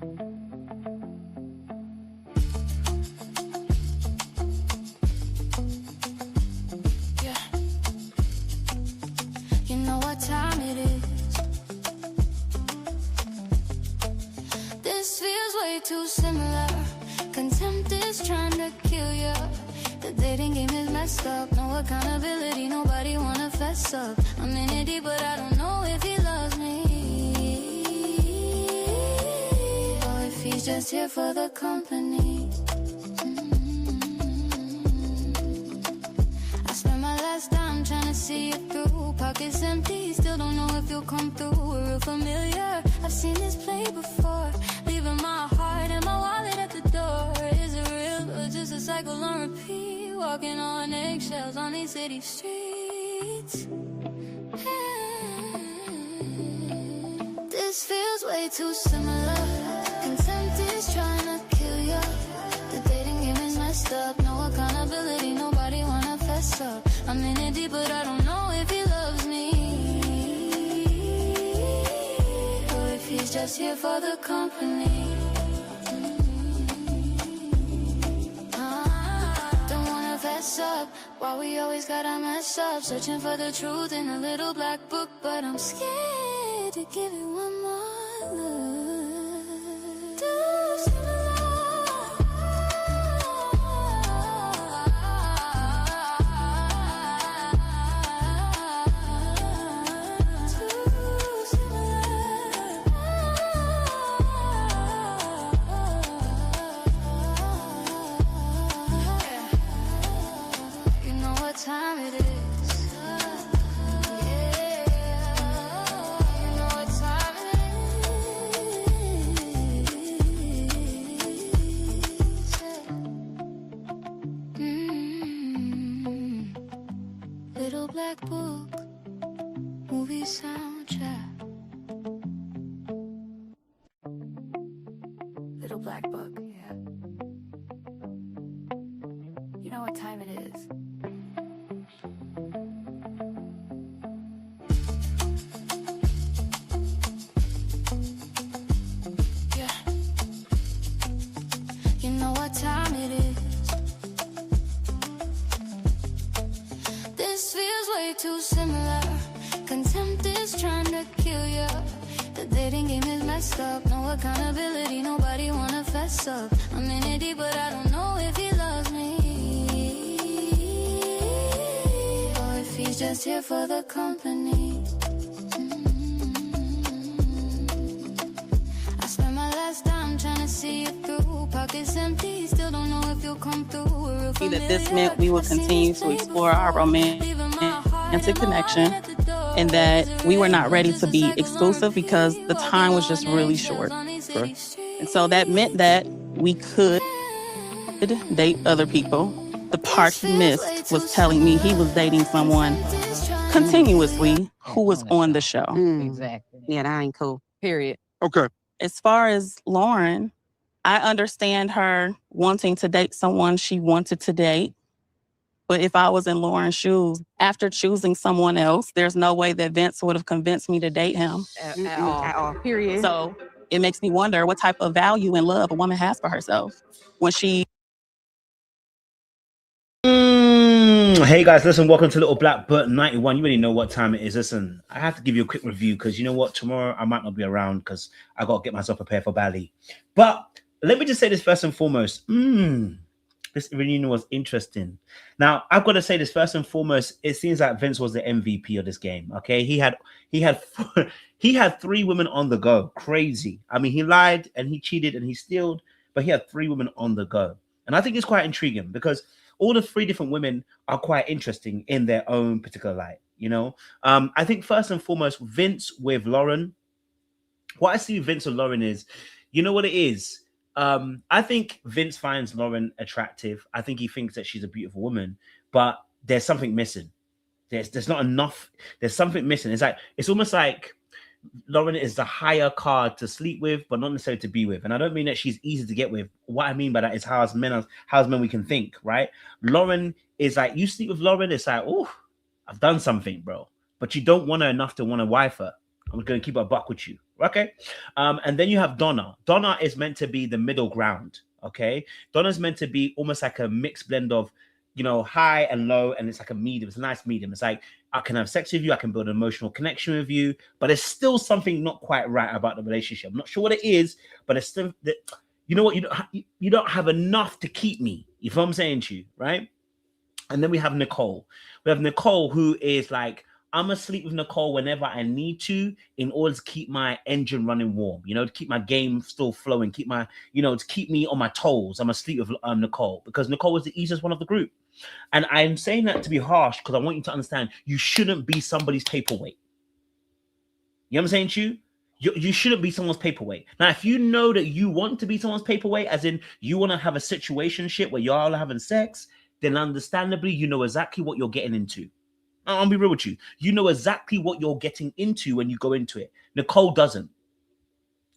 You know what time it is. This feels way too similar. Contempt is trying to kill you. The dating game is messed up. No accountability, nobody wanna fess up. I'm in it deep, but I don't know if he loves me, or if he's just here for the company. I spent my last time trying to see it through. Pockets empty, still don't know if you'll come through. We're real familiar, I've seen this play before. Leaving my heart and my wallet at the door. Is it real or just a cycle on repeat? Walking on eggshells on these city streets. This feels way too similar. Contempt is trying to kill you. The dating game is messed up. No accountability, nobody wanna fess up. I'm in it deep, but I don't know if he loves me, or if he's just here for the company. Don't wanna fess up. Why we always gotta mess up? Searching for the truth in a little black book, but I'm scared to give it one more look. Too similar. Too similar. You know what time it is. Little black book, movie soundtrack. Little black book, yeah. You know what time it is. Yeah. You know what time it is. This feels way too similar. Contempt is trying to kill you. The dating game is messed up. No accountability, nobody wanna fess up. I'm in it deep, but I don't know if he loves me, or if he's just here for the company. I spent my last time trying to see it through. Pockets empty, still don't know if you'll come through. We're real familiar. That this meant we would continue to explore our romantic connection, and that we were not ready to be exclusive because the time was just really short. And so that meant that we could date other people. The part he missed was telling me he was dating someone continuously who was on the show. Exactly. Yeah, that ain't cool. Period. Okay. As far as Lauren, I understand her wanting to date someone she wanted to date. But if I was in Lauren's shoes, after choosing someone else, there's no way that Vince would have convinced me to date him. At all. Period. So it makes me wonder what type of value and love a woman has for herself when she... Hey guys, listen, welcome to Little Black Burt 91. You already know what time it is. Listen, I have to give you a quick review because you know what? Tomorrow I might not be around because I got to get myself prepared for Bali. But let me just say this first and foremost. This reunion was interesting. Now, I've got to say this first and foremost. It seems like Vince was the MVP of this game. Okay, he had 3 women on the go. Crazy. I mean, he lied and he cheated and he stealed, but he had 3 women on the go. And I think it's quite intriguing because all the 3 different women are quite interesting in their own particular light. You know, I think first and foremost, Vince with Lauren. What I see with Vince and Lauren is, you know what it is. I think Vince finds Lauren attractive. I think he thinks that she's a beautiful woman, but there's something missing. There's not enough. There's something missing. It's almost like Lauren is the higher card to sleep with, but not necessarily to be with. And I don't mean that she's easy to get with. What I mean by that is how as men we can think, right? Lauren is like, you sleep with Lauren, it's like, oh, I've done something, bro. But you don't want her enough to want to wife her. I'm going to keep a buck with you. Okay. And then you have Donna. Donna is meant to be the middle ground. Okay. Donna's meant to be almost like a mixed blend of, you know, high and low, and it's like a medium. It's a nice medium. It's like, I can have sex with you, I can build an emotional connection with you, but there's still something not quite right about the relationship. I'm not sure what it is, but it's still that, you know what, you don't have enough to keep me. You know what I'm saying to you, right? And then we have Nicole. We have Nicole, who is like, I'm gonna sleep with Nicole whenever I need to in order to keep my engine running warm, you know, to keep my game still flowing, keep my, you know, to keep me on my toes. I'm gonna sleep with Nicole because Nicole was the easiest one of the group. And I'm saying that to be harsh because I want you to understand you shouldn't be somebody's paperweight. You know what I'm saying to you? You shouldn't be someone's paperweight. Now, if you know that you want to be someone's paperweight, as in you want to have a situationship where y'all are having sex, then understandably, you know exactly what you're getting into. I'll be real with you. You know exactly what you're getting into when you go into it. Nicole doesn't.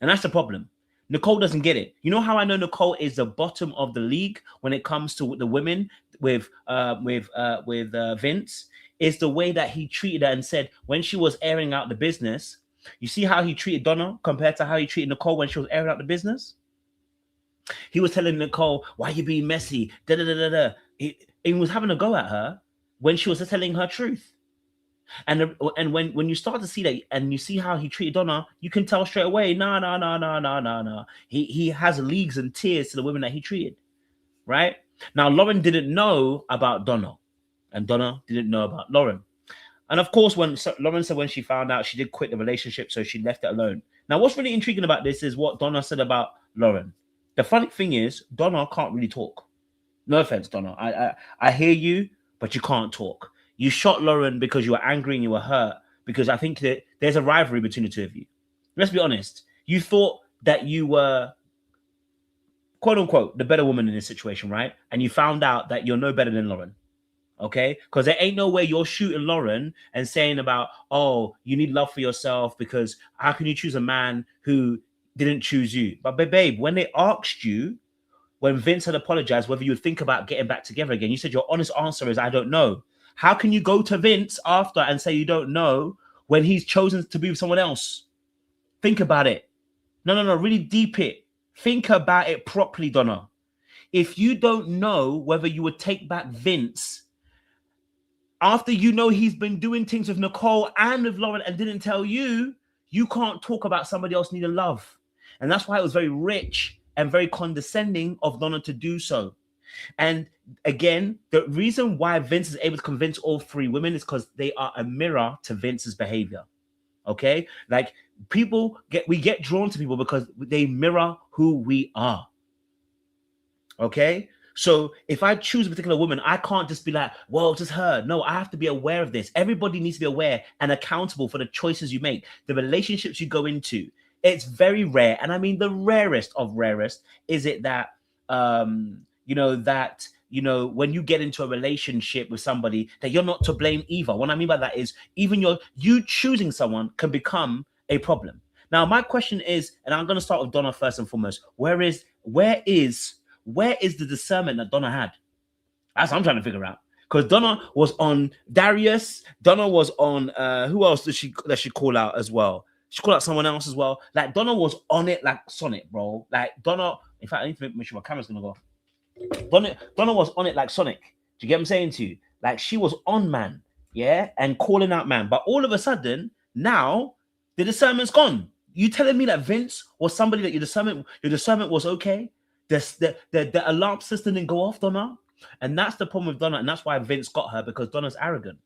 And that's the problem. Nicole doesn't get it. You know how I know Nicole is the bottom of the league when it comes to the women with Vince? Is the way that he treated her and said when she was airing out the business. You see how he treated Donna compared to how he treated Nicole when she was airing out the business? He was telling Nicole, why are you being messy? Da, da, da, da, da. He was having a go at her when she was telling her truth. And when you start to see that and you see how he treated Donna, you can tell straight away, no. He has leagues and tiers to the women that he treated, right? Now, Lauren didn't know about Donna, and Donna didn't know about Lauren. And of course, when Lauren said when she found out, she did quit the relationship, so she left it alone. Now, what's really intriguing about this is what Donna said about Lauren. The funny thing is, Donna can't really talk. No offense, Donna. I hear you, but you can't talk. You shot Lauren because you were angry and you were hurt, because I think that there's a rivalry between the two of you. Let's be honest. You thought that you were, quote unquote, the better woman in this situation, right? And you found out that you're no better than Lauren. Okay? Because there ain't no way you're shooting Lauren and saying about, oh, you need love for yourself because how can you choose a man who didn't choose you? But babe, when they asked you, when Vince had apologized, whether you would think about getting back together again, you said your honest answer is, I don't know. How can you go to Vince after and say you don't know when he's chosen to be with someone else? Think about it. No, really deep it. Think about it properly, Donna. If you don't know whether you would take back Vince after you know he's been doing things with Nicole and with Lauren and didn't tell you, you can't talk about somebody else needing love. And that's why it was very rich and very condescending of Donna to do so. And again, the reason why Vince is able to convince all three women is because they are a mirror to Vince's behavior. Okay? Like we get drawn to people because they mirror who we are. Okay? So if I choose a particular woman, I can't just be like, well, just her. No, I have to be aware of this. Everybody needs to be aware and accountable for the choices you make, the relationships you go into. It's very rare. And I mean, the rarest of rarest is it that, when you get into a relationship with somebody that you're not to blame either. What I mean by that is even you choosing someone can become a problem. Now, my question is, and I'm going to start with Donna first and foremost, where is the discernment that Donna had? That's what I'm trying to figure out. Because Donna was on Darius. Donna was on, who else did she call out as well? She called out someone else as well. Like, Donna was on it like Sonic, bro. Like, Donna, in fact, I need to make sure my camera's going to go. Donna was on it like Sonic. Do you get what I'm saying to you? Like, she was on man, yeah, and calling out man. But all of a sudden, now, the discernment's gone. You telling me that Vince was somebody that your discernment was okay? The alarm system didn't go off, Donna? And that's the problem with Donna, and that's why Vince got her, because Donna's arrogant.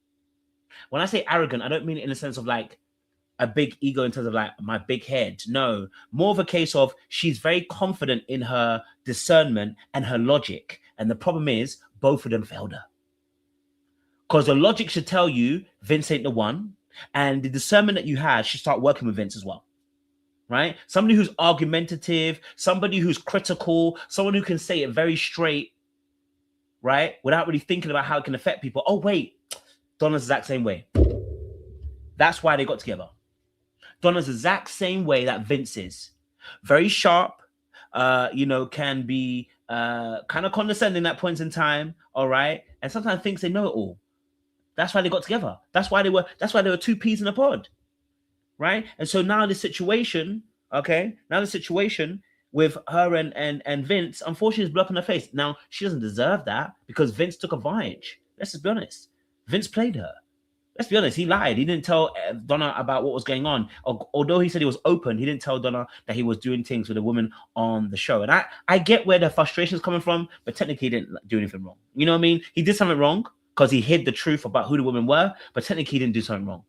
When I say arrogant, I don't mean it in the sense of like a big ego in terms of like my big head. No, more of a case of she's very confident in her discernment and her logic. And the problem is both of them failed her. Because the logic should tell you Vince ain't the one. And the discernment that you have should start working with Vince as well. Right? Somebody who's argumentative, somebody who's critical, someone who can say it very straight, right? Without really thinking about how it can affect people. Oh, wait, Donna's the exact same way. That's why they got together. Donna's the exact same way that Vince is. Very sharp, can be kind of condescending at points in time, all right? And sometimes thinks they know it all. That's why they got together. That's why they were two peas in a pod, right? And so now the situation, okay, now the situation with her and Vince, unfortunately, is blood up in her face. Now, she doesn't deserve that because Vince took advantage. Let's just be honest. Vince played her. Let's be honest, he lied. He didn't tell Donna about what was going on. Although he said he was open, he didn't tell Donna that he was doing things with a woman on the show. And I get where the frustration is coming from, but technically he didn't do anything wrong. You know what I mean? He did something wrong because he hid the truth about who the women were, but technically he didn't do something wrong.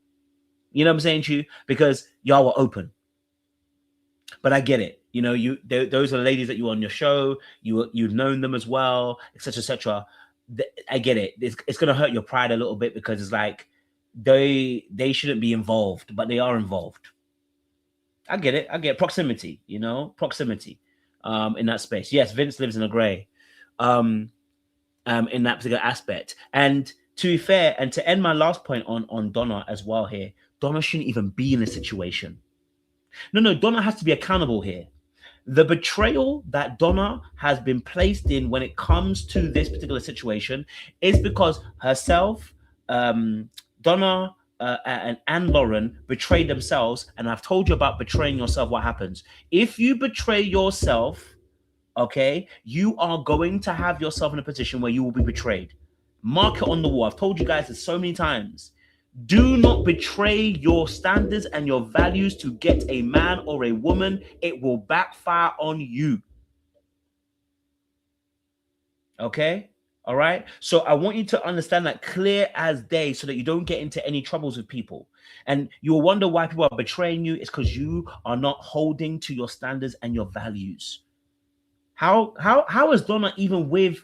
You know what I'm saying to you? Because y'all were open. But I get it. You know, those are ladies that you were on your show. You've known them as well, etc., etc. I get it. It's going to hurt your pride a little bit because it's like, they shouldn't be involved, but they are involved. I get it. I get proximity, you know, proximity in that space. Yes, Vince lives in a gray in that particular aspect. And to be fair, and to end my last point on Donna as well here, Donna shouldn't even be in a situation. No, Donna has to be accountable here. The betrayal that Donna has been placed in when it comes to this particular situation is because herself, Donna and Lauren betrayed themselves, and I've told you about betraying yourself. What happens if you betray yourself? Okay, you are going to have yourself in a position where you will be betrayed. Mark it on the wall. I've told you guys this so many times. Do not betray your standards and your values to get a man or a woman. It will backfire on you. Okay. All right. So I want you to understand that clear as day so that you don't get into any troubles with people. And you'll wonder why people are betraying you. It's because you are not holding to your standards and your values. How is Donna even with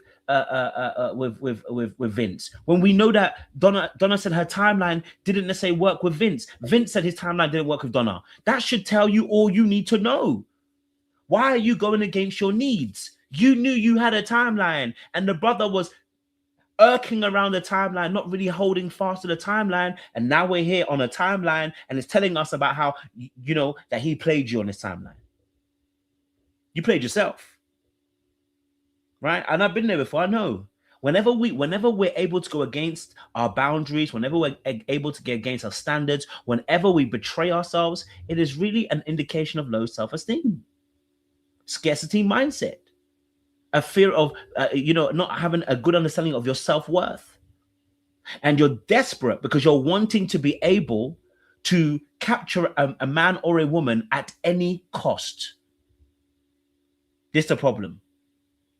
Vince when we know that Donna said her timeline didn't necessarily work with Vince? Vince said his timeline didn't work with Donna. That should tell you all you need to know. Why are you going against your needs? You knew you had a timeline, and the brother was irking around the timeline, not really holding fast to the timeline. And now we're here on a timeline, and it's telling us about how, you know, that he played you on his timeline. You played yourself, right? And I've been there before. I know. Whenever we're able to go against our boundaries, whenever we're able to get against our standards, whenever we betray ourselves, it is really an indication of low self-esteem, scarcity mindset. A fear of, not having a good understanding of your self-worth. And you're desperate because you're wanting to be able to capture a man or a woman at any cost. This is the problem.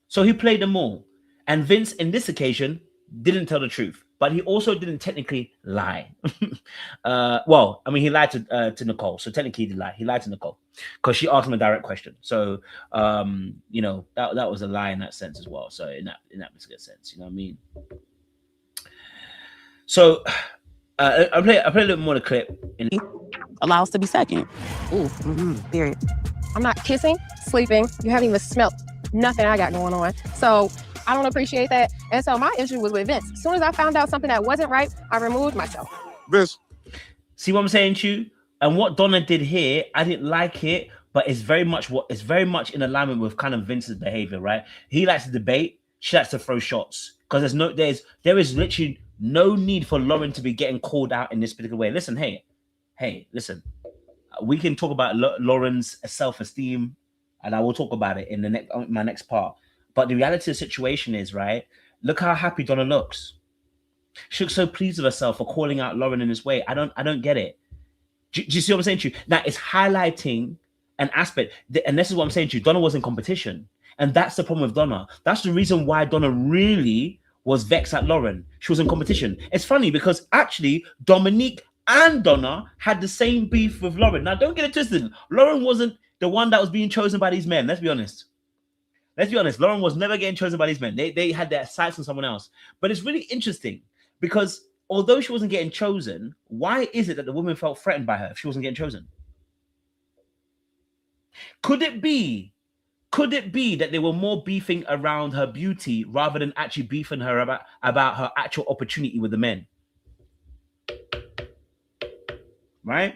So he played them all. And Vince, in this occasion, didn't tell the truth. But he also didn't technically lie. Well, I mean, he lied to Nicole. So technically he did lie. He lied to Nicole because she asked him a direct question. So, that was a lie in that sense as well. So in that particular sense, you know what I mean? So I play a little more of the clip. Allow us to be second. Ooh, period. I'm not kissing, sleeping. You haven't even smelt nothing I got going on. So I don't appreciate that. And so my issue was with Vince. As soon as I found out something that wasn't right, I removed myself. Vince. See what I'm saying to you? And what Donna did here, I didn't like it, but it's very much in alignment with kind of Vince's behavior, right? He likes to debate, she likes to throw shots. Because there is literally no need for Lauren to be getting called out in this particular way. Listen, listen. We can talk about Lauren's self-esteem, and I will talk about it in my next part. But the reality of the situation is, right, look how happy Donna looks. She looks so pleased with herself for calling out Lauren in this way. I don't get it. Do you see what I'm saying to you? Now, it's highlighting an aspect, and this is what I'm saying to you. Donna was in competition, and that's the problem with Donna. That's the reason why Donna really was vexed at Lauren. She was in competition. It's funny because actually Dominique and Donna had the same beef with Lauren. Now, don't get it twisted. Lauren wasn't the one that was being chosen by these men. Let's be honest. Lauren was never getting chosen by these men. They had their sights on someone else. But it's really interesting because although she wasn't getting chosen, why is it that the woman felt threatened by her if she wasn't getting chosen? Could it be that they were more beefing around her beauty rather than actually beefing her about her actual opportunity with the men? Right?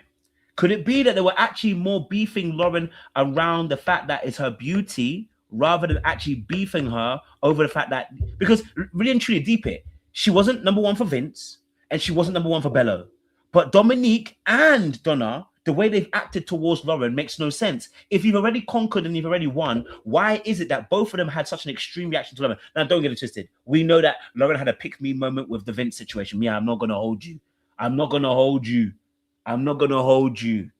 Could it be that they were actually more beefing Lauren around the fact that it's her beauty rather than actually beefing her over the fact that, because really and truly deep it, she wasn't number one for Vince and she wasn't number one for Bello. But Dominique and Donna The way they've acted towards Lauren makes no sense. If you've already conquered and you've already won, why is it that both of them had such an extreme reaction to Lauren? Now, don't get it twisted. We know that Lauren had a pick-me moment with the Vince situation. Yeah, I'm not going to hold you. I'm not going to hold you. I'm not going to hold you.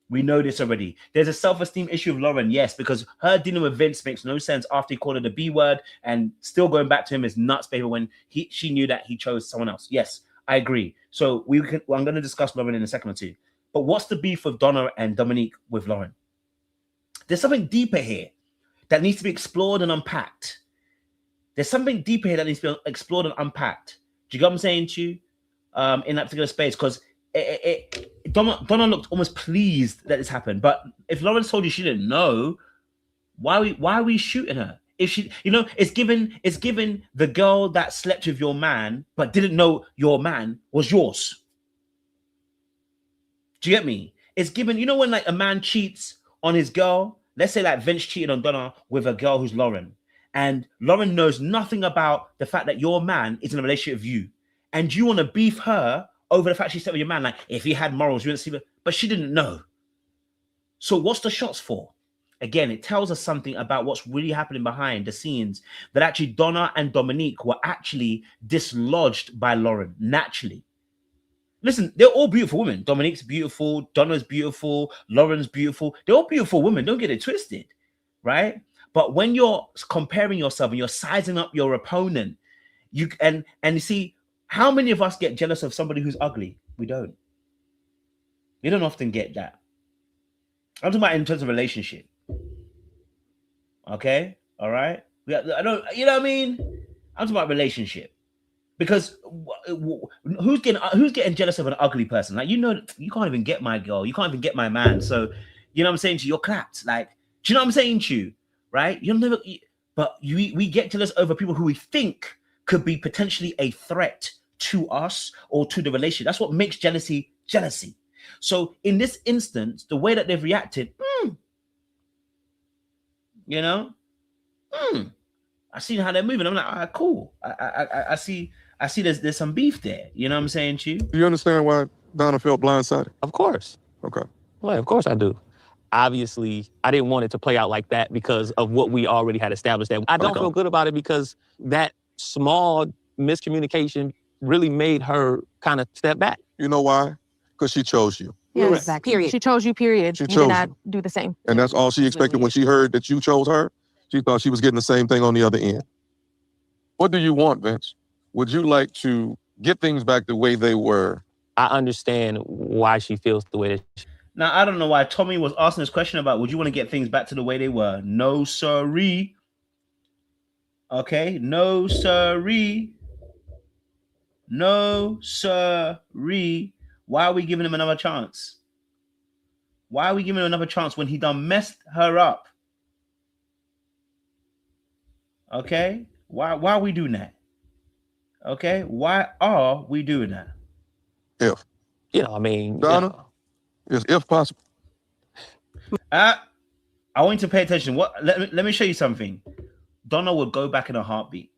We know this already. There's a self-esteem issue of Lauren, yes, because her dealing with Vince makes no sense after he called her the B word, and still going back to him is nuts, baby, when she knew that he chose someone else. Yes, I agree. So I'm going to discuss Lauren in a second or two. But what's the beef of Donna and Dominique with Lauren? There's something deeper here that needs to be explored and unpacked. There's something deeper here that needs to be explored and unpacked. Do you get what I'm saying to you? In that particular space, because Donna looked almost pleased that this happened. But if Lauren told you she didn't know, why are we shooting her? If she, it's given the girl that slept with your man but didn't know your man was yours. Do you get me? It's given, when like a man cheats on his girl, let's say like Vince cheated on Donna with a girl who's Lauren, and Lauren knows nothing about the fact that your man is in a relationship with you, and you want to beef her over the fact she slept with your man. Like, if he had morals, you wouldn't see her, but she didn't know. So what's the shots for? Again, it tells us something about what's really happening behind the scenes, that actually Donna and Dominique were actually dislodged by Lauren naturally. Listen, they're all beautiful women. Dominique's beautiful. Donna's beautiful. Lauren's beautiful. They're all beautiful women. Don't get it twisted, right? But when you're comparing yourself and you're sizing up your opponent, you see, how many of us get jealous of somebody who's ugly? We don't. We don't often get that. I'm talking about in terms of relationship. Okay, all right. I don't. You know what I mean? I'm talking about relationship. Because who's getting jealous of an ugly person? Like, you can't even get my girl. You can't even get my man. So, you know what I'm saying to you? You're clapped. Like, do you know what I'm saying to you? Right? We get jealous over people who we think could be potentially a threat to us or to the relationship. That's what makes jealousy. So in this instance, the way that they've reacted, I see how they're moving. I'm like, all right, cool. I see there's some beef there. You know what I'm saying to you? Do you understand why Donna felt blindsided? Of course. Okay. Well, of course I do. Obviously, I didn't want it to play out like that because of what we already had established. That I don't feel good about it because that small miscommunication really made her kind of step back. You know why? Because she chose you. Yeah, exactly. Period. She chose you, period. She you chose did not you. do the same. And that's all she expected when she heard that you chose her. She thought she was getting the same thing on the other end. What do you want, Vince? Would you like to get things back the way they were? I understand why she feels the way that she... Now, I don't know why Tommy was asking this question about, would you want to get things back to the way they were? No, sirree. Okay, no, sirree. No, sirree. Why are we giving him another chance? Why are we giving him another chance when he done messed her up? Okay, why are we doing that? Okay, why are we doing that? If. Donna, is if possible. I want you to pay attention. Let me show you something. Donna will go back in a heartbeat.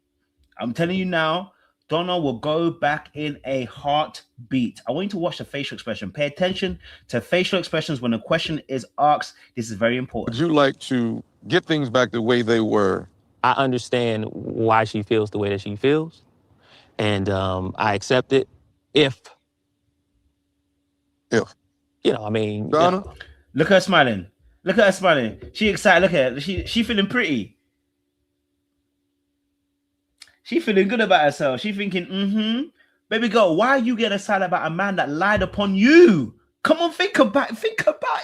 I'm telling you now, Donna will go back in a heartbeat. I want you to watch the facial expression. Pay attention to facial expressions when a question is asked. This is very important. Would you like to get things back the way they were? I understand why she feels the way that she feels. And I accept it if. Donna? Look at her smiling. Look at her smiling. She excited. Look at her. She feeling pretty. She feeling good about herself. She thinking, baby girl, why are you getting excited about a man that lied upon you? Come on, think about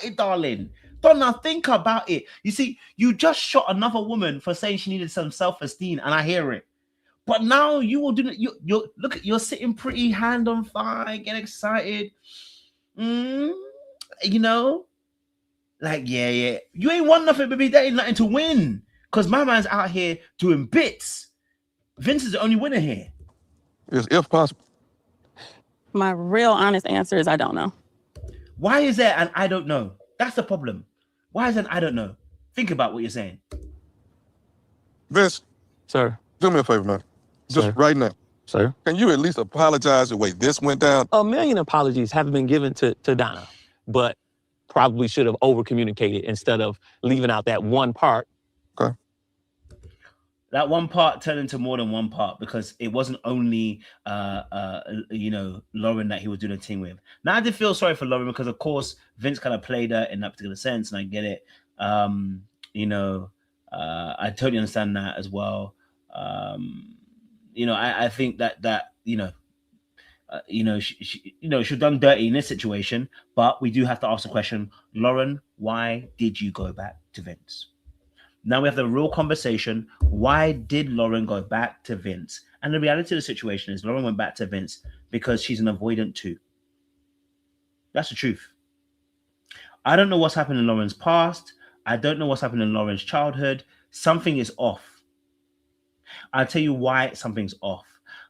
it, darling. Donna, think about it. You see, you just shot another woman for saying she needed some self-esteem, and I hear it. But now you will do it. You're sitting pretty, hand on thigh, get excited. Like, yeah. You ain't won nothing, baby. There ain't nothing to win. Because my man's out here doing bits. Vince is the only winner here. Is if possible. My real honest answer is I don't know. Why is there an I don't know? That's the problem. Why is there an I don't know? Think about what you're saying. Vince. Sir. Do me a favor, man. Just right now. Sir. Can you at least apologize the way this went down? 1 million apologies have been given to Donna, but probably should have over communicated instead of leaving out that one part. Okay. That one part turned into more than one part because it wasn't only, you know, Lauren that he was doing a team with. Now, I did feel sorry for Lauren because, of course, Vince kind of played her in that particular sense, and I get it. You know, I totally understand that as well. You know, I think that you know, she's done dirty in this situation, but we do have to ask the question, Lauren, why did you go back to Vince? Now we have the real conversation. Why did Lauren go back to Vince? And the reality of the situation is Lauren went back to Vince because she's an avoidant too. That's the truth. I don't know what's happened in Lauren's past. I don't know what's happened in Lauren's childhood. Something is off. I'll tell you why something's off.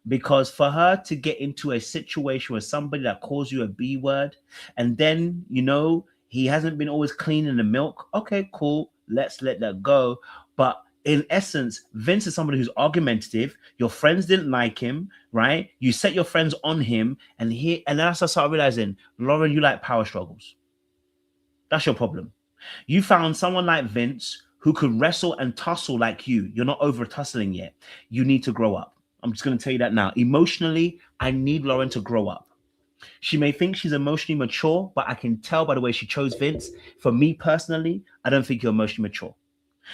Because for her to get into a situation with somebody that calls you a B word, and then, you know, he hasn't been always cleaning the milk. Okay, cool. Let's let that go. But in essence, Vince is somebody who's argumentative. Your friends didn't like him, right? You set your friends on him, and then I started realizing, Lauren, you like power struggles. That's your problem. You found someone like Vince who could wrestle and tussle like you. You're not over tussling yet. You need to grow up. I'm just going to tell you that now. Emotionally, I need Lauren to grow up. She may think she's emotionally mature, but I can tell by the way she chose Vince. For me personally, I don't think you're emotionally mature.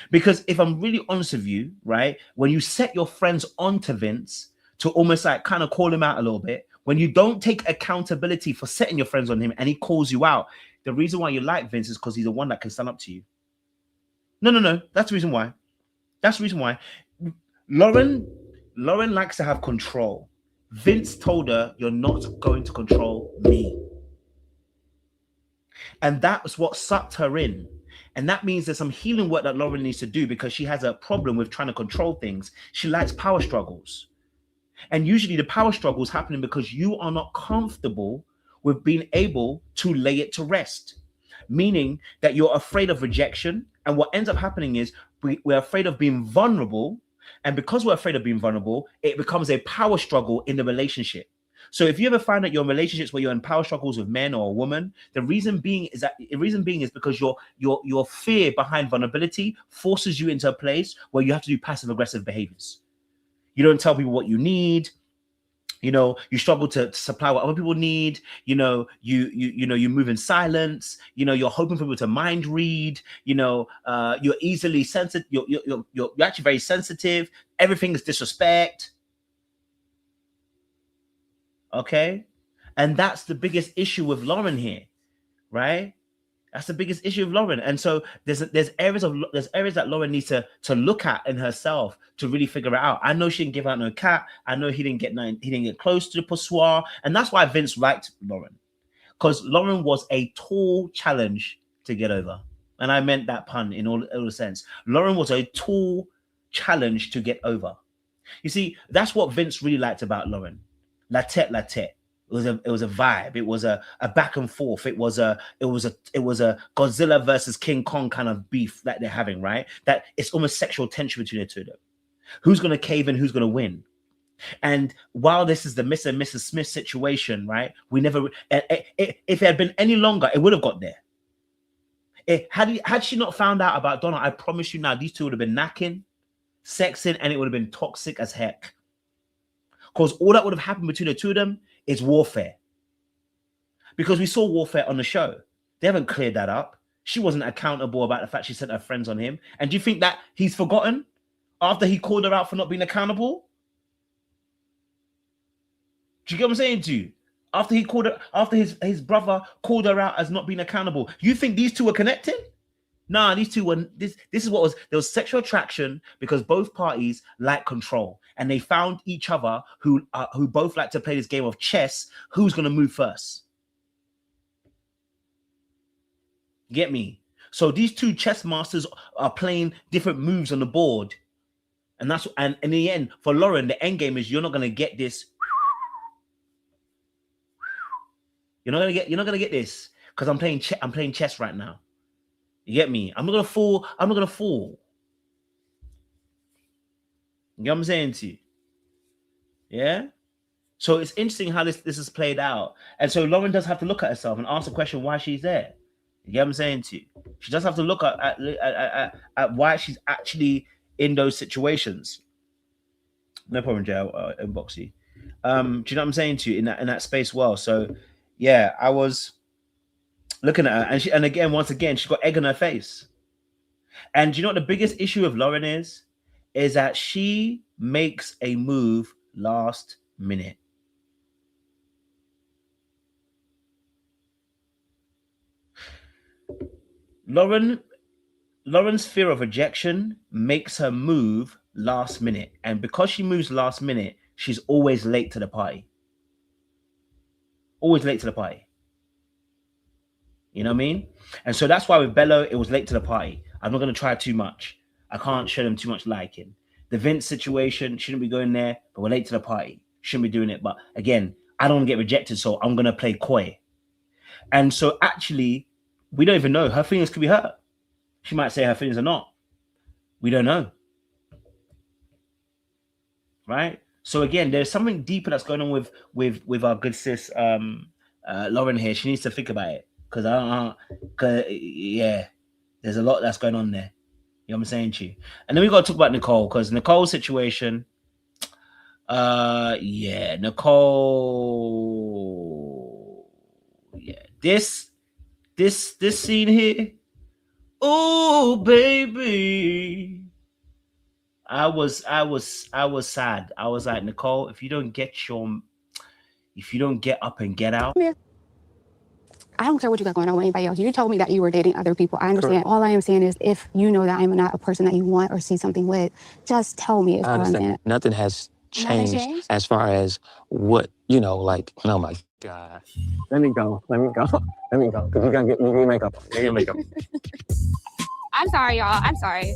Because if I'm really honest with you, right, when you set your friends onto Vince to almost like kind of call him out a little bit, when you don't take accountability for setting your friends on him and he calls you out, the reason why you like Vince is because he's the one that can stand up to you. No. That's the reason why. That's the reason why. Lauren likes to have control. Vince told her, you're not going to control me. And that was what sucked her in. And that means there's some healing work that Lauren needs to do because she has a problem with trying to control things. She likes power struggles. And usually the power struggle is happening because you are not comfortable with being able to lay it to rest. Meaning that you're afraid of rejection. And what ends up happening is we're afraid of being vulnerable. And because we're afraid of being vulnerable, it becomes a power struggle in the relationship. So if you ever find that you're in relationships where you're in power struggles with men or a woman, the reason being is because your fear behind vulnerability forces you into a place where you have to do passive aggressive behaviors. You don't tell people what you need. You know, you struggle to supply what other people need. You know, you move in silence. You know, you're hoping for people to mind read. You know, you're easily sensitive. You're actually very sensitive. Everything is disrespect. Okay, and that's the biggest issue with Lauren here, right? That's the biggest issue with Lauren. And so there's areas that Lauren needs to look at in herself to really figure it out. I know she didn't give out no cat. I know he didn't get close to the poussoir. And that's why Vince liked Lauren. Because Lauren was a tall challenge to get over. And I meant that pun in all the sense. Lauren was a tall challenge to get over. You see, that's what Vince really liked about Lauren. La tête. It was a vibe. It was a back and forth. It was a Godzilla versus King Kong kind of beef that they're having, right? That it's almost sexual tension between the two of them. Who's going to cave in? Who's going to win? And while this is the Mr. and Mrs. Smith situation, right? We never. If it had been any longer, it would have got there. Had she not found out about Donna, I promise you now, these two would have been knacking, sexing, and it would have been toxic as heck. Because all that would have happened between the two of them is warfare. Because we saw warfare on the show. They haven't cleared that up. She wasn't accountable about the fact she sent her friends on him. And do you think that he's forgotten after he called her out for not being accountable? Do you get what I'm saying to you? After he called her, after his brother called her out as not being accountable, you think these two were connected? Nah, these two were. This is what was. There was sexual attraction because both parties like control, and they found each other who both like to play this game of chess. Who's going to move first? Get me? So these two chess masters are playing different moves on the board, and in the end, for Lauren, the end game is you're not going to get this. You're not gonna get this because I'm playing chess right now. You get me? I'm not gonna fall. You know what I'm saying to you? Yeah. So it's interesting how this is played out. And so Lauren does have to look at herself and ask the question why she's there. You get what I'm saying to you? She does have to look at why she's actually in those situations. No problem, Jay. I'll inbox you. Do you know what I'm saying to you in that space? Well, so yeah, I was looking at her, and again, once again, she got egg on her face. And do you know what the biggest issue of Lauren is that she makes a move last minute. Lauren's fear of rejection makes her move last minute. And because she moves last minute, she's always late to the party. Always late to the party. You know what I mean? And so that's why with Bello, it was late to the party. I'm not going to try too much. I can't show them too much liking. The Vince situation, shouldn't be going there, but we're late to the party. Shouldn't be doing it. But again, I don't want to get rejected, so I'm going to play coy. And so actually, we don't even know. Her feelings could be hurt. She might say her feelings are not. We don't know. Right? So again, there's something deeper that's going on with our good sis Lauren here. She needs to think about it. Because yeah, there's a lot that's going on there. You know what I'm saying to you? And then we got to talk about Nicole, because Nicole's situation, yeah, Nicole, yeah, this scene here, oh baby, I was sad. I was like, Nicole, if you don't get up and get out. I don't care what you got going on with anybody else. You told me that you were dating other people. I understand. Correct. All I am saying is, if you know that I'm not a person that you want or see something with, just tell me. I understand. Nothing has changed as far as what, you know, like, oh my God. Let me go. Because you gotta get me makeup. Get your makeup. I'm sorry, y'all. I'm sorry.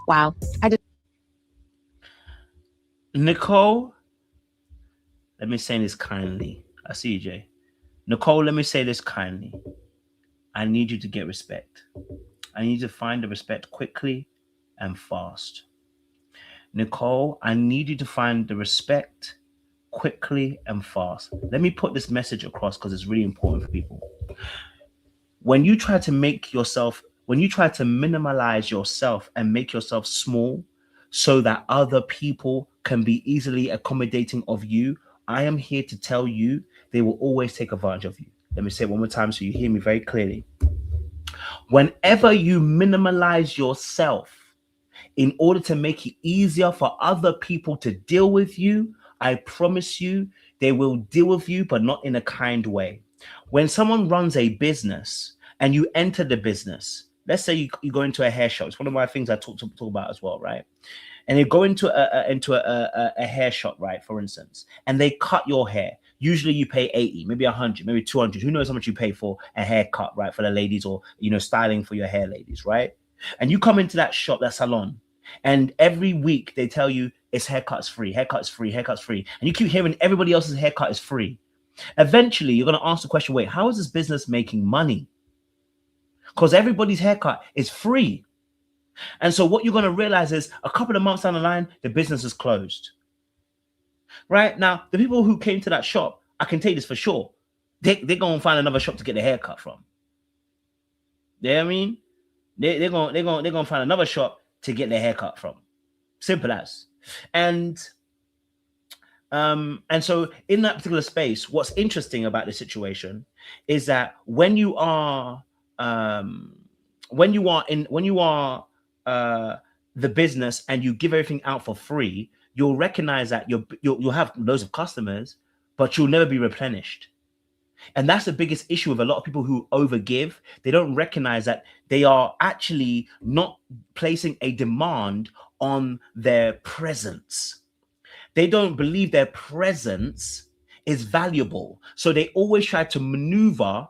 Wow. Nicole, let me say this kindly. I see you, Jay. Nicole, let me say this kindly. I need you to get respect. I need you to find the respect quickly and fast. Nicole, I need you to find the respect quickly and fast. Let me put this message across because it's really important for people. When you try to minimalize yourself and make yourself small so that other people can be easily accommodating of you, I am here to tell you they will always take advantage of you. Let me say it one more time so you hear me very clearly. Whenever you minimalize yourself in order to make it easier for other people to deal with you, I promise you they will deal with you, but not in a kind way. When someone runs a business and you enter the business, let's say you go into a hair shop. It's one of my things I talk about as well, right? And you go into a hair shop, right, for instance, and they cut your hair. Usually you pay 80, maybe 100, maybe 200. Who knows how much you pay for a haircut, right, for the ladies, or, you know, styling for your hair, ladies, right? And you come into that shop, that salon, and every week they tell you it's haircuts free, haircuts free, haircuts free. And you keep hearing everybody else's haircut is free. Eventually, you're going to ask the question, wait, how is this business making money? Because everybody's haircut is free. And so what you're going to realize is a couple of months down the line, the business is closed. Right? Now, the people who came to that shop, I can tell you this for sure, they're going to find another shop to get their haircut from. You know what I mean? They're going to find another shop to get their haircut from. Simple as. And so in that particular space, what's interesting about the situation is that when you are the business and you give everything out for free, you'll recognize that you'll have loads of customers, but you'll never be replenished. And that's the biggest issue with a lot of people who overgive. They don't recognize that they are actually not placing a demand on their presence. They don't believe their presence is valuable. So they always try to maneuver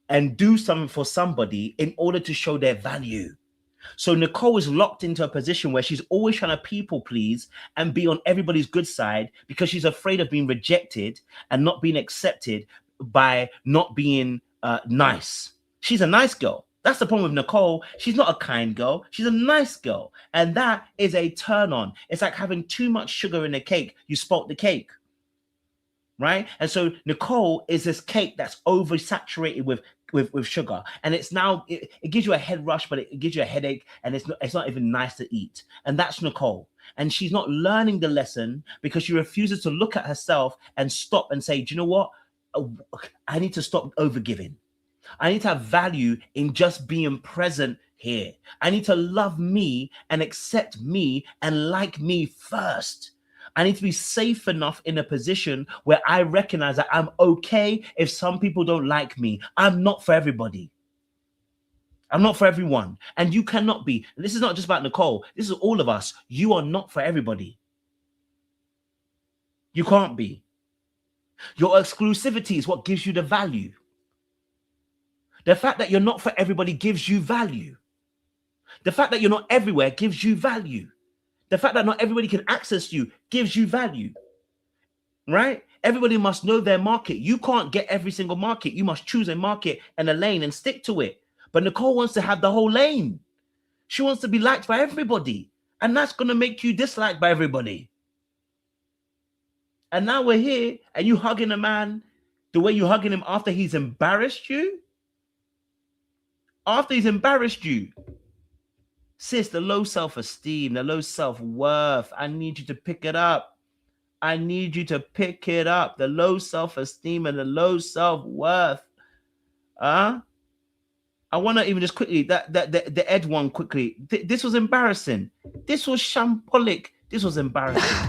and do something for somebody in order to show their value. So Nicole is locked into a position where she's always trying to people please and be on everybody's good side because she's afraid of being rejected and not being accepted by not being nice. She's a nice girl. That's the problem with Nicole. She's not a kind girl. She's a nice girl. And that is a turn on. It's like having too much sugar in the cake. You spoilt the cake. Right? And so Nicole is this cake that's oversaturated with with sugar, and it's now it gives you a head rush, but it gives you a headache, and it's not even nice to eat. And that's Nicole. And she's not learning the lesson because she refuses to look at herself and stop and say, do you know what? I need to stop overgiving. I need to have value in just being present here. I need to love me and accept me and like me first. I need to be safe enough in a position where I recognize that I'm okay if some people don't like me. I'm not for everybody. I'm not for everyone. And you cannot be. And this is not just about Nicole. This is all of us. You are not for everybody. You can't be. Your exclusivity is what gives you the value. The fact that you're not for everybody gives you value. The fact that you're not everywhere gives you value. The fact that not everybody can access you gives you value. Right? Everybody must know their market. You can't get every single market. You must choose a market and a lane and stick to it. But Nicole wants to have the whole lane. She wants to be liked by everybody. And that's going to make you disliked by everybody. And now we're here and you hugging a man the way you're hugging him after he's embarrassed you. After he's embarrassed you. Sis, the low self-esteem, the low self-worth, I need you to pick it up. I need you to pick it up. The low self-esteem and the low self-worth. I want to even just quickly, the Ed one quickly. This was embarrassing. This was shambolic. This was embarrassing.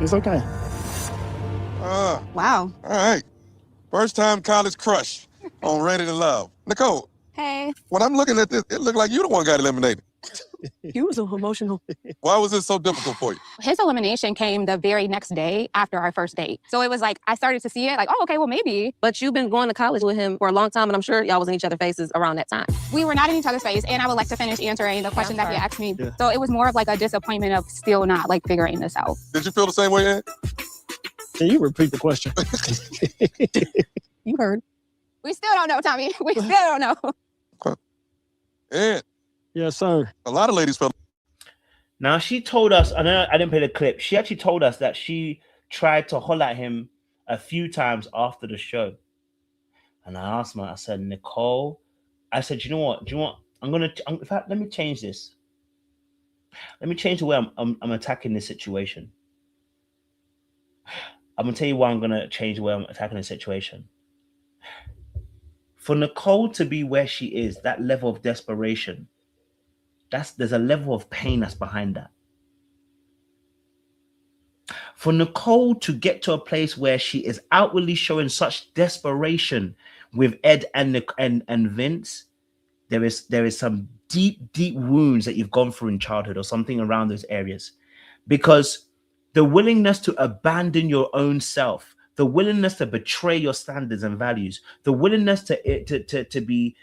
It's okay. All Wow. right. First time college crush on Ready to Love. Nicole. Hey. When I'm looking at this, it looked like you the one got eliminated. You was so emotional. Why was this so difficult for you? His elimination came the very next day after our first date. So it was like, I started to see it like, oh, okay, well, maybe. But you've been going to college with him for a long time, and I'm sure y'all was in each other's faces around that time. We were not in each other's face, and I would like to finish answering the question that you asked me. Yeah. So it was more of like a disappointment of still not like figuring this out. Did you feel the same way, Ed? Can you repeat the question? You heard. We still don't know, Tommy. We still don't know. Ed, Yes, sir. a lot of ladies felt. Now, she told us, I know I didn't play the clip. She actually told us that she tried to holler at him a few times after the show. And I asked her, I said, Nicole, I said, you know what? In fact, let me change this. Let me change the way I'm attacking this situation. I'm going to tell you why I'm going to change the way I'm attacking the situation. For Nicole to be where she is, that level of desperation, there's a level of pain that's behind that. For Nicole to get to a place where she is outwardly showing such desperation with Ed and Vince, there is some deep wounds that you've gone through in childhood or something around those areas. Because the willingness to abandon your own self, the willingness to betray your standards and values, the willingness to be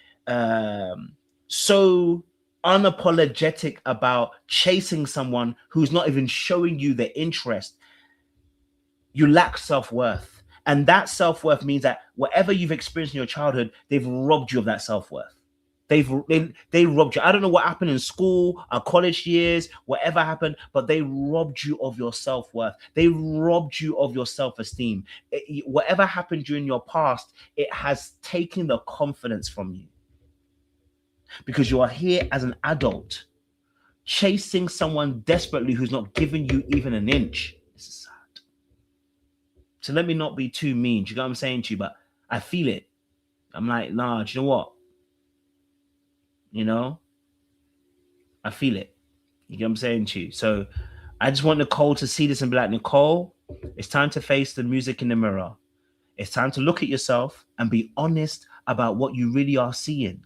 so unapologetic about chasing someone who's not even showing you the interest, you lack self-worth. And that self-worth means that whatever you've experienced in your childhood, they've robbed you of that self-worth. They robbed you. I don't know what happened in school, our college years, whatever happened, but they robbed you of your self-worth. They robbed you of your self-esteem. Whatever happened during your past, it has taken the confidence from you. Because you are here as an adult, chasing someone desperately who's not giving you even an inch. This is sad. So let me not be too mean. Do you know what I'm saying to you? But I feel it. I'm like, nah, do you know what? You know, I feel it. You get what I'm saying to you? So I just want Nicole to see this and be like, Nicole, it's time to face the music in the mirror. It's time to look at yourself and be honest about what you really are seeing.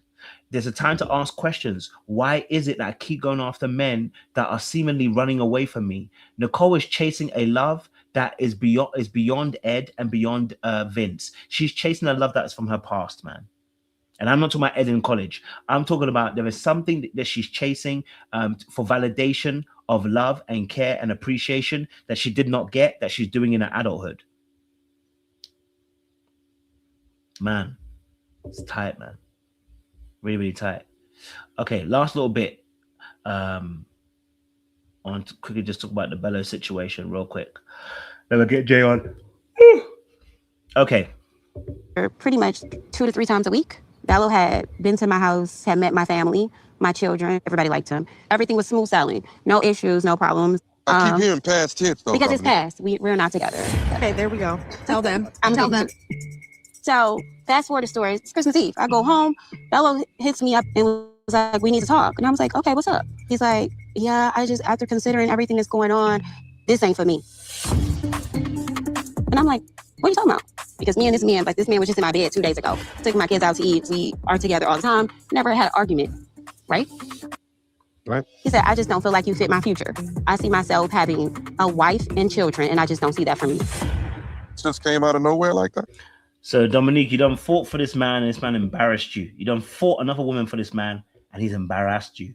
There's a time to ask questions. Why is it that I keep going after men that are seemingly running away from me? Nicole is chasing a love that is beyond Ed and beyond Vince. She's chasing a love that's from her past, man. And I'm not talking about Ed in college. I'm talking about there is something that she's chasing for validation of love and care and appreciation that she did not get, that she's doing in her adulthood. Man, it's tight, man. Really, really tight. Okay, last little bit. I want to quickly just talk about the Bello situation real quick. Let me get Jay on. Okay. Pretty much 2 to 3 times a week. Bello had been to my house, had met my family, my children. Everybody liked him. Everything was smooth sailing. No issues, no problems. I keep hearing past tense though. Because it's Dominique. past. We're not together. Okay, there we go. Tell them. Tell them. So fast forward the story. It's Christmas Eve. I go home. Bello hits me up and was like, we need to talk. And I was like, okay, what's up? He's like, yeah, I just, after considering everything that's going on, this ain't for me. And I'm like, what are you talking about? Because me and this man was just in my bed 2 days ago. Took my kids out to eat. We are together all the time. Never had an argument, right? Right. He said, I just don't feel like you fit my future. I see myself having a wife and children, and I just don't see that for me. Just came out of nowhere like that? So, Dominique, you done fought for this man, and this man embarrassed you. You done fought another woman for this man, and he's embarrassed you.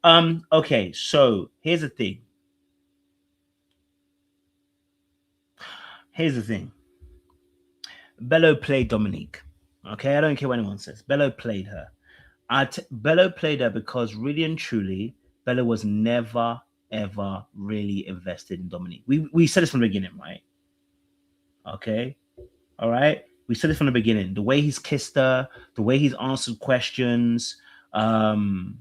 Okay, so here's the thing. Bello played Dominique. Okay, I don't care what anyone says. Bello played her. Bello played her because really and truly, Bello was never, ever really invested in Dominique. We said this from the beginning, right? Okay, all right? We said it from the beginning. The way he's kissed her, the way he's answered questions, the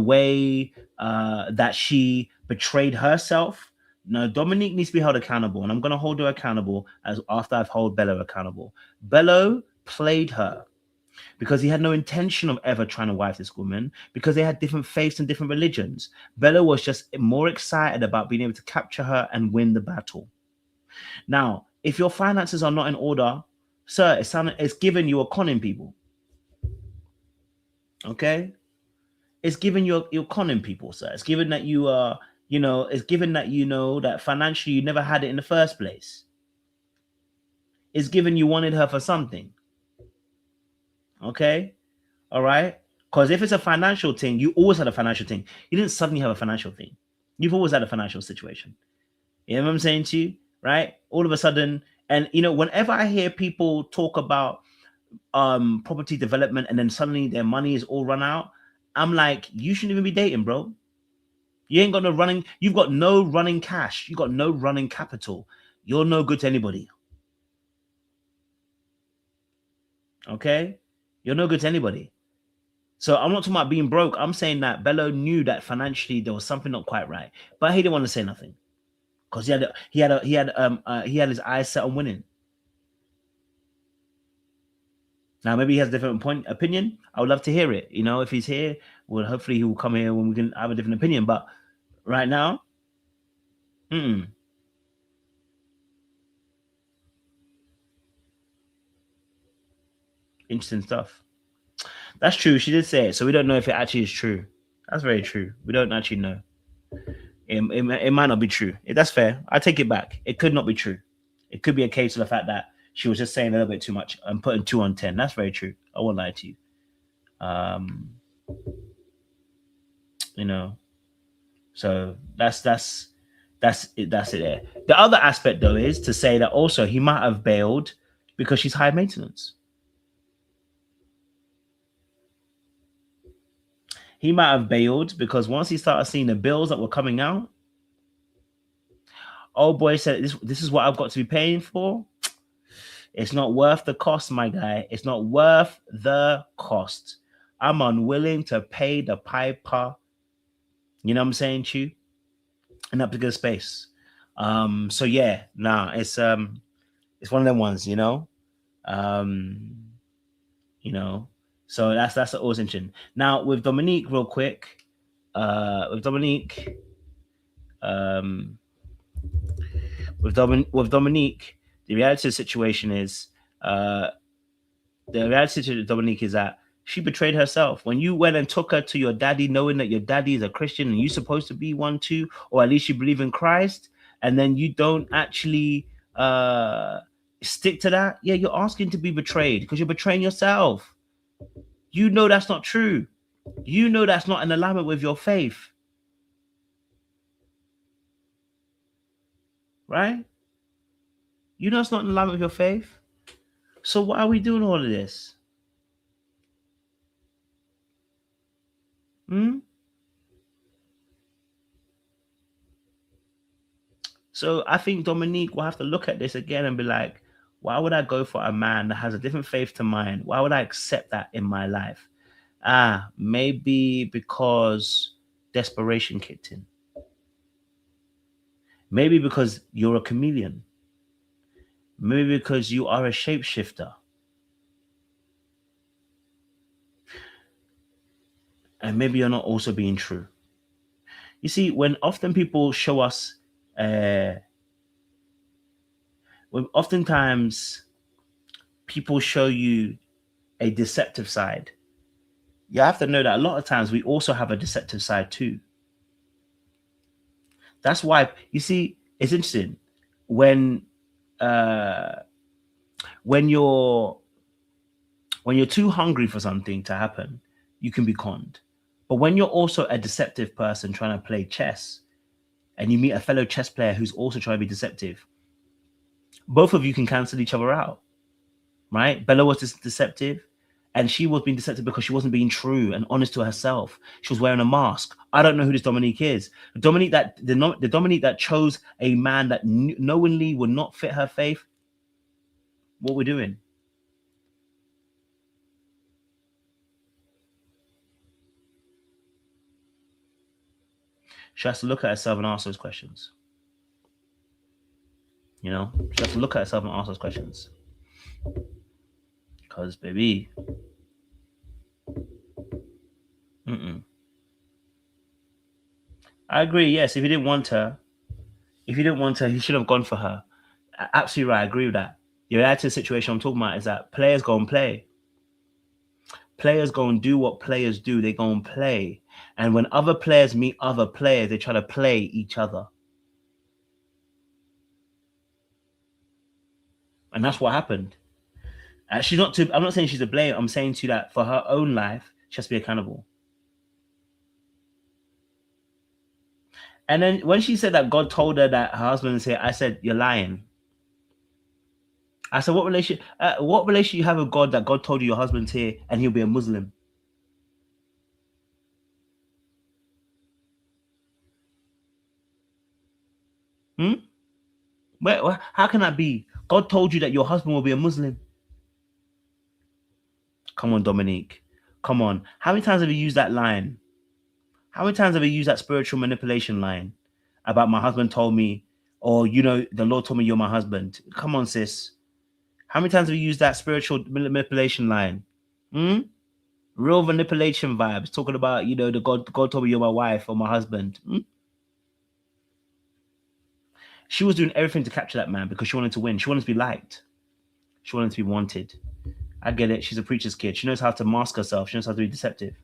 way that she betrayed herself. No, Dominique needs to be held accountable, and I'm going to hold her accountable after I've held Bello accountable. Bello played her because he had no intention of ever trying to wife this woman, because they had different faiths and different religions. Bello was just more excited about being able to capture her and win the battle. Now, if your finances are not in order, sir, it's giving you a conning people. Okay? It's giving you're conning people, sir. It's given that you are, it's given that you know that financially you never had it in the first place. It's given you wanted her for something. Okay? All right? Because if it's a financial thing, you always had a financial thing. You didn't suddenly have a financial thing. You've always had a financial situation. You know what I'm saying to you? Right? All of a sudden, and whenever I hear people talk about property development and then suddenly their money is all run out, I'm like, you shouldn't even be dating, bro. You ain't got no running, you've got no running cash, you got no running capital. You're no good to anybody. Okay? You're no good to anybody. So I'm not talking about being broke. I'm saying that Bello knew that financially there was something not quite right, but he didn't want to say nothing because he had his eyes set on winning. Now maybe he has a different opinion. I would love to hear it. If he's here, well, hopefully he will come here when we can have a different opinion. But right now, interesting stuff. That's true. She did say it, so we don't know if it actually is true. That's very true. We don't actually know. It might not be true. That's fair. I take it back. It could not be true. It could be a case of the fact that she was just saying a little bit too much and putting 2 on 10. That's very true. I won't lie to you. So that's it there. The other aspect though is to say that also he might have bailed because she's high maintenance. He might have bailed because once he started seeing the bills that were coming out, old boy said, this is what I've got to be paying for. It's not worth the cost, my guy. It's not worth the cost. I'm unwilling to pay the piper. You know what I'm saying to you? In that particular space. So yeah, it's one of them ones, So that's always interesting. Now with Dominique, real quick. With Dominique, the reality of the situation is, Dominique is that she betrayed herself. When you went and took her to your daddy, knowing that your daddy is a Christian and you're supposed to be one too, or at least you believe in Christ, and then you don't actually stick to that, yeah, you're asking to be betrayed because you're betraying yourself. You know that's not true. You know that's not in alignment with your faith. Right? You know it's not in alignment with your faith. So why are we doing all of this? So I think Dominique will have to look at this again and be like, Why would I go for a man that has a different faith to mine? Why would I accept that in my life? Maybe because desperation kicked in. Maybe because you're a chameleon. Maybe because you are a shapeshifter. And maybe you're not also being true. You see, when often people show us, oftentimes people show you a deceptive side, you have to know that a lot of times we also have a deceptive side too. That's why, you see, it's interesting when you're too hungry for something to happen, you can be conned. But when you're also a deceptive person trying to play chess, and you meet a fellow chess player who's also trying to be deceptive, both of you can cancel each other out, right? Bella was deceptive, and she was being deceptive because she wasn't being true and honest to herself. She was wearing a mask. I don't know who this Dominique is. The Dominique that chose a man that knowingly would not fit her faith. What we're doing? She has to look at herself and ask those questions. You know, she has to look at herself and ask those questions. Because, baby, I agree. Yes, if he didn't want her, he should have gone for her. Absolutely right. I agree with that. The reality of the situation I'm talking about is that players go and play. Players go and do what players do. They go and play. And when other players meet other players, they try to play each other. And that's what happened. I'm not saying she's to blame. I'm saying to you that for her own life, she has to be accountable. And then when she said that God told her that her husband is here, I said, you're lying. I said, what relationship you have with God that God told you your husband's here and he'll be a Muslim? How can that be? God told you that your husband will be a Muslim. Come on, Dominique. Come on. How many times have you used that line? How many times have you used that spiritual manipulation line about my husband told me, or, you know, the Lord told me you're my husband? Come on, sis. How many times have you used that spiritual manipulation line? Real manipulation vibes, talking about, you know, the God told me you're my wife or my husband. She was doing everything to capture that man because she wanted to win. She wanted to be liked. She wanted to be wanted. I get it. She's a preacher's kid. She knows how to mask herself. She knows how to be deceptive.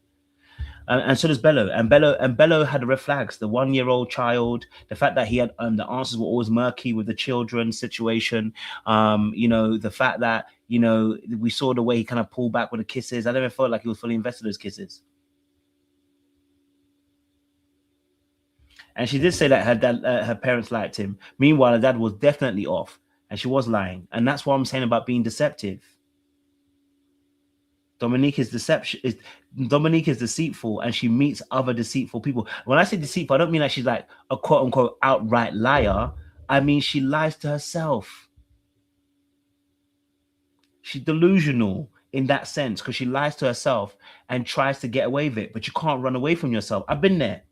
And so does Bello. And Bello had the red flags. The 1-year-old child, the fact that he had the answers were always murky with the children situation. You know, the fact that, you know, we saw the way he kind of pulled back with the kisses. I never felt like he was fully invested in those kisses. And she did say that her parents liked him. Meanwhile, her dad was definitely off, and she was lying. And that's what I'm saying about being deceptive. Dominique is deceitful, and she meets other deceitful people. When I say deceitful, I don't mean that she's like a quote unquote outright liar. I mean she lies to herself. She's delusional in that sense because she lies to herself and tries to get away with it. But you can't run away from yourself. I've been there.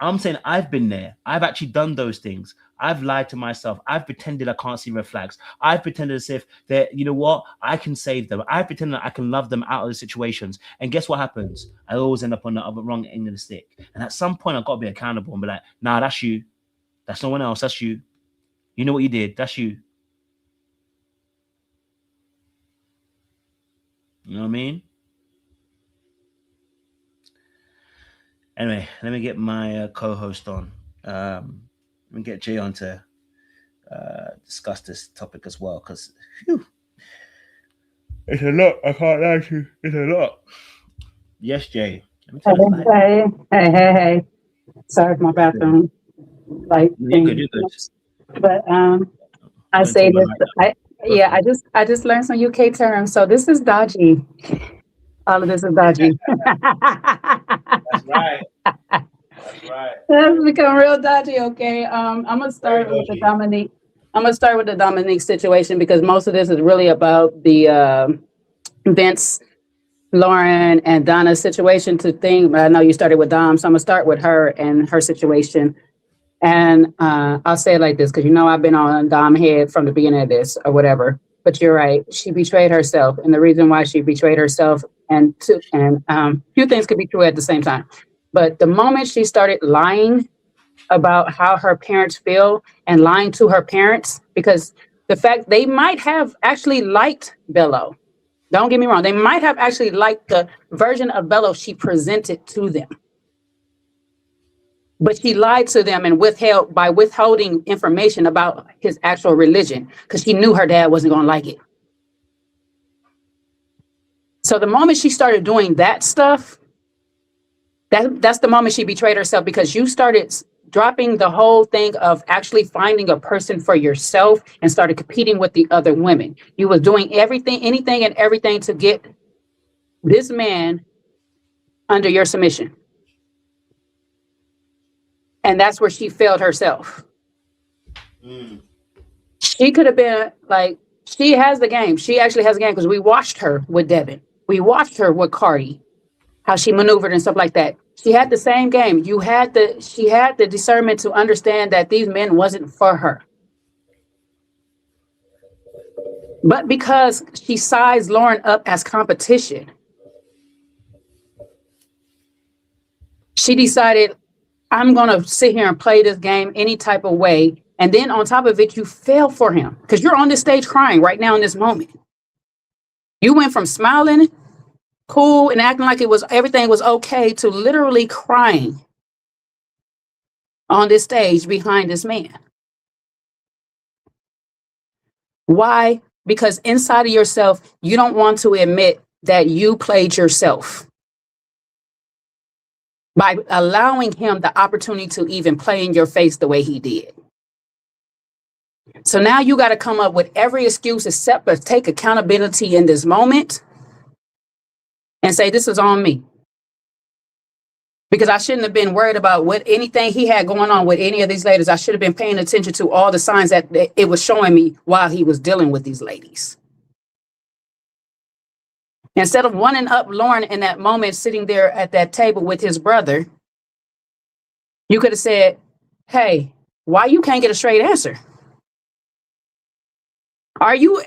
I'm saying I've been there. I've actually done those things. I've lied to myself. I've pretended I can't see red flags. I've pretended as if that, you know what, I can save them. I pretend that I can love them out of the situations. And guess what happens? I always end up on the other wrong end of the stick. And at some point, I've got to be accountable and be like, nah, that's you. That's no one else. That's you. You know what you did. That's you. You know what I mean? Anyway, let me get my co-host on. Let me get Jay on to discuss this topic as well, because it's a lot. I can't lie to you. It's a lot. Yes, Jay. Hey. Sorry for my bathroom. You're good. But I say this. I just learned some UK terms. So this is dodgy. All of this is dodgy. That's right. That's right. That's become real dodgy. Okay. I'm gonna start with the Dominique. I'm gonna start with the Dominique situation because most of this is really about the Vince, Lauren, and Donna's situation to think. But I know you started with Dom, so I'm gonna start with her and her situation. And I'll say it like this, because I've been on Dom head from the beginning of this or whatever. But you're right. She betrayed herself. And the reason why she betrayed herself and few things could be true at the same time. But the moment she started lying about how her parents feel and lying to her parents, because the fact they might have actually liked Bello. Don't get me wrong. They might have actually liked the version of Bello she presented to them. But she lied to them and withholding information about his actual religion because she knew her dad wasn't going to like it. So the moment she started doing that stuff, that's the moment she betrayed herself, because you started dropping the whole thing of actually finding a person for yourself and started competing with the other women. You was doing anything and everything to get this man under your submission. And that's where she failed herself. She could have been like, she has the game. She actually has the game because we watched her with Devin. We watched her with Cardi, how she maneuvered and stuff like that. She had the same game. She had the discernment to understand that these men wasn't for her. But because she sized Lauren up as competition, she decided, I'm going to sit here and play this game any type of way. And then on top of it, you fell for him because you're on this stage crying right now in this moment. You went from smiling, cool, and acting like everything was okay to literally crying on this stage behind this man. Why? Because inside of yourself, you don't want to admit that you played yourself by allowing him the opportunity to even play in your face the way he did. So now you got to come up with every excuse except for take accountability in this moment and say, this is on me. Because I shouldn't have been worried about anything he had going on with any of these ladies. I should have been paying attention to all the signs that it was showing me while he was dealing with these ladies. Instead of wanting up Lauren in that moment, sitting there at that table with his brother, you could have said, hey, why you can't get a straight answer? Are you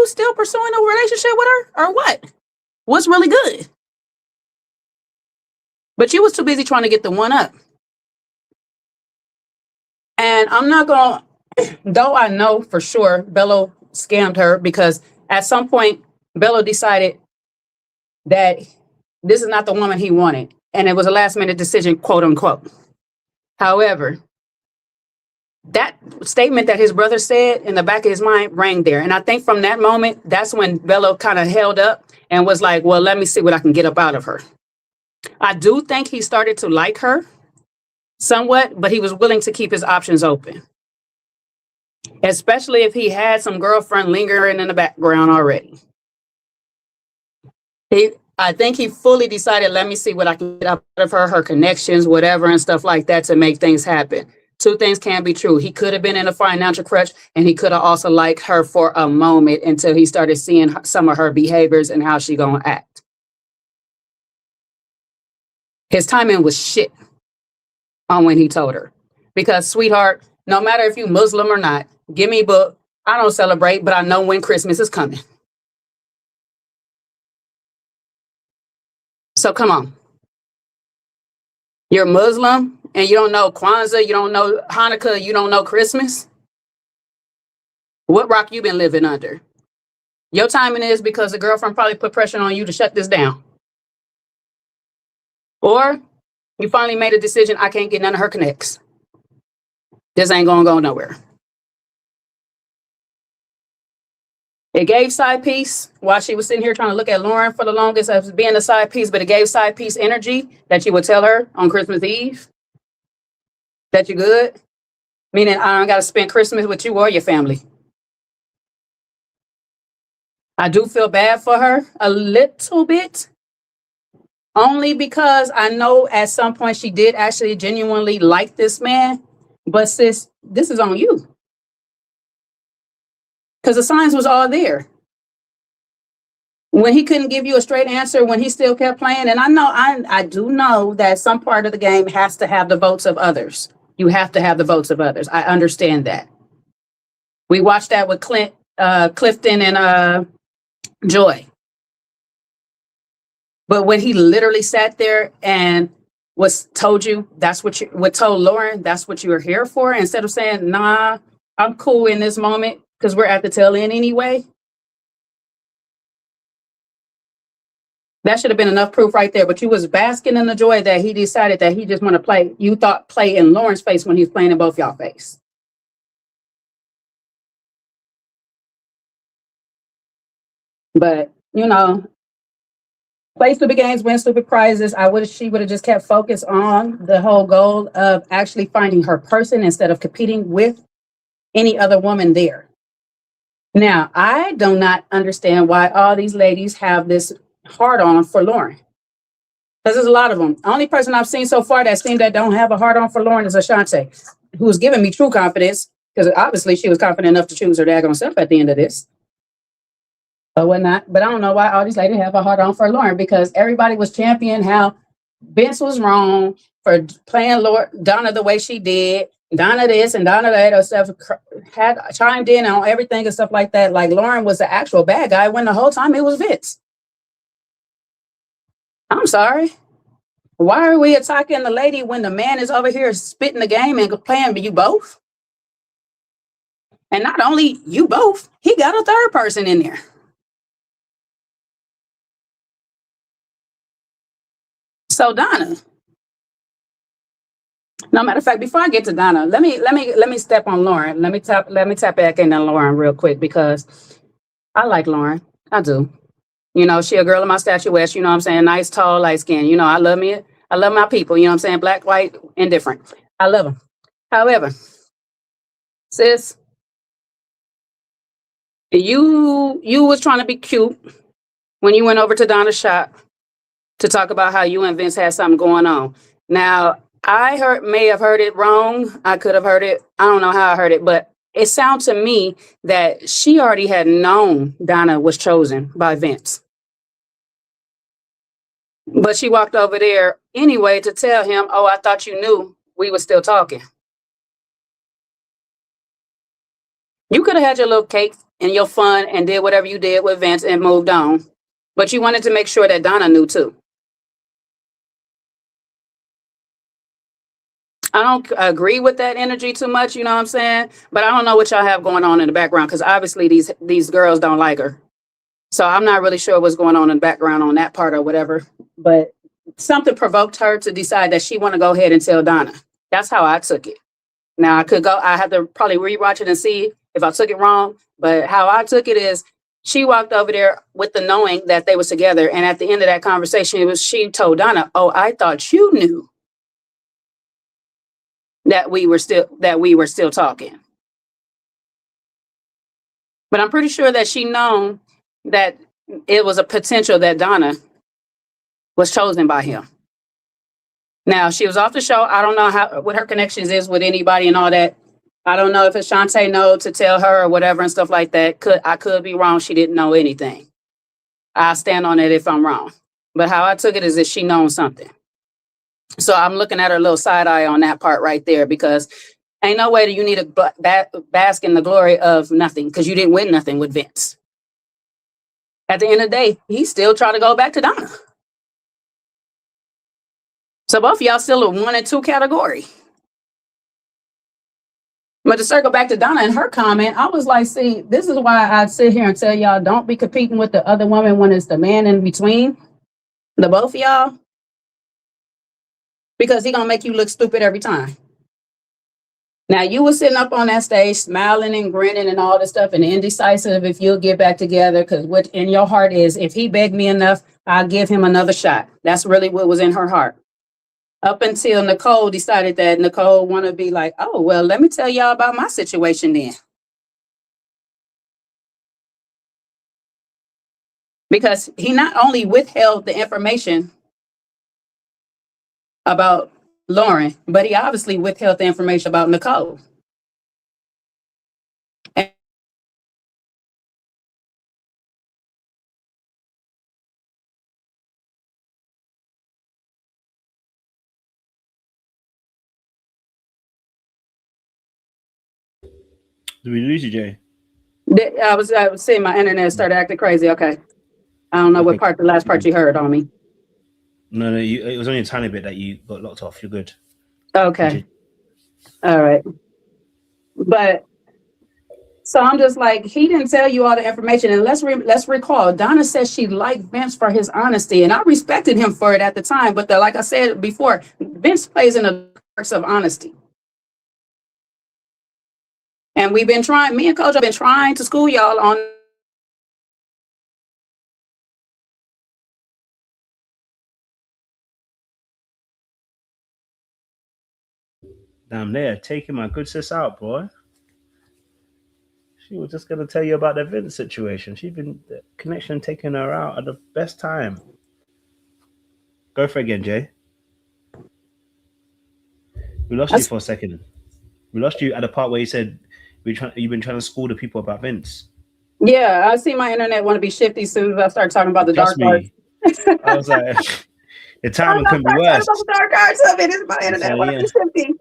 still pursuing a relationship with her or what? What's really good? But you was too busy trying to get the one up. And I'm not going to, though I know for sure Bello scammed her, because at some point Bello decided that this is not the woman he wanted. And it was a last minute decision, quote unquote. However, that statement that his brother said in the back of his mind rang there. And I think from that moment, that's when Bello kind of held up and was like, well, let me see what I can get up out of her. I do think he started to like her somewhat, but he was willing to keep his options open, especially if he had some girlfriend lingering in the background already. I think he fully decided, let me see what I can get out of her, her connections, whatever, and stuff like that to make things happen. Two things can be true. He could have been in a financial crutch, and he could have also liked her for a moment until he started seeing some of her behaviors and how she gonna act. His timing was shit on when he told her. Because, sweetheart, no matter if you Muslim or not, give me a book. I don't celebrate, but I know when Christmas is coming. So come on. You're Muslim and you don't know Kwanzaa, you don't know Hanukkah, you don't know Christmas? What rock you been living under? Your timing is because the girlfriend probably put pressure on you to shut this down. Or you finally made a decision, I can't get none of her connects. This ain't gonna go nowhere. It gave side piece while she was sitting here trying to look at Lauren for the longest as being a side piece, but it gave side piece energy that you would tell her on Christmas Eve that you're good. Meaning I don't got to spend Christmas with you or your family. I do feel bad for her a little bit, only because I know at some point she did actually genuinely like this man. But sis, this is on you. because the signs was all there. When he couldn't give you a straight answer, when he still kept playing, and I do know that some part of the game has to have the votes of others. You have to have the votes of others. I understand that. We watched that with Clifton and Joy. But when he literally sat there and told Lauren, that's what you were here for, instead of saying, nah, I'm cool in this moment because we're at the tail end anyway. That should have been enough proof right there. But you was basking in the joy that he decided that he just want to play. You thought play in Lauren's face when he was playing in both y'all face. But, play stupid games, win stupid prizes. She would have just kept focused on the whole goal of actually finding her person instead of competing with any other woman there. Now, I do not understand why all these ladies have this hard on for Lauren. Because there's a lot of them. The only person I've seen so far that seemed that don't have a hard on for Lauren is Ashante, who's giving me true confidence, because obviously she was confident enough to choose her daggone self at the end of this. Or whatnot. But I don't know why all these ladies have a hard on for Lauren, because everybody was championing how Vince was wrong for playing Donna the way she did. Donna this and Donna that, or stuff, had chimed in on everything and stuff like that. Like Lauren was the actual bad guy when the whole time it was Vince. I'm sorry. Why are we attacking the lady when the man is over here spitting the game and playing you both? And not only you both, he got a third person in there. So Donna, no matter of fact, before I get to Donna, let me step on Lauren. Let me tap back into Lauren real quick, because I like Lauren. I do. She a girl of my statuette, you know what I'm saying? Nice, tall, light skin. I love my people, you know what I'm saying? Black, white, indifferent. I love them. However, sis, you was trying to be cute when you went over to Donna's shop to talk about how you and Vince had something going on. Now, I may have heard it wrong. I could have heard it. I don't know how I heard it, but it sounds to me that she already had known Donna was chosen by Vince. But she walked over there anyway to tell him, oh, I thought you knew we were still talking. You could have had your little cake and your fun and did whatever you did with Vince and moved on. But you wanted to make sure that Donna knew too. I don't agree with that energy too much, you know what I'm saying? But I don't know what y'all have going on in the background, because obviously these girls don't like her. So I'm not really sure what's going on in the background on that part or whatever. But something provoked her to decide that she want to go ahead and tell Donna. That's how I took it. Now I had to probably rewatch it and see if I took it wrong. But how I took it is she walked over there with the knowing that they was together. And at the end of that conversation, she told Donna, oh, I thought you knew that we were still talking. But I'm pretty sure that she known that it was a potential that Donna was chosen by him. Now, she was off the show. I don't know what her connections is with anybody and all that. I don't know if it's Shantae know to tell her or whatever and stuff like that. I could be wrong. She didn't know anything. I'll stand on it if I'm wrong. But how I took it is that she known something. So I'm looking at her little side eye on that part right there, because ain't no way that you need to bask in the glory of nothing, because you didn't win nothing with Vince. At the end of the day, he's still trying to go back to Donna. So both of y'all still a 1 and 2 category. But to circle back to Donna and her comment, I was like, see, this is why I sit here and tell y'all, don't be competing with the other woman when it's the man in between, the both of y'all. Because he gonna make you look stupid every time. Now, you were sitting up on that stage, smiling and grinning and all this stuff, and indecisive if you'll get back together, because what in your heart is, if he begged me enough, I'll give him another shot. That's really what was in her heart. Up until Nicole decided that Nicole want to be like, oh, well, let me tell y'all about my situation then. Because he not only withheld the information about Lauren, but he obviously withheld the information about Nicole. Did we lose you, Jay? I was saying my internet started acting crazy. Okay. I don't know what part, the last part you heard on me. No, it was only a tiny bit that you got locked off. You're good. Okay. All right. But so I'm just like, he didn't tell you all the information. And let's recall, Donna says she liked Vince for his honesty, and I respected him for it at the time. But like I said before, Vince plays in the course of honesty. And we've been trying, me and Coach have been trying to school y'all on. Damn, they're taking my good sis out, boy. She was just gonna tell you about the Vince situation. She's been the connection taking her out at the best time. Go for it again, Jay. We lost you for a second. We lost you at the part where you said you've been trying to school the people about Vince. Yeah, I see my internet want to be shifty as soon as I start talking about the dark arts. I was like, the timing couldn't be worse. The dark arts of it is my internet want to be shifty.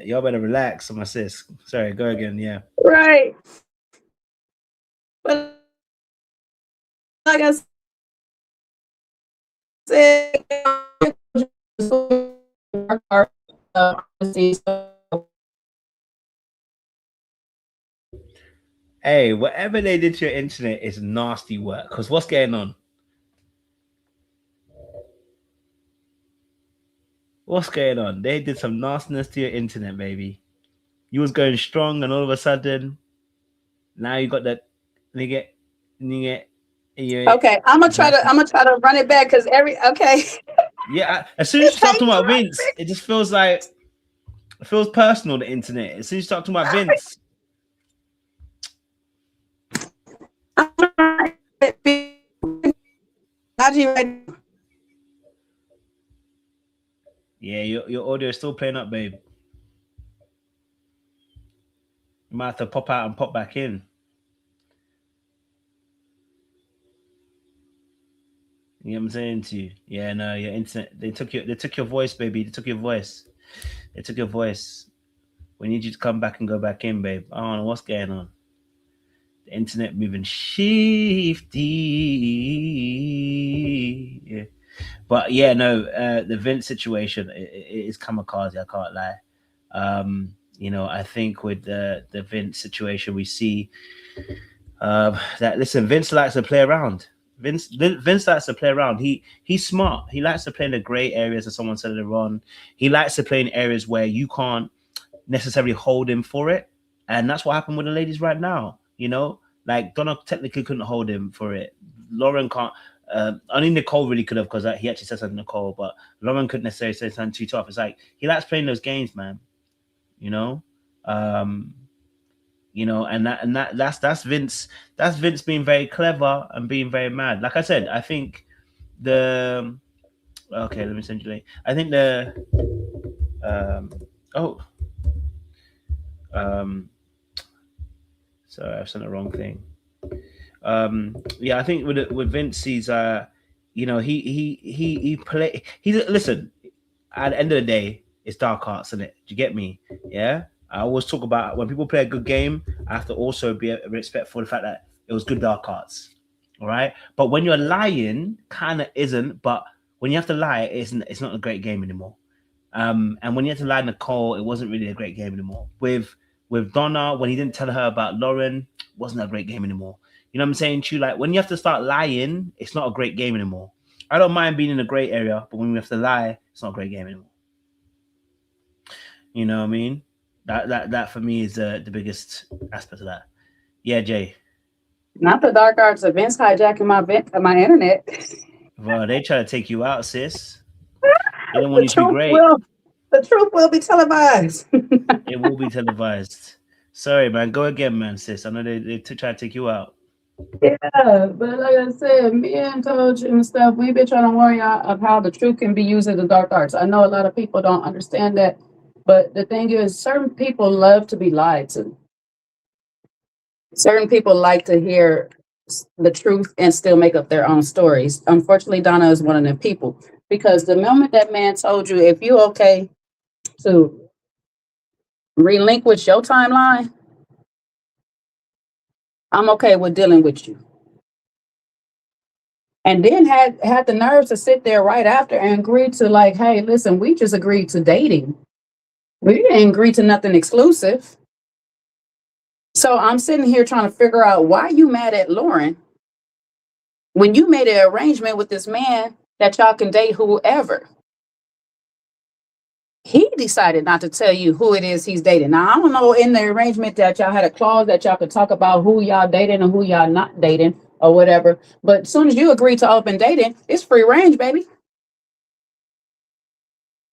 Y'all better relax, my sis. Sorry, go again. Yeah. Right. But like I said, hey, whatever they did to your internet is nasty work. Because what's going on? What's going on? They did some nastiness to your internet, baby. You was going strong, and all of a sudden, now you got that nigga. Okay, I'm gonna try to run it back because Yeah, as soon as you start talking about Vince, it just feels like it feels personal. The internet. As soon as you start talking about Vince. Yeah, your audio is still playing up, babe. You might have to pop out and pop back in. You know what I'm saying to you? Yeah, no, your internet. They took your voice, baby. They took your voice. They took your voice. We need you to come back and go back in, babe. I don't know what's going on. The internet moving shifty. Yeah. But yeah, no, the Vince situation it is kamikaze. I can't lie. You know, I think with the Vince situation, we see that listen, Vince likes to play around. Vince likes to play around. He's smart. He likes to play in the gray areas, as someone said earlier on. He likes to play in areas where you can't necessarily hold him for it, and that's what happened with the ladies right now. You know, like Donna technically couldn't hold him for it. Lauren can't. Only Nicole really could have, because he actually said something to Nicole, but Lauren couldn't necessarily say something too tough. It's like he likes playing those games, man. You know, and that's Vince. That's Vince being very clever and being very mad. Like I said, I think let me send you the link. I think sorry, I've sent the wrong thing. Yeah, I think with Vince, he's listen, at the end of the day, it's dark arts, isn't it? Do you get me? Yeah. I always talk about when people play a good game, I have to also be respectful of the fact that it was good dark arts. All right. But when you're lying, kind of isn't, but when you have to lie, it's not a great game anymore. And when you have to lie, Nicole, it wasn't really a great game anymore. With Donna, when he didn't tell her about Lauren, it wasn't a great game anymore. You know what I'm saying to you? Like when you have to start lying, it's not a great game anymore. I don't mind being in a gray area, but when we have to lie, it's not a great game anymore. You know what I mean? That for me is the biggest aspect of that. Yeah, Jay. Not the dark arts of Vince hijacking my internet. Well, they try to take you out, sis. They don't want you to be great. The truth will be televised. It will be televised. Sorry, man. Go again, man, sis. I know they try to take you out. Yeah, but like I said, me and Coach and stuff, we've been trying to warn y'all of how the truth can be used in the dark arts. I know a lot of people don't understand that, but the thing is, certain people love to be lied to. Certain people like to hear the truth and still make up their own stories. Unfortunately, Donna is one of them people, because the moment that man told you, if you okay to relinquish your timeline, I'm okay with dealing with you. And then had the nerves to sit there right after and agree to like, hey, listen, we just agreed to dating. We didn't agree to nothing exclusive. So I'm sitting here trying to figure out why you mad at Lauren when you made an arrangement with this man that y'all can date whoever. He decided not to tell you who it is he's dating. Now, I don't know in the arrangement that y'all had a clause that y'all could talk about who y'all dating and who y'all not dating or whatever. But as soon as you agree to open dating, it's free range, baby.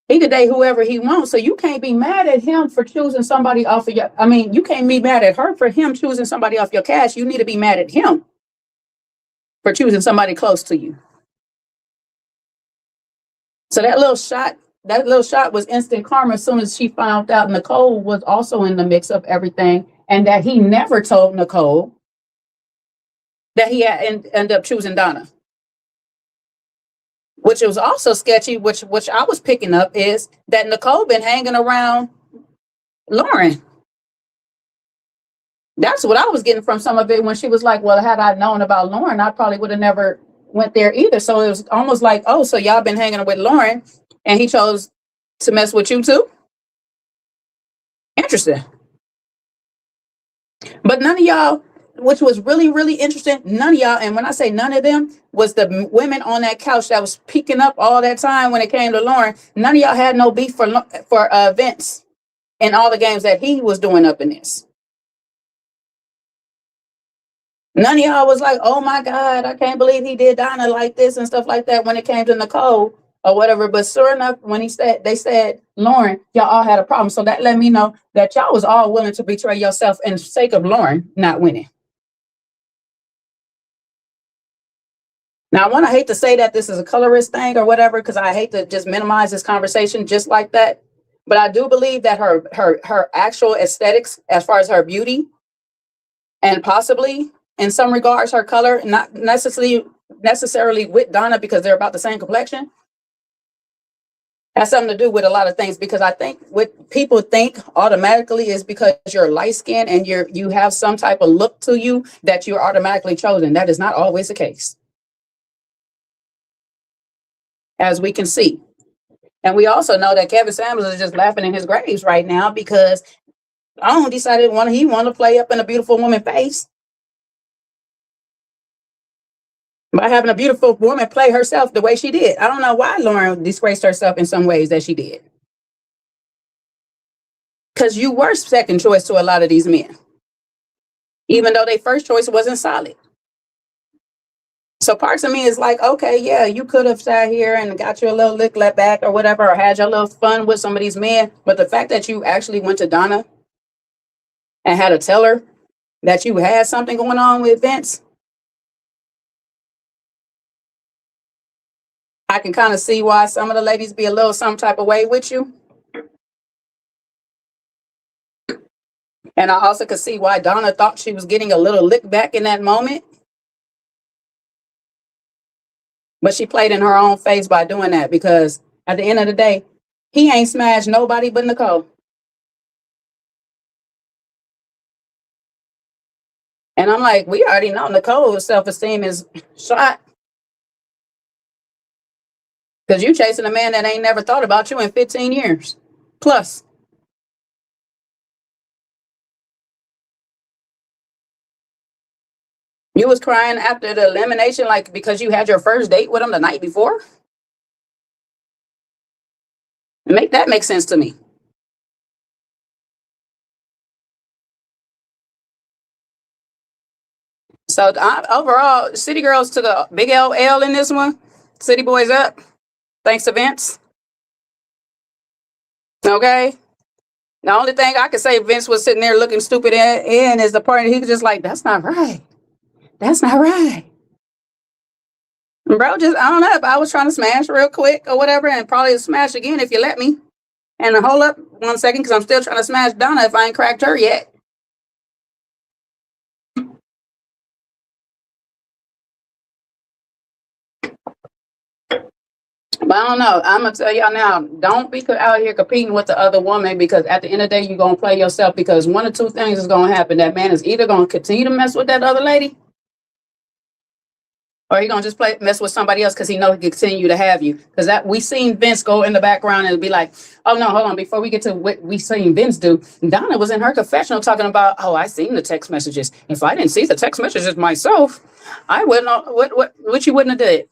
He could date whoever he wants. So you can't be mad at him for choosing somebody off of your, you can't be mad at her for him choosing somebody off your cash. You need to be mad at him for choosing somebody close to you. So that little shot was instant karma as soon as she found out Nicole was also in the mix of everything and that he never told Nicole that he had ended up choosing Donna. Which was also sketchy, which I was picking up is that Nicole been hanging around Lauren. That's what I was getting from some of it when she was like, well, had I known about Lauren, I probably would have never went there either. So it was almost like, oh, so y'all been hanging with Lauren and he chose to mess with you too? Interesting. But none of y'all, which was really, really interesting, none of y'all, and when I say none of them, was the women on that couch that was peeking up all that time when it came to Lauren. None of y'all had no beef for Vince in all the games that he was doing up in this. None of y'all was like, oh my God, I can't believe he did Donna like this and stuff like that when it came to Nicole or whatever. But sure enough, when they said Lauren, y'all all had a problem. So that let me know that y'all was all willing to betray yourself in sake of Lauren not winning. Now, I hate to say that this is a colorist thing or whatever, because I hate to just minimize this conversation just like that. But I do believe that her actual aesthetics, as far as her beauty, and possibly in some regards her color, not necessarily with Donna because they're about the same complexion, has something to do with a lot of things. Because I think what people think automatically is because you're light skinned and you have some type of look to you that you're automatically chosen. That is not always the case, as we can see. And we also know that Kevin Samuels is just laughing in his graves right now because Owen decided he wanted to play up in a beautiful woman's face by having a beautiful woman play herself the way she did. I don't know why Lauren disgraced herself in some ways that she did. Because you were second choice to a lot of these men, even though their first choice wasn't solid. So parts of me is like, okay, yeah, you could have sat here and got your little lick let back or whatever, or had your little fun with some of these men. But the fact that you actually went to Donna and had to tell her that you had something going on with Vince, I can kind of see why some of the ladies be a little some type of way with you. And I also could see why Donna thought she was getting a little lick back in that moment. But she played in her own face by doing that, because at the end of the day, he ain't smashed nobody but Nicole. And I'm like, we already know Nicole's self-esteem is shot. Because you chasing a man that ain't never thought about you in 15 years. Plus. You was crying after the elimination, like because you had your first date with him the night before? Make that make sense to me. So overall, City Girls took a big L in this one. City Boys up. Thanks to Vince. Okay. The only thing I could say Vince was sitting there looking stupid in is the part he was just like, that's not right. That's not right. Bro, just, I don't know, if I was trying to smash real quick or whatever, and probably smash again if you let me. And hold up 1 second, because I'm still trying to smash Donna if I ain't cracked her yet. But I don't know. I'm gonna tell y'all now, don't be out here competing with the other woman, because at the end of the day, you're gonna play yourself, because one or two things is gonna happen. That man is either gonna continue to mess with that other lady, or he gonna just mess with somebody else because he know he can continue to have you. Because that we seen Vince go in the background and be like, oh no, hold on, before we get to what we seen Vince do, Donna was in her confessional talking about, oh, I seen the text messages. If I didn't see the text messages myself, I wouldn't know what you wouldn't have did.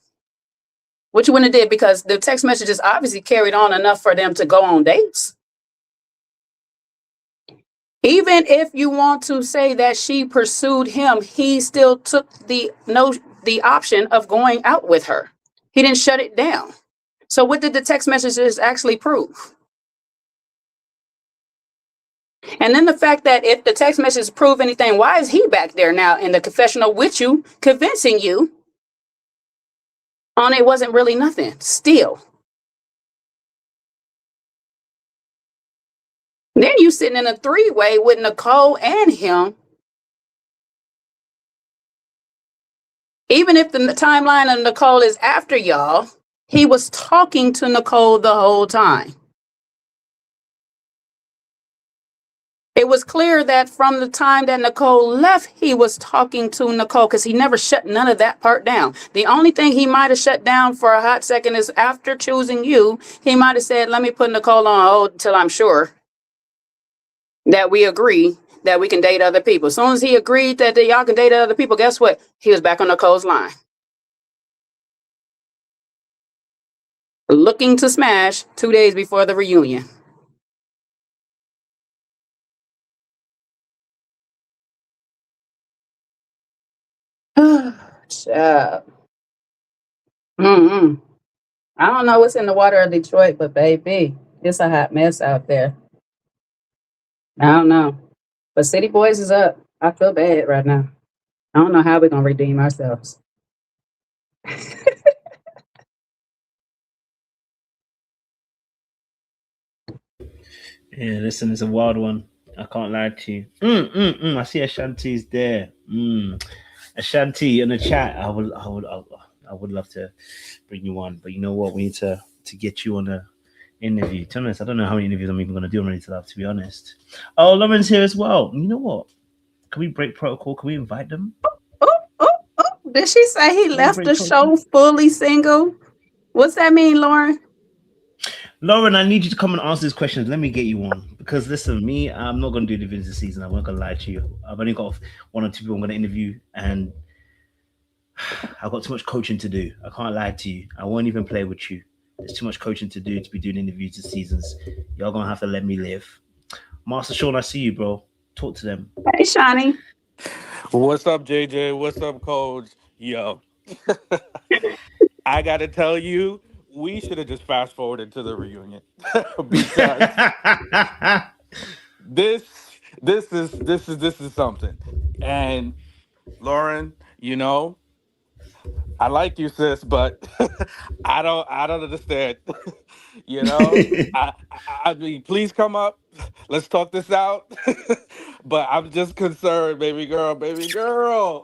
What you wouldn't have did, because the text messages obviously carried on enough for them to go on dates. Even if you want to say that she pursued him, he still took the option of going out with her. He didn't shut it down. So what did the text messages actually prove? And then the fact that if the text messages prove anything, why is he back there now in the confessional with you, convincing you on it wasn't really nothing still? Then you sitting in a three-way with Nicole and him. Even if the timeline of Nicole is after y'all, he was talking to Nicole the whole time. It was clear that from the time that Nicole left, he was talking to Nicole, because he never shut none of that part down. The only thing he might have shut down for a hot second is after choosing you, he might have said, let me put Nicole on hold until I'm sure that we agree that we can date other people. As soon as he agreed that y'all can date other people, guess what? He was back on Nicole's line. Looking to smash 2 days before the reunion. Child. I don't know what's in the water of Detroit, but baby, it's a hot mess out there. I don't know. But City Boys is up. I feel bad right now. I don't know how we're going to redeem ourselves. Yeah, listen, it's a wild one. I can't lie to you. I see Ashanti's there. Ashanti in the chat. I would love to bring you on, but you know what? We need to get you on a interview. To be honest, I don't know how many interviews I'm even going to do already to be honest. Oh, Lauren's here as well. You know what? Can we break protocol? Can we invite them? Oh. Did she say he left the show fully single? What's that mean, Lauren? Lauren, I need you to come and answer these questions. Let me get you on. Because listen, I'm not going to do the videos this season. I'm not going to lie to you. I've only got one or two people I'm going to interview, and I've got too much coaching to do. I can't lie to you. I won't even play with you. There's too much coaching to do to be doing interviews this seasons. Y'all going to have to let me live. Master Sean, I see you, bro. Talk to them. Hey, Shawnee. What's up, JJ? What's up, Coach? Yo. I got to tell you, we should have just fast forwarded to the reunion. Because this is something. And Lauren, you know, I like you, sis, but I don't understand. You know, I mean, please come up. Let's talk this out. But I'm just concerned, baby girl.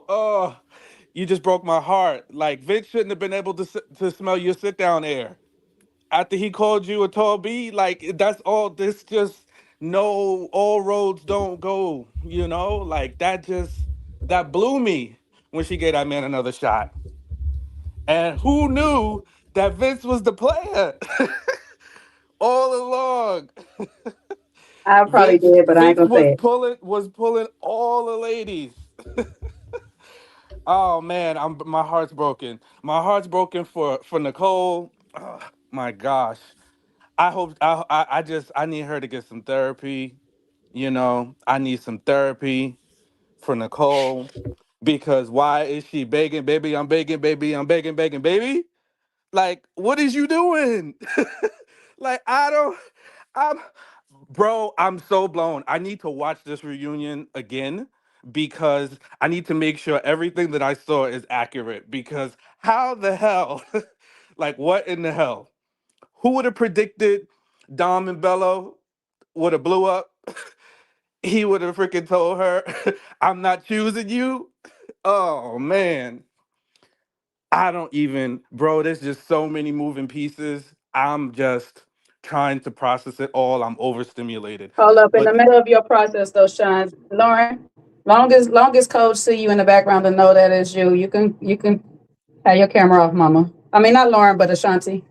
Oh, you just broke my heart. Like, Vince shouldn't have been able to smell your sit down air after he called you a tall B. Like, that's all. This just no. All roads don't go. You know, like that blew me when she gave that man another shot. And who knew that Vince was the player all along? I probably did, but I ain't gonna say it. Was pulling all the ladies. Oh man, my heart's broken. My heart's broken for Nicole. Oh, my gosh, I hope I need her to get some therapy. You know, I need some therapy for Nicole, because why is she begging, baby? I'm begging, baby. I'm begging, baby. Like, what is you doing? Like, I'm so blown. I need to watch this reunion again, because I need to make sure everything that I saw is accurate, because how the hell, like, what in the hell? Who would have predicted Dom and Bello would have blew up? He would have freaking told her, I'm not choosing you. Oh, man. I don't even, bro, there's just so many moving pieces. I'm just trying to process it all. I'm overstimulated. Hold up in But the middle of your process, though, Sean. Lauren, long as Coach see you in the background and know that is you. You can have your camera off, Mama. I mean, not Lauren, but Ashanti.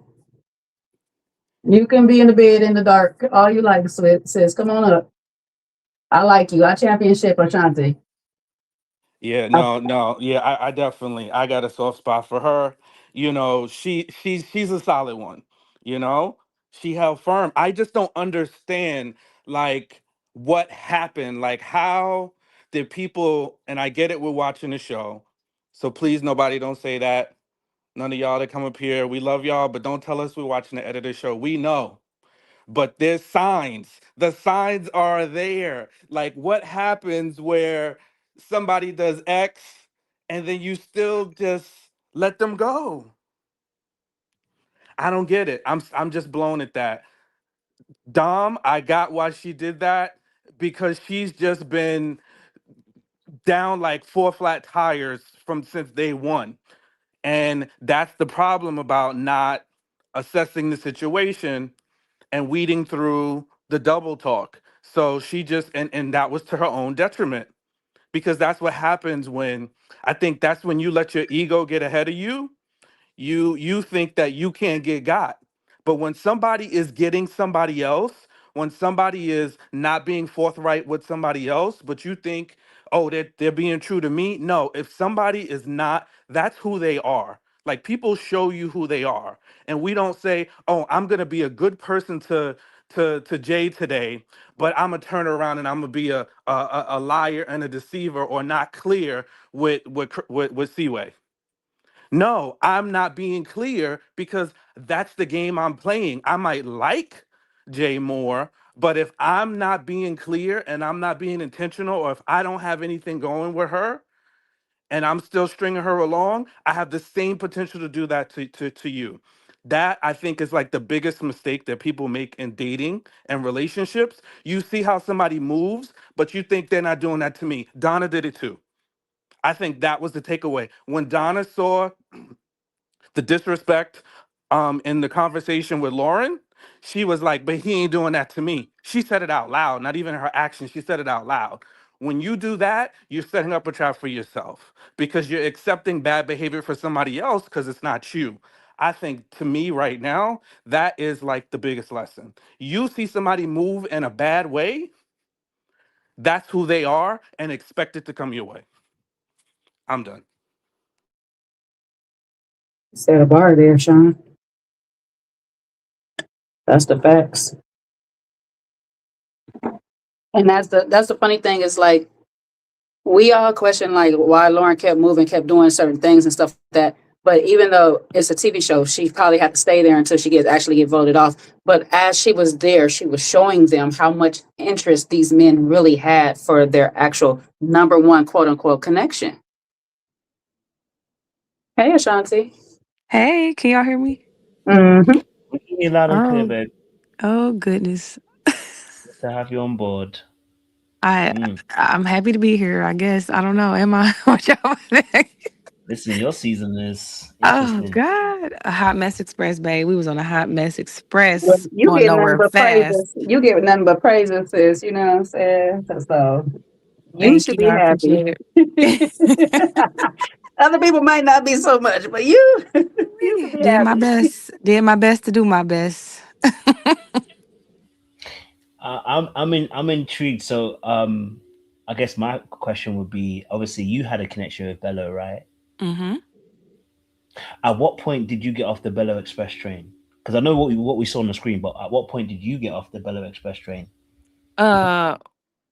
You can be in the bed in the dark all you like, sis. Come on up. I like you. I championship Ashanti. yeah, no, yeah, I definitely I got a soft spot for her. You know, she's a solid one. You know, she held firm. I just don't understand like what happened. Like how did people? And I get it. We're watching the show, so please, nobody don't say that. None of y'all that come up here, we love y'all, but don't tell us we're watching the edited show. We know. But there's signs. The signs are there. Like what happens where somebody does X and then you still just let them go? I don't get it. I'm just blown at that. Dom, I got why she did that because she's just been down like four flat tires from since day one. And that's the problem about not assessing the situation and weeding through the double talk. So she just and that was to her own detriment because that's what happens when I think that's when you let your ego get ahead of you. You think that you can't get got. But when somebody is getting somebody else, when somebody is not being forthright with somebody else, but you think, oh, they're being true to me. No, if somebody is not, that's who they are. Like people show you who they are. And we don't say, oh, I'm gonna be a good person to Jay today, but I'm gonna turn around and I'm gonna be a liar and a deceiver or not clear with Seaway. No, I'm not being clear because that's the game I'm playing. I might like Jay Moore, but if I'm not being clear and I'm not being intentional, or if I don't have anything going with her and I'm still stringing her along, I have the same potential to do that to you. That I think is like the biggest mistake that people make in dating and relationships. You see how somebody moves, but you think they're not doing that to me. Donna did it too. I think that was the takeaway. When Donna saw the disrespect in the conversation with Lauren, she was like, but he ain't doing that to me. She said it out loud, not even her actions. She said it out loud. When you do that, you're setting up a trap for yourself because you're accepting bad behavior for somebody else because it's not you. I think to me right now, that is like the biggest lesson. You see somebody move in a bad way, that's who they are, and expect it to come your way. I'm done. Set a bar there, Sean. That's the facts. And that's the funny thing is like we all question like why Lauren kept moving, kept doing certain things and stuff like that. But even though it's a TV show, she probably had to stay there until she get voted off. But as she was there, she was showing them how much interest these men really had for their actual number one quote unquote connection. Hey, Ashanti. Hey, can y'all hear me? Mm-hmm. You loud and clear, Oh, babe. oh goodness. Good to have you on board. I'm happy to be here, I guess. I don't know. Am I? What y'all think? Listen, your season is Oh interesting. God. A hot mess express, babe. We was on a hot mess Well, express you going get nothing nowhere but fast. praises. You get nothing but praises, sis. You know what I'm saying? So you Thank should you. be I happy. appreciate it. Other people might not be so much, but you can be Did my happy. best. Did my best to do my best. I'm intrigued. So I guess my question would be: obviously, you had a connection with Bello, right? Mm-hmm. At what point did you get off the Bello Express train? Because I know what we saw on the screen, but at what point did you get off the Bello Express train?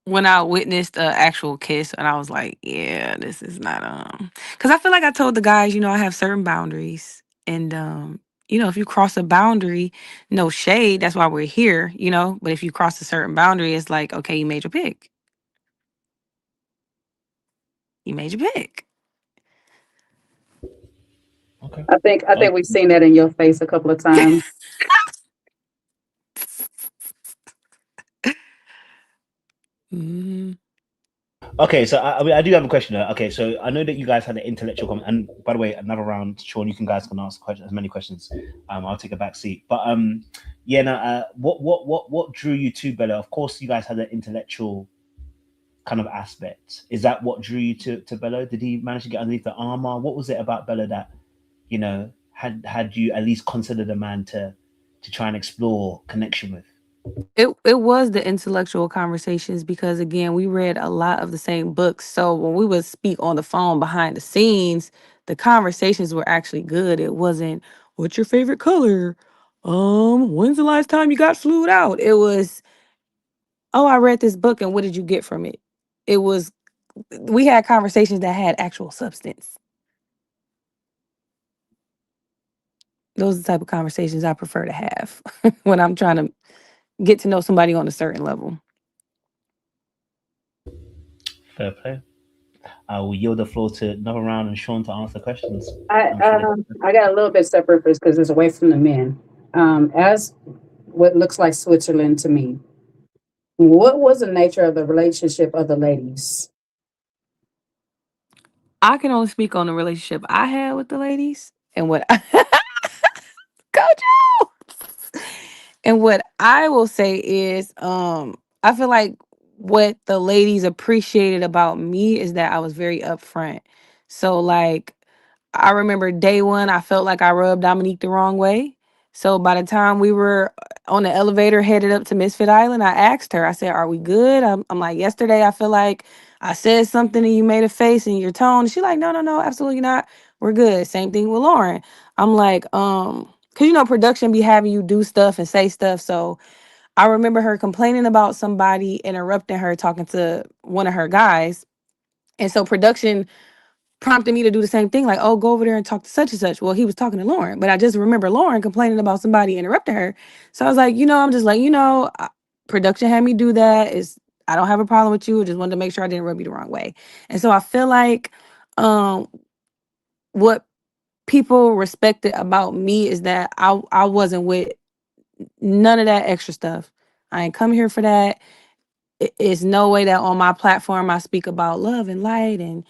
When I witnessed an actual kiss, and I was like, yeah, this is not because I feel like I told the guys, I have certain boundaries, and if you cross a boundary, no shade, that's why we're here, but if you cross a certain boundary, it's like, okay, you made your pick. You made your pick. Okay. I think we've seen that in your face a couple of times. Mm-hmm. Okay, so I mean, I do have a question. Okay, so I know that you guys had an intellectual comment, and by the way, another round, Sean, you guys can ask questions, as many questions. I'll take a back seat. But yeah, no, what drew you to Bella? Of course, you guys had an intellectual kind of aspect. Is that what drew you to Bella? Did he manage to get underneath the armor? What was it about Bella that had you at least considered a man to try and explore connection with? It was the intellectual conversations because again, we read a lot of the same books. So when we would speak on the phone behind the scenes, the conversations were actually good. It wasn't what's your favorite color? When's the last time you got flued out? It was, oh, I read this book and what did you get from it? It was we had conversations that had actual substance. Those are the type of conversations I prefer to have when I'm trying to get to know somebody on a certain level. Fair play. I will yield the floor to another round and Sean to answer questions. I got a little bit separate because it's away from the men. As what looks like Switzerland to me, what was the nature of the relationship of the ladies? I can only speak on the relationship I had with the ladies and what Coach, and what I will say is, I feel like what the ladies appreciated about me is that I was very upfront. So like I remember day one, I felt like I rubbed Dominique the wrong way. So by the time we were on the elevator headed up to Misfit Island, I asked her, I said, are we good? I'm like, yesterday, I feel like I said something and you made a face in your tone. She's like, no, no, no, absolutely not. We're good. Same thing with Lauren. I'm like, because production be having you do stuff and say stuff. So I remember her complaining about somebody interrupting her talking to one of her guys. And so production prompted me to do the same thing, like, oh, go over there and talk to such and such. Well, he was talking to Lauren, but I just remember Lauren complaining about somebody interrupting her. So I was like, I'm just like, production had me do that. I don't have a problem with you. I just wanted to make sure I didn't rub you the wrong way. And so I feel like what people respected about me is that I wasn't with none of that extra stuff. I ain't come here for that. It's no way that on my platform I speak about love and light and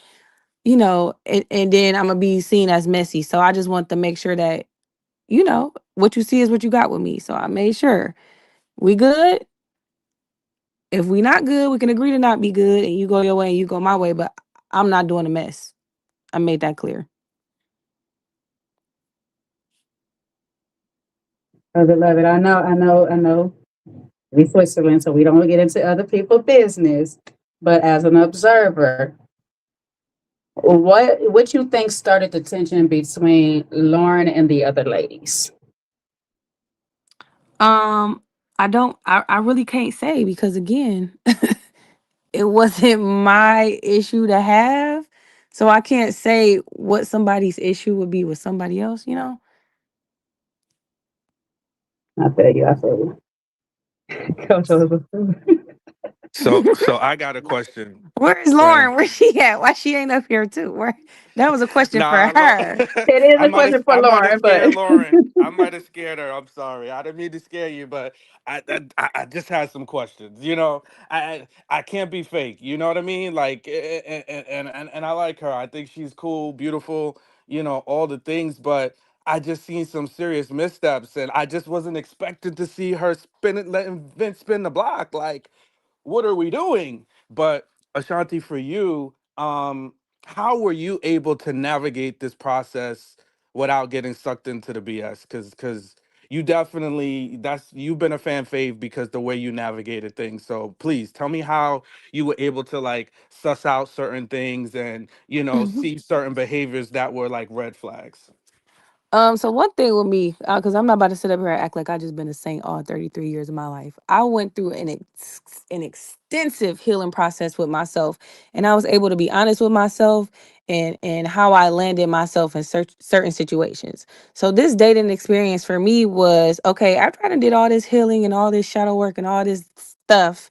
and then I'm gonna be seen as messy. So I just want to make sure that, what you see is what you got with me. So I made sure we good. If we not good, we can agree to not be good and you go your way and you go my way, but I'm not doing a mess. I made that clear. I love it. I know. We Switzerland, so we don't get into other people's business. But as an observer, what you think started the tension between Lauren and the other ladies? I really can't say because again, it wasn't my issue to have. So I can't say what somebody's issue would be with somebody else, I feel you. Coach, So I got a question. Where's Lauren? Where's she at? Why she ain't up here too? That was a question for Nah, her. it is a question for I might have Lauren, but scared Lauren. I might have scared her. I'm sorry. I didn't mean to scare you, but I just had some questions. I can't be fake. You know what I mean? Like, and I like her. I think she's cool, beautiful. All the things, but I just seen some serious missteps, and I just wasn't expecting to see her letting Vince spin the block. Like, what are we doing? But Ashanti, for you, how were you able to navigate this process without getting sucked into the BS? Because you definitely you've been a fan fave because the way you navigated things. So please tell me how you were able to like suss out certain things and see certain behaviors that were like red flags. So one thing with me, because I'm not about to sit up here and act like I just been a saint all 33 years of my life. I went through an extensive healing process with myself, and I was able to be honest with myself and how I landed myself in certain situations. So this dating experience for me was okay. After I done did all this healing and all this shadow work and all this stuff,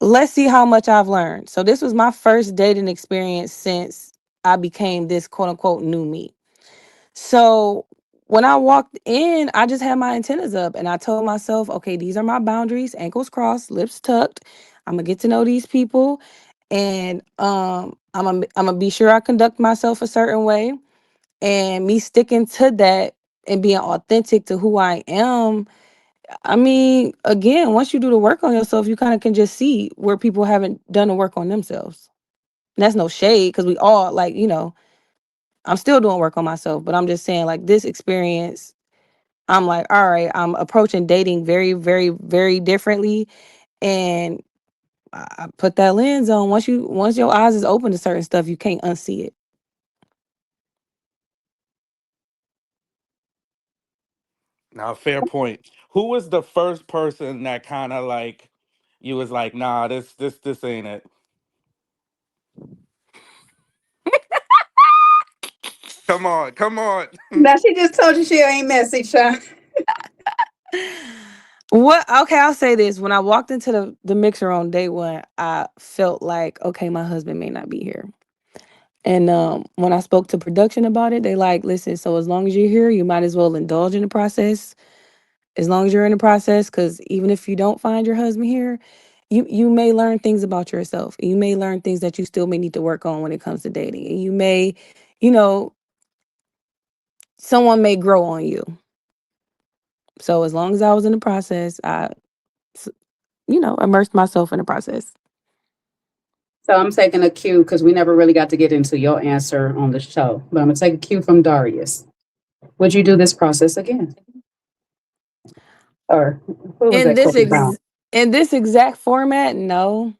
let's see how much I've learned. So this was my first dating experience since I became this quote unquote new me. So when I walked in, I just had my antennas up and I told myself, okay, these are my boundaries, ankles crossed, lips tucked. I'm going to get to know these people. And I'm gonna be sure I conduct myself a certain way, and me sticking to that and being authentic to who I am. I mean, again, once you do the work on yourself, you kind of can just see where people haven't done the work on themselves. And that's no shade, because we all, like, I'm still doing work on myself, but I'm just saying, like, this experience, I'm like, all right, I'm approaching dating very, very, very differently. And I put that lens on. Once your eyes is open to certain stuff, you can't unsee it. Now, fair point. Who was the first person that kind of like you was like, nah, this ain't it. Come on, come on. Now she just told you she ain't messy, Sean. What? Okay, I'll say this. When I walked into the mixer on day one, I felt like, okay, my husband may not be here. And when I spoke to production about it, they like, listen, so as long as you're here, you might as well indulge in the process. As long as you're in the process, because even if you don't find your husband here, you may learn things about yourself. You may learn things that you still may need to work on when it comes to dating. And you may, you know, someone may grow on you. So as long as I was in the process, I immersed myself in the process. So I'm taking a cue because we never really got to get into your answer on the show. But I'm gonna take a cue from Darius. Would you do this process again? Or who was In that? this Courtney Brown. in this exact format, no.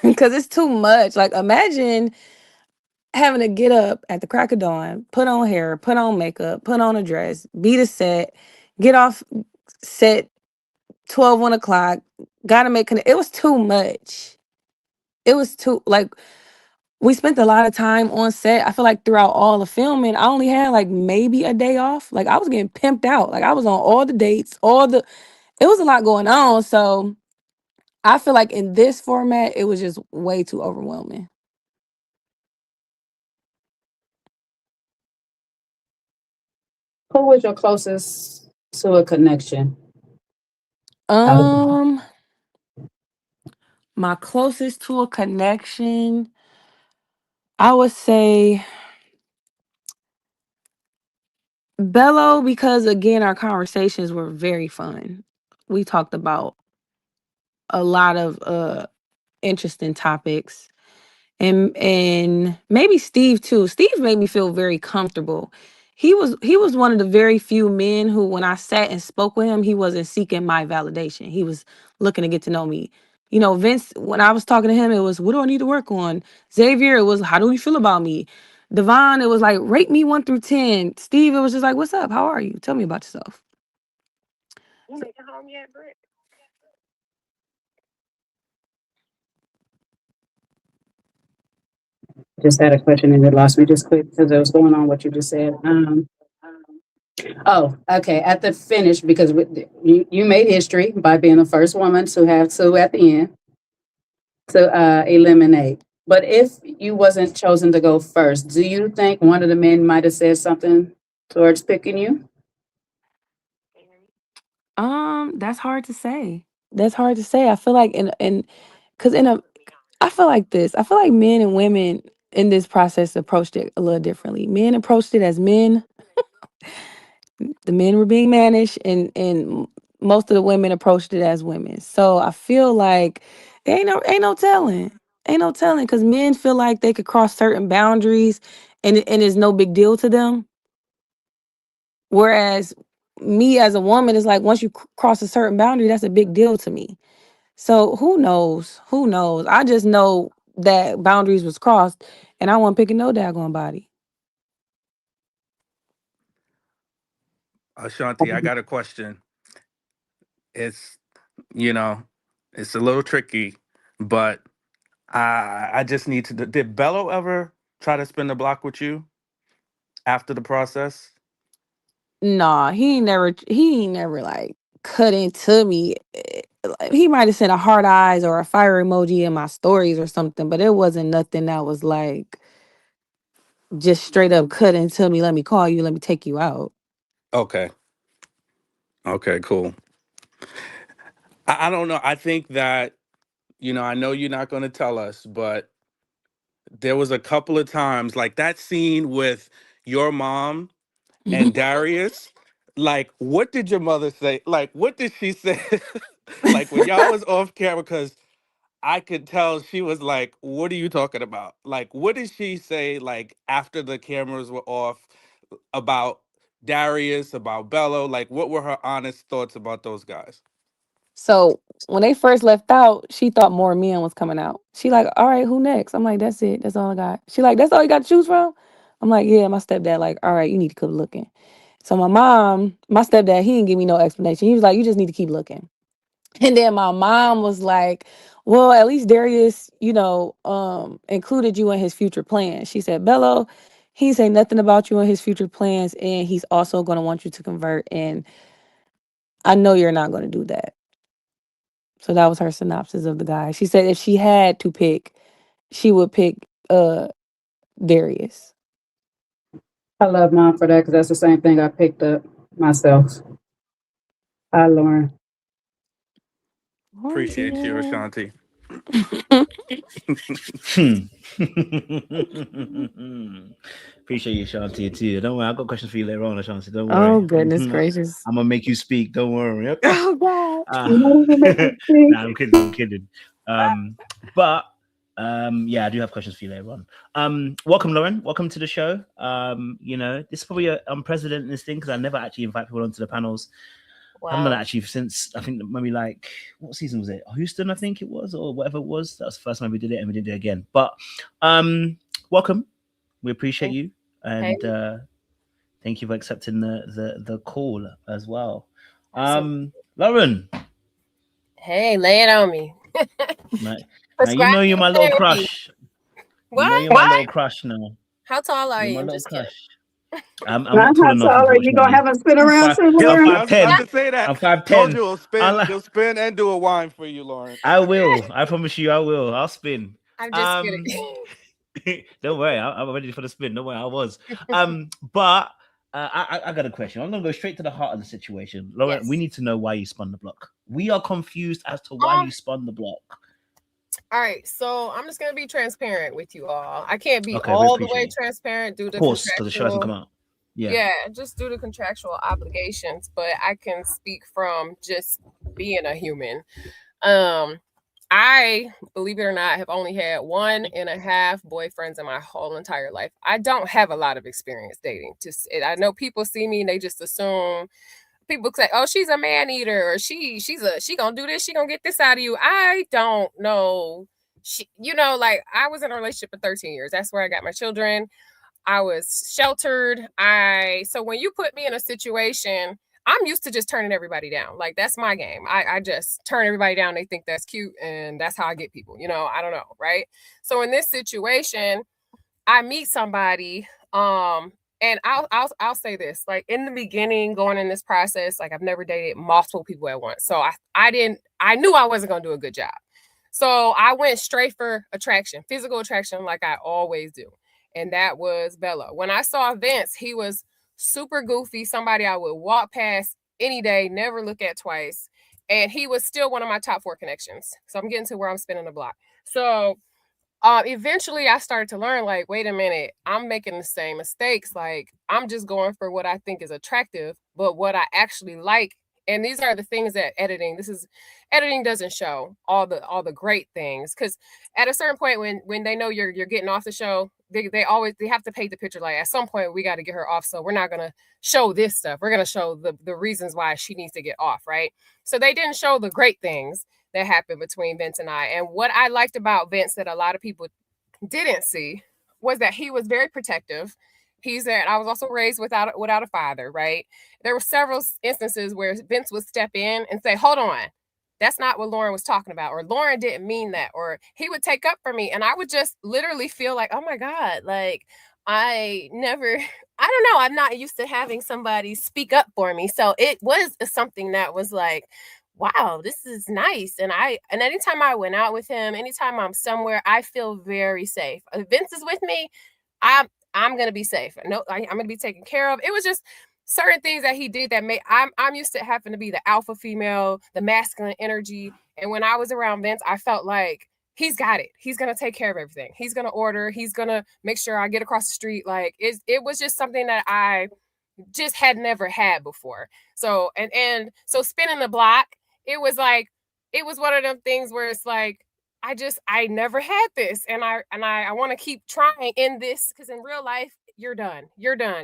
Because it's too much. Like, imagine having to get up at the crack of dawn, put on hair, put on makeup, put on a dress, be the set, get off set 12, 1 o'clock, gotta it was too much. It was too, like, we spent a lot of time on set. I feel like throughout all the filming, I only had like maybe a day off. Like, I was getting pimped out. Like, I was on all the dates, it was a lot going on. So I feel like in this format, it was just way too overwhelming. Who was your closest to a connection? Um, my closest to a connection, I would say Bello, because again, our conversations were very fun. We talked about a lot of interesting topics. And maybe Steve too. Steve made me feel very comfortable. He was one of the very few men who, when I sat and spoke with him, he wasn't seeking my validation. He was looking to get to know me. Vince, when I was talking to him, it was, what do I need to work on? Xavier, it was, how do you feel about me? Devon, it was like, rate me 1 through 10. Steve, it was just like, what's up? How are you? Tell me about yourself. You making home yet, Britt? Just had a question and it lost me just quick because it was going on what you just said. Oh, okay. At the finish, because you made history by being the first woman to have two at the end to eliminate. But if you wasn't chosen to go first, do you think one of the men might have said something towards picking you? That's hard to say. That's hard to say. I feel like because I feel like this. I feel like men and women in this process approached it a little differently. Men approached it as men. The men were being mannish, and most of the women approached it as women. So I feel like ain't no telling. Ain't no telling, because men feel like they could cross certain boundaries and it's no big deal to them. Whereas me as a woman is like, once you cross a certain boundary, that's a big deal to me. So who knows? Who knows? I just know that boundaries was crossed, and I wasn't picking no daggone body. Ashanti, I got a question. It's you know, it's a little tricky, but I just need to. Did Bello ever try to spin the block with you after the process? Nah, he ain't never like cut into me. Like, he might have sent a heart eyes or a fire emoji in my stories or something, but it wasn't nothing that was like just straight up cut into me. Let me call you. Let me take you out. Okay. Okay. Cool. I don't know. I think that I know you're not going to tell us, but there was a couple of times, like that scene with your mom and Darius. Like, what did your mother say? Like, what did she say? Like when y'all was off camera, because I could tell she was like, "What are you talking about?" Like, what did she say? Like after the cameras were off, about Darius, about Bello. Like, what were her honest thoughts about those guys? So when they first left out, she thought more men was coming out. She like, all right, who next? I'm like, that's it. That's all I got. She like, that's all you got to choose from? I'm like, yeah. My stepdad like, all right, you need to keep looking. So my stepdad, he didn't give me no explanation. He was like, you just need to keep looking. And then my mom was like, well, at least Darius, included you in his future plans. She said, Bello, he didn't say nothing about you in his future plans. And he's also going to want you to convert. And I know you're not going to do that. So that was her synopsis of the guy. She said if she had to pick, she would pick Darius. I love Mom for that because that's the same thing I picked up myself. Hi, Lauren. Appreciate you, Ashanti. Appreciate you, Shanti, too. Don't worry, I've got questions for you later on, Ashanti. Don't worry. Oh, goodness gracious. I'm gonna make you speak. Don't worry. Okay? Oh, God. Nah, I'm kidding. Yeah, I do have questions for you later on. Welcome, Lauren. Welcome to the show. This is probably an unprecedented thing because I never actually invite people onto the panels. Wow. I haven't done that actually since, I think maybe like, what season was it? Houston, I think it was, or whatever it was. That was the first time we did it, and we did it again. But welcome. We appreciate you. And thank you for accepting the call as well. Lauren. Hey, lay it on me. Now you know you're my little crush. What? You know you're my little crush now. How tall are you? My little crush. I'm How not tall enough. tall are you gonna have a spin around? I was about to say that. I'm 5'10". Told you he'll spin and do a wine for you, Lauren. I will. I promise you, I will. I'll spin. I'm just kidding. Don't worry, I'm ready for the spin. Don't worry, I was. But I got a question. I'm gonna go straight to the heart of the situation, Lauren. Yes. We need to know why you spun the block. We are confused as to why you spun the block. All right, so I'm just gonna be transparent with you all. I can't be all the way transparent due to because the show hasn't come out. Yeah, just due to contractual obligations, but I can speak from just being a human. I, believe it or not, have only had 1.5 boyfriends in my whole entire life. I don't have a lot of experience dating. I know people see me and they just assume. People say, "Oh, she's a man eater," or she gonna do this, she gonna get this out of you. I don't know. I was in a relationship for 13 years. That's where I got my children. I was sheltered. So when you put me in a situation, I'm used to just turning everybody down. Like, that's my game. I just turn everybody down. They think that's cute, and that's how I get people. I don't know, right? So in this situation, I meet somebody, and I'll say this, like, in the beginning, going in this process, like, I've never dated multiple people at once. So I knew I wasn't going to do a good job. So I went straight for attraction, physical attraction, like I always do. And that was Bello. When I saw Vince, he was super goofy, somebody I would walk past any day, never look at twice. And he was still one of my top 4 connections. So I'm getting to where I'm spinning the block. So eventually I started to learn, like, wait a minute, I'm making the same mistakes. Like, I'm just going for what I think is attractive, but what I actually like. And these are the things that editing doesn't show all the great things. Because at a certain point when they know you're getting off the show, they have to paint the picture. Like, at some point we got to get her off. So we're not going to show this stuff. We're going to show the reasons why she needs to get off. Right. So they didn't show the great things that happened between Vince and I. And what I liked about Vince that a lot of people didn't see was that he was very protective. I was also raised without a father, right? There were several instances where Vince would step in and say, hold on, that's not what Lauren was talking about, or Lauren didn't mean that, or he would take up for me. And I would just literally feel like, oh my God, like, I don't know, I'm not used to having somebody speak up for me. So it was something that was like, wow, this is nice. And anytime I went out with him, anytime I'm somewhere, I feel very safe. If Vince is with me, I'm going to be safe. No, I'm going to be taken care of. It was just certain things that he did that I'm used to having to be the alpha female, the masculine energy. And when I was around Vince, I felt like he's got it. He's going to take care of everything. He's going to order. He's going to make sure I get across the street. Like it was just something that I just had never had before. So, and so spinning the block, it was one of them things where it's like, I never had this. And I want to keep trying in this, because in real life, you're done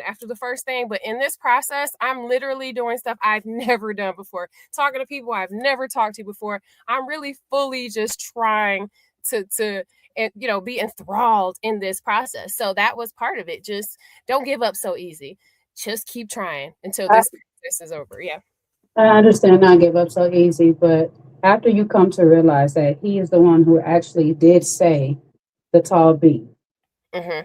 after the first thing. But in this process, I'm literally doing stuff I've never done before, talking to people I've never talked to before. I'm really fully just trying to and be enthralled in this process. So that was part of it. Just don't give up so easy. Just keep trying until this is over. Yeah. I understand not give up so easy, but after you come to realize that he is the one who actually did say the tall B. Mm-hmm.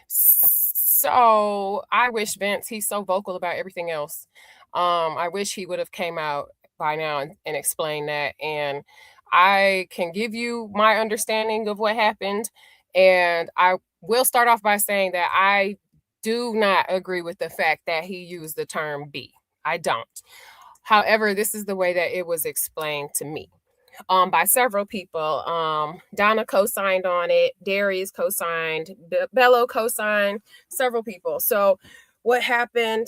So I wish Vince, he's so vocal about everything else. I wish he would have came out by now and explained that. And I can give you my understanding of what happened. And I will start off by saying that I do not agree with the fact that he used the term B. I don't. However, this is the way that it was explained to me. By several people. Donna co-signed on it. Darius co-signed. Bello co-signed. Several people. So what happened,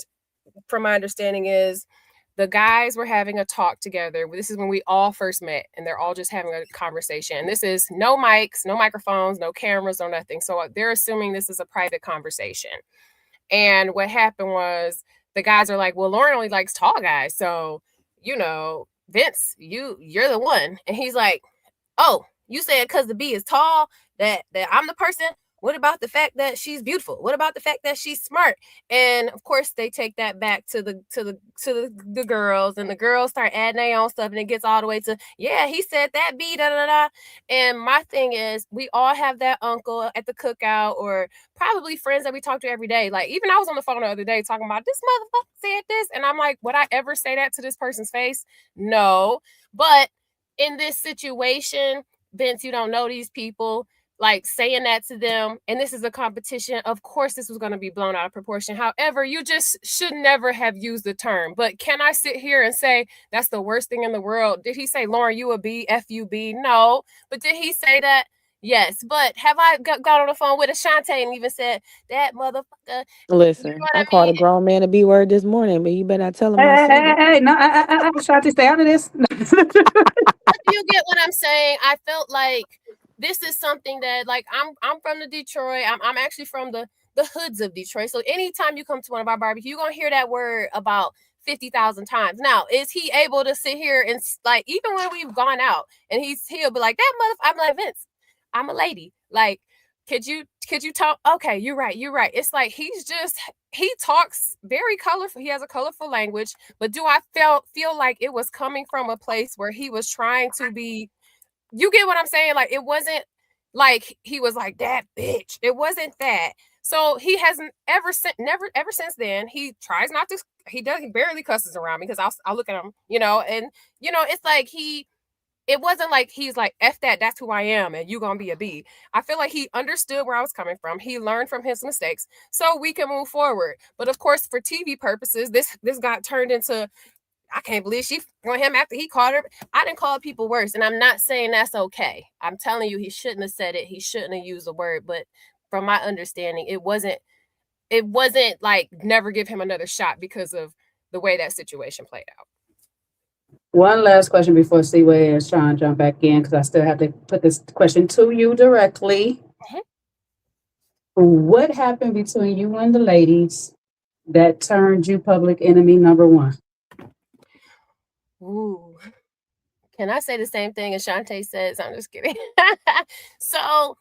from my understanding, is the guys were having a talk together. This is when we all first met, and they're all just having a conversation. And this is no mics, no microphones, no cameras, no nothing. So they're assuming this is a private conversation. And what happened was the guys are like, well, Lauren only likes tall guys. So, Vince, you're the one. And he's like, oh, you said because the B is tall that I'm the person? What about the fact that she's beautiful? What about the fact that she's smart? And of course they take that back to the girls, and the girls start adding their own stuff, and it gets all the way to, yeah, he said that B da da da. And my thing is, we all have that uncle at the cookout, or probably friends that we talk to every day. Like, even I was on the phone the other day talking about, this motherfucker said this, and I'm like, would I ever say that to this person's face? No. But in this situation, Vince, you don't know these people, like saying that to them, and this is a competition. Of course, this was going to be blown out of proportion. However, you just should never have used the term. But can I sit here and say that's the worst thing in the world? Did he say, Lauren, you a B, F-U-B? No. But did he say that? Yes. But have I got on the phone with Ashante and even said, that motherfucker? Listen, I called a grown man a B word this morning, but you better not tell him I said it. Hey, no, Ashante, stay out of this. You get what I'm saying? I felt like this is something that, like, I'm from the Detroit. I'm actually from the hoods of Detroit. So anytime you come to one of our barbecues, you're going to hear that word about 50,000 times. Now, is he able to sit here and, like, even when we've gone out and he'll be like, that motherfucker, I'm like, Vince, I'm a lady. Like, could you talk? Okay, you're right. It's like, he talks very colorful. He has a colorful language, but do I feel like it was coming from a place where he was trying to be, you get what I'm saying? Like, it wasn't like he was like, that bitch. It wasn't that. So he hasn't ever since then, he tries not to, he barely cusses around me, because I'll look at him, and it's like it wasn't like he's like, F that, that's who I am, and you gonna be a B. I feel like he understood where I was coming from. He learned from his mistakes so we can move forward. But of course, for TV purposes, this got turned into, I can't believe she on him after he called her. I didn't call people worse, and I'm not saying that's okay. I'm telling you, he shouldn't have said it. He shouldn't have used the word. But from my understanding, it wasn't like never give him another shot because of the way that situation played out. One last question before Seaway and Sean jump back in, because I still have to put this question to you directly. Mm-hmm. What happened between you and the ladies that turned you public enemy number one? Ooh. Can I say the same thing as Shantae says? I'm just kidding. So,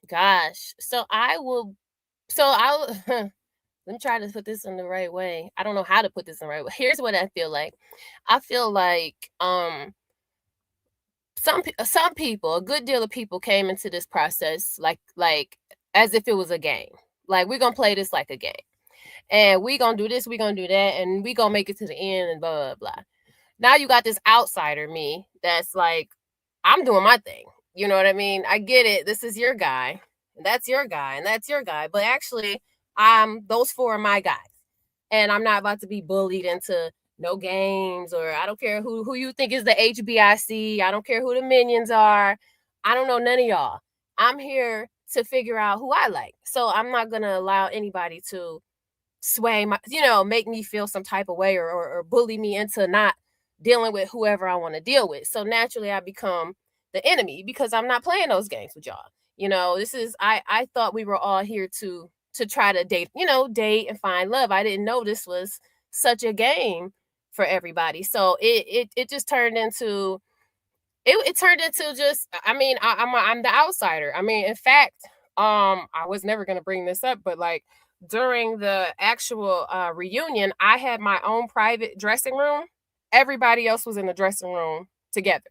gosh. So I'll let me try to put this in the right way. I don't know how to put this in the right way. Here's what I feel like. I feel like some people, a good deal of people, came into this process like as if it was a game. Like, we're gonna play this like a game. And we're going to do this, we're going to do that, and we're going to make it to the end, and blah, blah, blah. Now you got this outsider me that's like, I'm doing my thing. You know what I mean? I get it. This is your guy, and that's your guy, and that's your guy. But actually, those four are my guys. And I'm not about to be bullied into no games, or I don't care who you think is the HBIC. I don't care who the minions are. I don't know none of y'all. I'm here to figure out who I like. So I'm not going to allow anybody to sway my, make me feel some type of way or bully me into not dealing with whoever I want to deal with. So naturally I become the enemy because I'm not playing those games with y'all. This is, I thought we were all here to try to date and find love. I didn't know this was such a game for everybody. So it just turned into, it turned into just, I'm the outsider. I mean, in fact, I was never going to bring this up, but like during the actual reunion, I had my own private dressing room. Everybody else was in the dressing room together.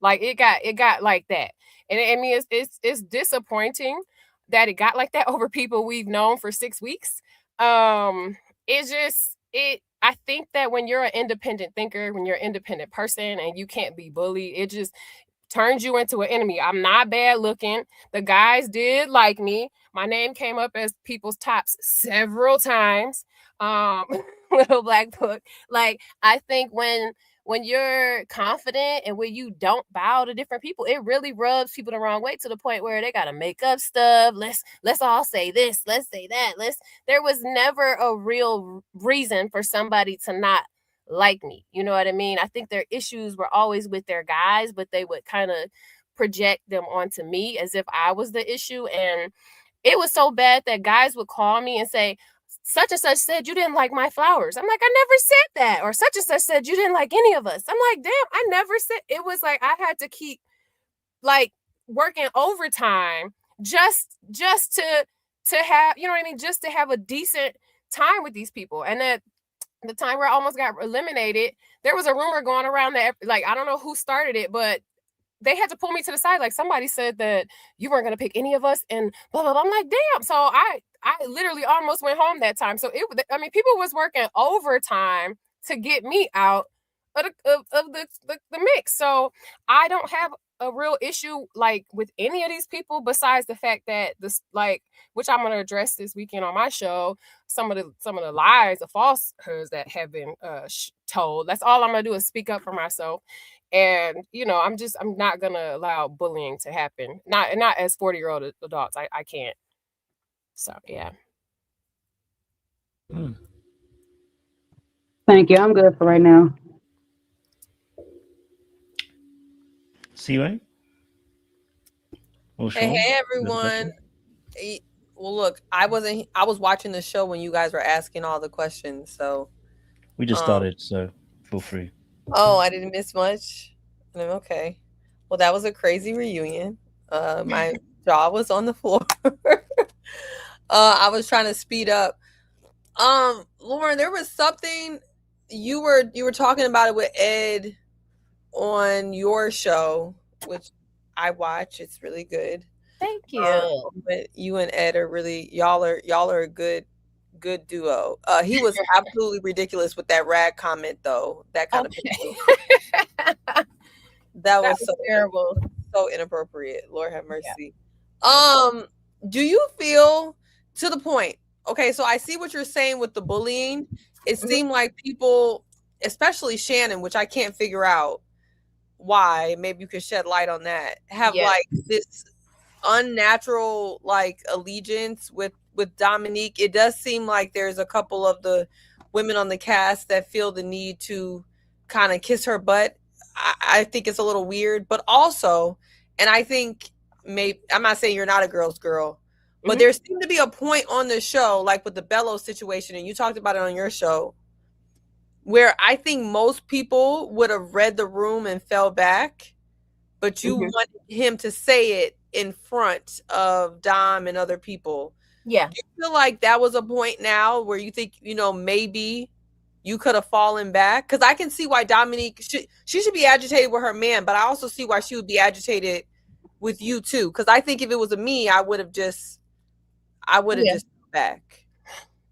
Like it got like that. And I mean, it's disappointing that it got like that over people we've known for 6 weeks. I think that when you're an independent thinker, when you're an independent person and you can't be bullied, it just turns you into an enemy. I'm not bad looking. The guys did like me. My name came up as people's tops several times. Little black book. Like, I think when you're confident and when you don't bow to different people, it really rubs people the wrong way to the point where they gotta make up stuff. Let's all say this, let's say that. There was never a real reason for somebody to not like me. You know what I mean? I think their issues were always with their guys, but they would kind of project them onto me as if I was the issue. And it was so bad that guys would call me and say, such and such said you didn't like my flowers. I'm like, I never said that. Or such and such said you didn't like any of us. I'm like, damn, I never said. It was like I had to keep like working overtime just to have, you know what I mean, just to have a decent time with these people. And at the time where I almost got eliminated, there was a rumor going around that, like, I don't know who started it, but they had to pull me to the side. Like, somebody said that you weren't going to pick any of us and blah, blah, blah. I'm like, damn. So I literally almost went home that time. So people was working overtime to get me out of the mix. So I don't have a real issue like with any of these people besides the fact that this, like, which I'm going to address this weekend on my show, some of the lies, the falsehoods that have been told. That's all I'm going to do is speak up for myself. And, I'm not going to allow bullying to happen. Not as 40-year-old adults. I can't. So, yeah. Thank you. I'm good for right now. See, right? Hey, everyone. Well, look, I was watching the show when you guys were asking all the questions. So we just started, so feel free. Oh, I didn't miss much. Okay. Well, that was a crazy reunion. My jaw was on the floor. I was trying to speed up. Lauren, there was something you were talking about it with Ed on your show, which I watch. It's really good. Thank you. But you and Ed are really y'all are a good duo. He was absolutely ridiculous with that rag comment though. That kind of that was so terrible, so inappropriate. Lord have mercy. Yeah. Do you feel to the point? Okay, so I see what you're saying with the bullying. It seemed like people, especially Shannon, which I can't figure out why. Maybe you could shed light on that. Have like this unnatural like allegiance with Dominique. It does seem like there's a couple of the women on the cast that feel the need to kind of kiss her butt. I think it's a little weird, but also, and I think maybe, I'm not saying you're not a girl's girl, but there seemed to be a point on the show, like with the Bello situation, and you talked about it on your show, where I think most people would have read the room and fell back, but you wanted him to say it in front of Dom and other people. Yeah. Do you feel like that was a point now where you think, maybe you could have fallen back? Because I can see why Dominique, she should be agitated with her man, but I also see why she would be agitated with you too. Because I think if it was me, I would have just back.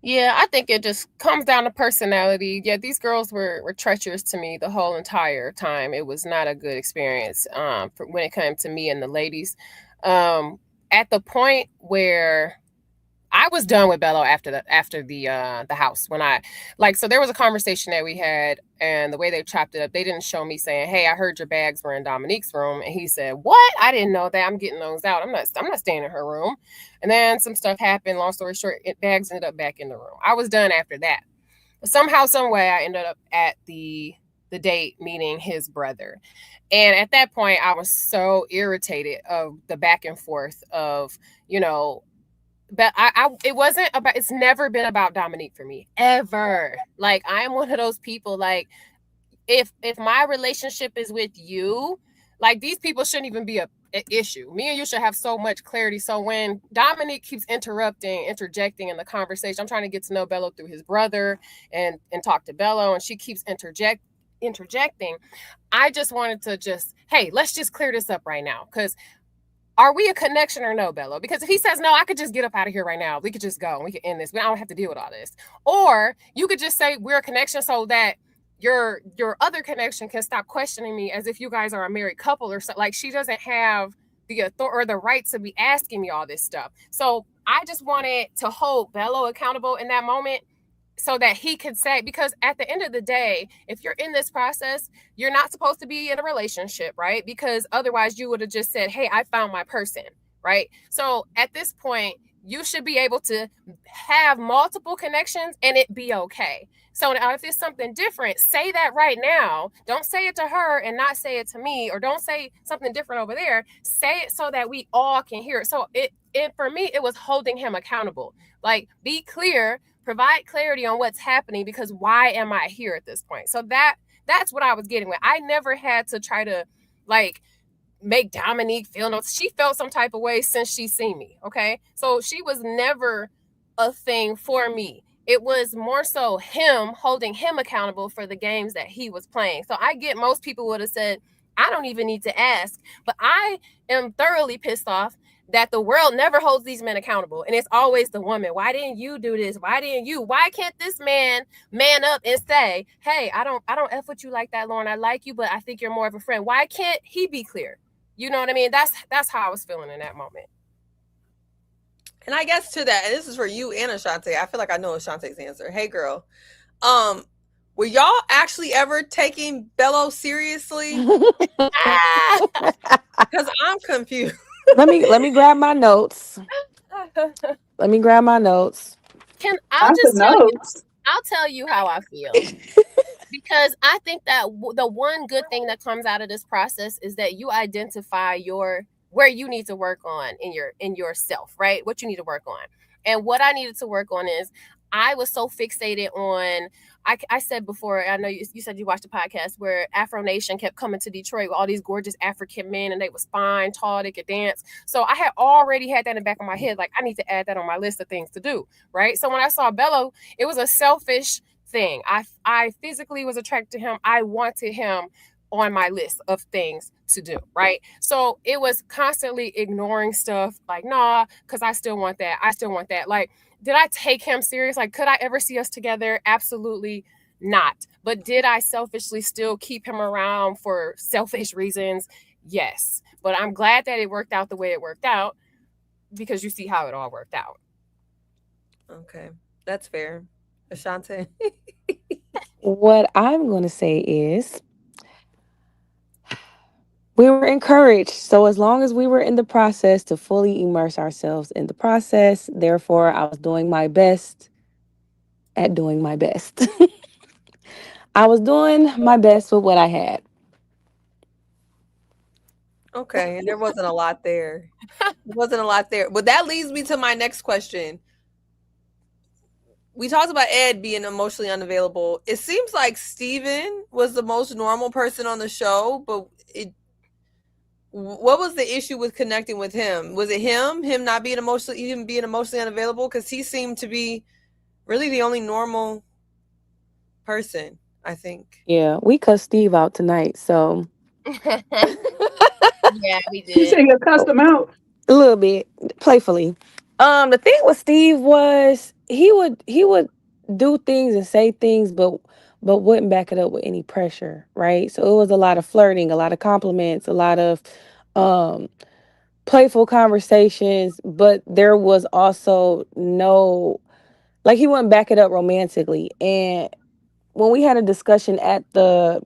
Yeah, I think it just comes down to personality. Yeah, these girls were treacherous to me the whole entire time. It was not a good experience when it came to me and the ladies. At the point where I was done with Bello after the house when so there was a conversation that we had, and the way they chopped it up, they didn't show me saying, "Hey, I heard your bags were in Dominique's room," and he said, "What? I didn't know that. I'm getting those out. I'm not staying in her room." And then some stuff happened. Long story short, bags ended up back in the room. I was done after that. But somehow, some way, I ended up at the date meeting his brother. And at that point, I was so irritated of the back and forth of, but it wasn't about, it's never been about Dominique for me, ever. Like, I'm one of those people, like, if my relationship is with you, like, these people shouldn't even be an issue. Me and you should have so much clarity. So when Dominique keeps interjecting in the conversation, I'm trying to get to know Bello through his brother and talk to Bello, and she keeps interjecting. I just wanted to hey, let's just clear this up right now. Because are we a connection or no, Bello? Because if he says no, I could just get up out of here right now. We could just go and we could end this. We don't have to deal with all this. Or you could just say we're a connection so that your other connection can stop questioning me as if you guys are a married couple or something. Like, she doesn't have the authority or the right to be asking me all this stuff. So I just wanted to hold Bello accountable in that moment, so that he could say, because at the end of the day, if you're in this process, you're not supposed to be in a relationship, right? Because otherwise you would have just said, "Hey, I found my person," right? So at this point, you should be able to have multiple connections and it be okay. So now if it's something different, say that right now. Don't say it to her and not say it to me, or don't say something different over there. Say it so that we all can hear it. So it for me, it was holding him accountable. Like, be clear, provide clarity on what's happening, because why am I here at this point? So that's what I was getting with. I never had to try to, like, make Dominique feel no. She felt some type of way since she seen me. Okay. So she was never a thing for me. It was more so him, holding him accountable for the games that he was playing. So I get most people would have said, I don't even need to ask, but I am thoroughly pissed off that the world never holds these men accountable. And it's always the woman. Why didn't you do this? Why didn't you? Why can't this man up and say, "Hey, I don't F with you like that, Lauren. I like you, but I think you're more of a friend." Why can't he be clear? You know what I mean? That's how I was feeling in that moment. And I guess to that, and this is for you and Ashante, I feel like I know Ashante's answer. Hey, girl. Were y'all actually ever taking Bello seriously? Because I'm confused. Let me grab my notes. Let me grab my notes. I'll tell you how I feel. Because I think that the one good thing that comes out of this process is that you identify where you need to work on in yourself, right? What you need to work on. And what I needed to work on is, I was so fixated on, I said before, I know you said you watched the podcast where Afro Nation kept coming to Detroit with all these gorgeous African men, and they was fine, tall, they could dance. So I had already had that in the back of my head. Like, I need to add that on my list of things to do, right? So when I saw Bello, it was a selfish thing. I physically was attracted to him. I wanted him on my list of things to do, right? So it was constantly ignoring stuff like, nah, because I still want that. I still want that. Like, did I take him serious? Like, could I ever see us together? Absolutely not. But did I selfishly still keep him around for selfish reasons? Yes. But I'm glad that it worked out the way it worked out, because you see how it all worked out. Okay. That's fair. Ashante. What I'm going to say is, we were encouraged. So as long as we were in the process, to fully immerse ourselves in the process, therefore I was doing my best at doing my best. I was doing my best with what I had. Okay, and there wasn't a lot there. There wasn't a lot there. But that leads me to my next question. We talked about Ed being emotionally unavailable. It seems like Steven was the most normal person on the show, but what was the issue with connecting with him? Was it him not being emotionally unavailable? Because he seemed to be really the only normal person, I think. Yeah, we cussed Steve out tonight, so. Yeah, we did. You said you cussed him out? A little bit, playfully. The thing with Steve was he would do things and say things, but wouldn't back it up with any pressure, right? So it was a lot of flirting, a lot of compliments, a lot of playful conversations, but there was also no, like, he wouldn't back it up romantically. And when we had a discussion at the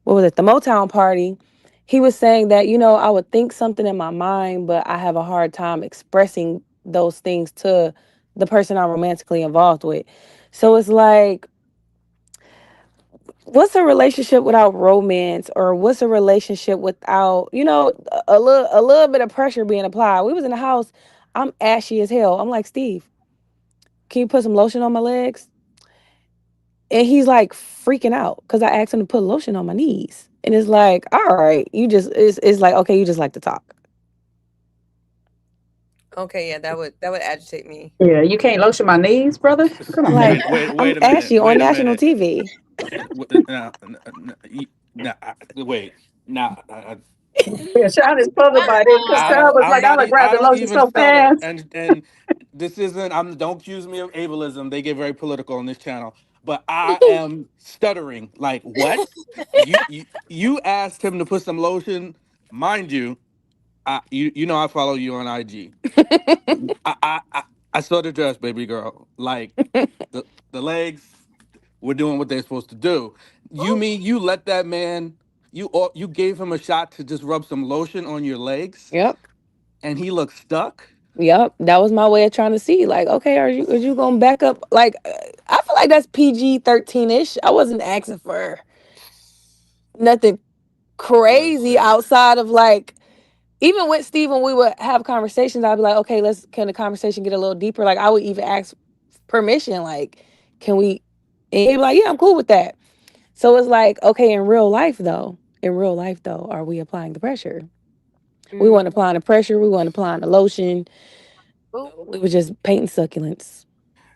Motown party, he was saying that, I would think something in my mind, but I have a hard time expressing those things to the person I'm romantically involved with. So it's like, what's a relationship without romance, or what's a relationship without, a little bit of pressure being applied? We was in the house. I'm ashy as hell. I'm like, Steve, can you put some lotion on my legs? And he's like freaking out because I asked him to put lotion on my knees. And it's like, all right, it's like, okay, you just like to talk. Okay, yeah, that would agitate me. Yeah, you can't lotion my knees, brother. Come on, Like, Wait I'm a minute. ashy on Wait a national minute. TV. Wait. Now, Yeah, Sean is puzzled by this because Sean was like, I would grab I the don't lotion even so stutter. fast. And this isn't, don't accuse me of ableism. They get very political on this channel. But I am stuttering. Like, what? You asked him to put some lotion. Mind you, you know I follow you on IG. I saw the dress, baby girl. Like the legs were doing what they're supposed to do. You mean you let that man, you gave him a shot to just rub some lotion on your legs? Yep. And he looked stuck? Yep. That was my way of trying to see, like, okay, are you gonna back up? Like, I feel like that's PG-13-ish. I wasn't asking for nothing crazy outside of, like, even with Steve, when we would have conversations, I'd be like, okay, can the conversation get a little deeper? Like, I would even ask permission, like, can we? And he'd be like, yeah, I'm cool with that. So it's like, okay, in real life though, are we applying the pressure? We weren't applying the pressure. We weren't applying the lotion. We were just painting succulents.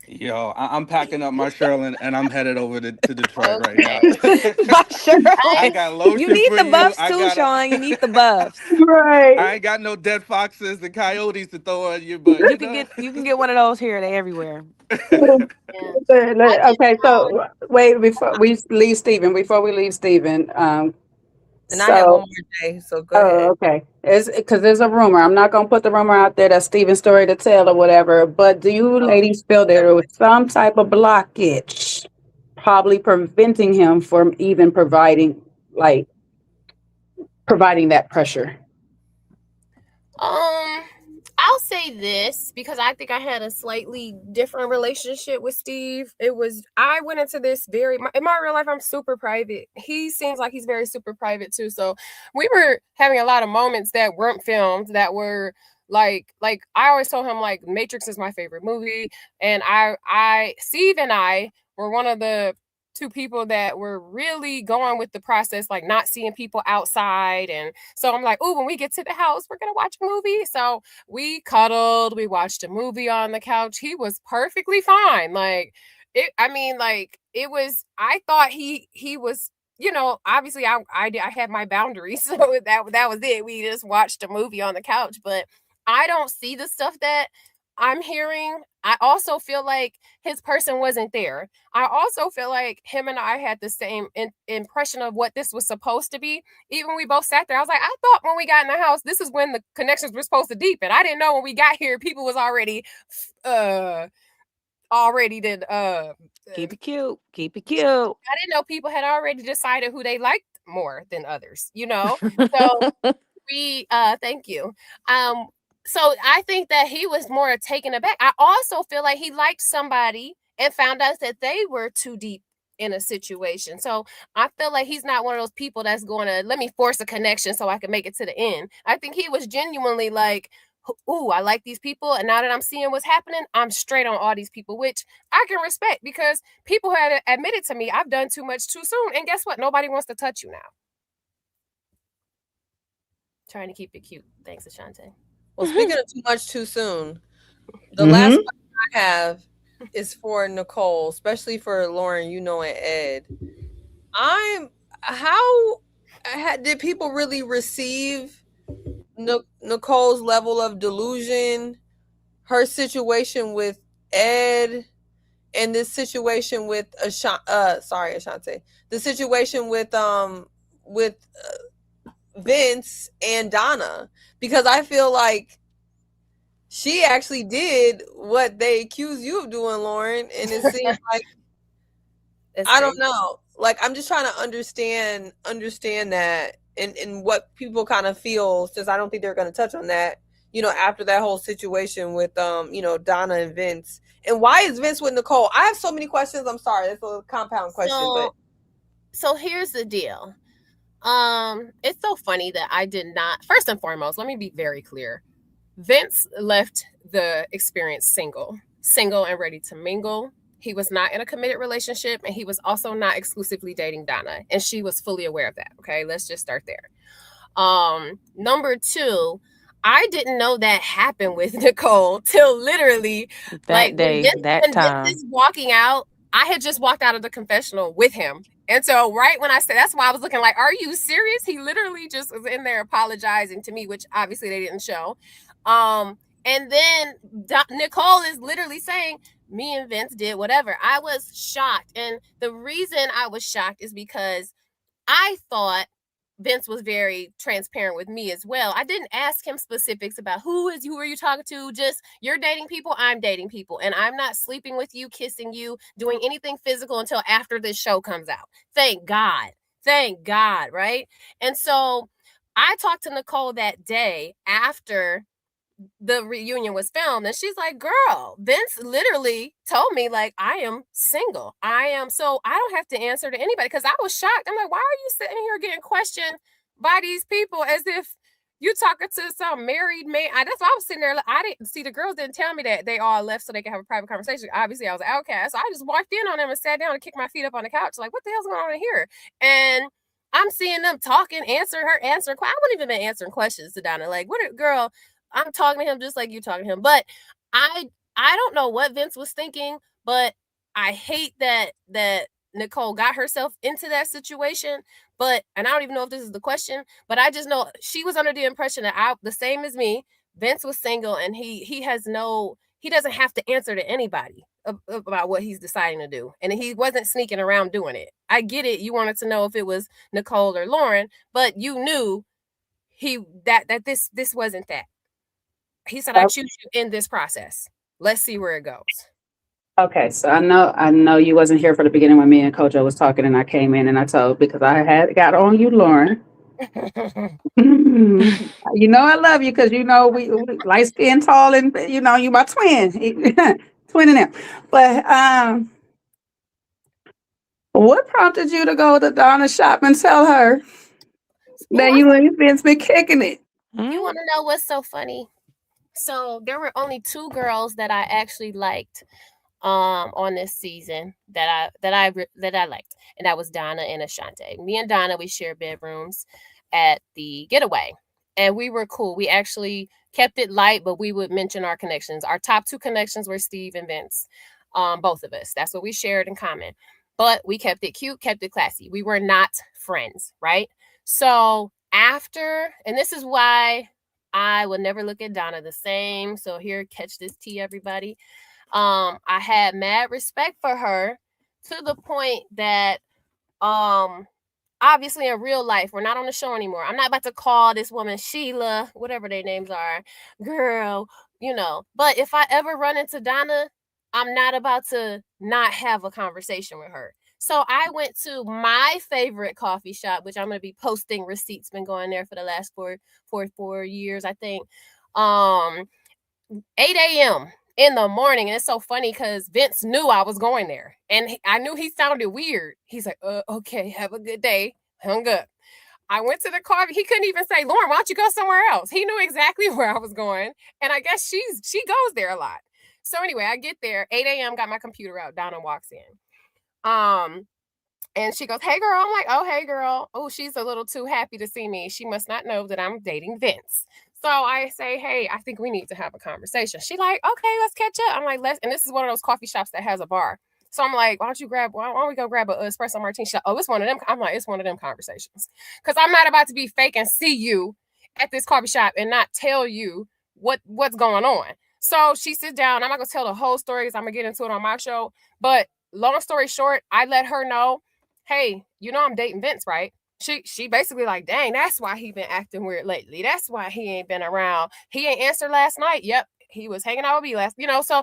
Yo, I'm packing up my Sherlin and I'm headed over to Detroit right now. My Sherlin. I got lotion You need for the you. buffs I too, got Sean. You need the buffs. Right. I ain't got no dead foxes and coyotes to throw at you, but You can get one of those here. They everywhere. Okay, so wait, before we leave Stephen, And I have one more day, so go ahead. okay. It's because there's a rumor. I'm not gonna put the rumor out there that's Stephen's story to tell or whatever. But do you ladies feel there was some type of blockage, probably preventing him from even providing that pressure? I'll say this because I think I had a slightly different relationship with Steve. I went into this in my real life, I'm super private. He seems like he's very super private too. So we were having a lot of moments that weren't filmed that were like I always told him, like, Matrix is my favorite movie. And Steve and I were one of the two people that were really going with the process, like not seeing people outside. And so I'm like, oh, when we get to the house, we're going to watch a movie. So we cuddled, we watched a movie on the couch. He was perfectly fine. I thought he was, obviously I had my boundaries. So that was it. We just watched a movie on the couch, but I don't see the stuff that I'm hearing. I also feel like his person wasn't there. I also feel like him and I had the same impression of what this was supposed to be. Even when we both sat there, I was like, I thought when we got in the house, this is when the connections were supposed to deepen. I didn't know when we got here, people was already did keep it cute. I didn't know people had already decided who they liked more than others, So we thank you. So I think that he was more taken aback. I also feel like he liked somebody and found out that they were too deep in a situation. So I feel like he's not one of those people that's going to let me force a connection so I can make it to the end. I think he was genuinely like, ooh, I like these people. And now that I'm seeing what's happening, I'm straight on all these people, which I can respect because people have admitted to me, I've done too much too soon. And guess what? Nobody wants to touch you now. Trying to keep it cute. Thanks, Ashante. Well, speaking of too much too soon, the last question I have is for Nicole, especially for Lauren, and Ed. How did people really receive Nicole's level of delusion, her situation with Ed, and this situation with Ashante, the situation with Vince and Donna, because I feel like she actually did what they accuse you of doing, Lauren, and it seems like I don't know. Like, I'm just trying to understand that and what people kind of feel, since I don't think they're going to touch on that, you know, after that whole situation with you know, Donna and Vince. And why is Vince with Nicole? I have so many questions. I'm sorry, it's a compound question, so here's the deal. It's so funny that I did not. First and foremost, let me be very clear. Vince left the experience single and ready to mingle. He was not in a committed relationship, and he was also not exclusively dating Donna, and she was fully aware of that. Okay, let's just start there. Number two, I didn't know that happened with Nicole till literally that day, that time. Vince is walking out, I had just walked out of the confessional with him. And so right when I said, that's why I was looking like, are you serious? He literally just was in there apologizing to me, which obviously they didn't show. And then Nicole is literally saying, me and Vince did whatever. I was shocked. And the reason I was shocked is because I thought Vince was very transparent with me as well. I didn't ask him specifics about who are you talking to? Just, you're dating people, I'm dating people. And I'm not sleeping with you, kissing you, doing anything physical until after this show comes out. Thank God. Thank God, right? And so I talked to Nicole that day after the reunion was filmed, and she's like, girl, Vince literally told me, like, I am single. So I don't have to answer to anybody, because I was shocked. I'm like, why are you sitting here getting questioned by these people as if you talking to some married man? That's why I was sitting there. I didn't see, the girls didn't tell me that they all left so they could have a private conversation. Obviously, I was an outcast. So I just walked in on them and sat down and kicked my feet up on the couch. Like, what the hell's going on in here? And I'm seeing them talking, answering. I wouldn't even been answering questions to Donna. Like, girl, I'm talking to him just like you talking to him. But I don't know what Vince was thinking, but I hate that Nicole got herself into that situation. And I don't even know if this is the question, but I just know she was under the impression that the same as me, Vince was single, and he doesn't have to answer to anybody about what he's deciding to do. And he wasn't sneaking around doing it. I get it. You wanted to know if it was Nicole or Lauren, but you knew that this wasn't that. He said, I choose you in this process. Let's see where it goes. Okay, so I know you wasn't here for the beginning when me and Kojo was talking, and I came in and I told, because I had got on you, Lauren. You know I love you, because you know we light skin, tall, and you know you my twin, twin in them. But what prompted you to go to Donna's shop and tell her that you and Vince been kicking it? You want to know what's so funny? So there were only two girls that I actually liked on this season that I liked, and that was Donna and Ashante. Me and Donna, we shared bedrooms at the getaway, and we were cool. We actually kept it light, but we would mention our connections. Our top two connections were Steve and Vince, both of us. That's what we shared in common. But we kept it cute, kept it classy. We were not friends, right? So after, and this is why I would never look at Donna the same. So here, catch this tea, everybody. I had mad respect for her to the point that, obviously in real life, we're not on the show anymore. I'm not about to call this woman Sheila, whatever their names are, girl, you know. But if I ever run into Donna, I'm not about to not have a conversation with her. So I went to my favorite coffee shop, which I'm going to be posting receipts. Been going there for the last four years, I think. 8 a.m. in the morning. And it's so funny because Vince knew I was going there. And I knew he sounded weird. He's like, okay, have a good day. Hung up. I went to the coffee. He couldn't even say, Lauren, why don't you go somewhere else? He knew exactly where I was going. And I guess she goes there a lot. So anyway, I get there, 8 a.m., got my computer out. Donna walks in. And she goes, hey, girl. I'm like, oh, hey, girl. Oh, she's a little too happy to see me. She must not know that I'm dating Vince. So I say, hey, I think we need to have a conversation. She like, okay, let's catch up. I'm like, and this is one of those coffee shops that has a bar. So I'm like, why don't we go grab an espresso martini shot? Oh, it's one of them. I'm like, it's one of them conversations. Because I'm not about to be fake and see you at this coffee shop and not tell you what's going on. So she sits down. I'm not going to tell the whole story because I'm going to get into it on my show. But long story short, I let her know, hey, you know I'm dating Vince, right? she basically like, dang, that's why he been acting weird lately. That's why he ain't been around. He ain't answered last night. Yep, he was hanging out with me last, so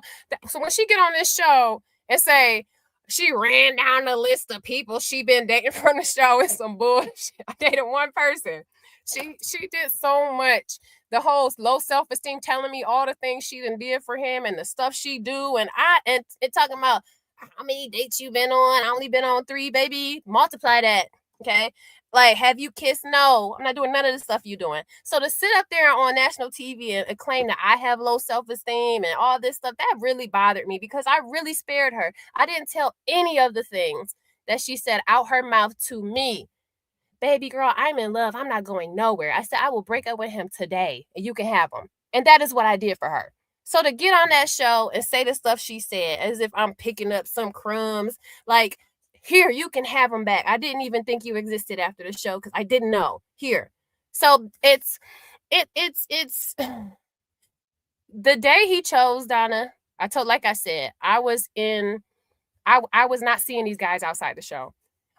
when she get on this show and say she ran down the list of people she been dating from the show, it's some bullshit. I dated one person. She did so much. The whole low self-esteem, telling me all the things she done did for him and the stuff she do, and talking about how many dates you been on. I only been on 3, baby. Multiply that, okay? Like, have you kissed? No, I'm not doing none of the stuff you're doing. So to sit up there on national TV and claim that I have low self-esteem and all this stuff, that really bothered me because I really spared her. I didn't tell any of the things that she said out her mouth to me. Baby girl, I'm in love. I'm not going nowhere. I said, I will break up with him today and you can have him. And that is what I did for her. So to get on that show and say the stuff she said as if I'm picking up some crumbs, like, here, you can have him back. I didn't even think you existed after the show because I didn't know. Here. So it's the day he chose Donna. Like I said, I was not seeing these guys outside the show.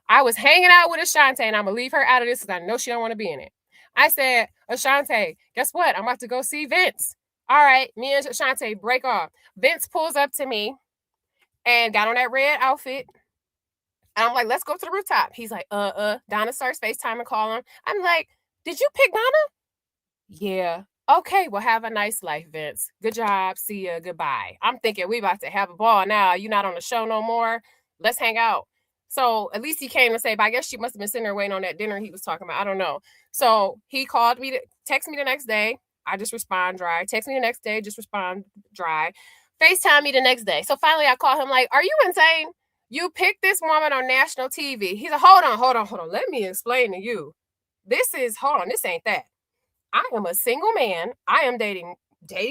I was hanging out with Ashante, and I'm gonna leave her out of this because I know she don't want to be in it. I said, Ashante, guess what? I'm about to go see Vince. All right, me and Ashante break off. Vince pulls up to me and got on that red outfit. And I'm like, let's go to the rooftop. He's like, Donna starts FaceTime and calling. I'm like, did you pick Donna? Yeah. Okay, well, have a nice life, Vince. Good job. See ya. Goodbye. I'm thinking we about to have a ball now. You're not on the show no more. Let's hang out. So at least he came to say, but I guess she must have been sitting there waiting on that dinner he was talking about. I don't know. So he called me, text me the next day. I just respond dry. Text me the next day, just respond dry. FaceTime me the next day. So finally I call him like, are you insane? You picked this woman on national TV. He's like, hold on. Let me explain to you. This ain't that. I am a single man. I am dating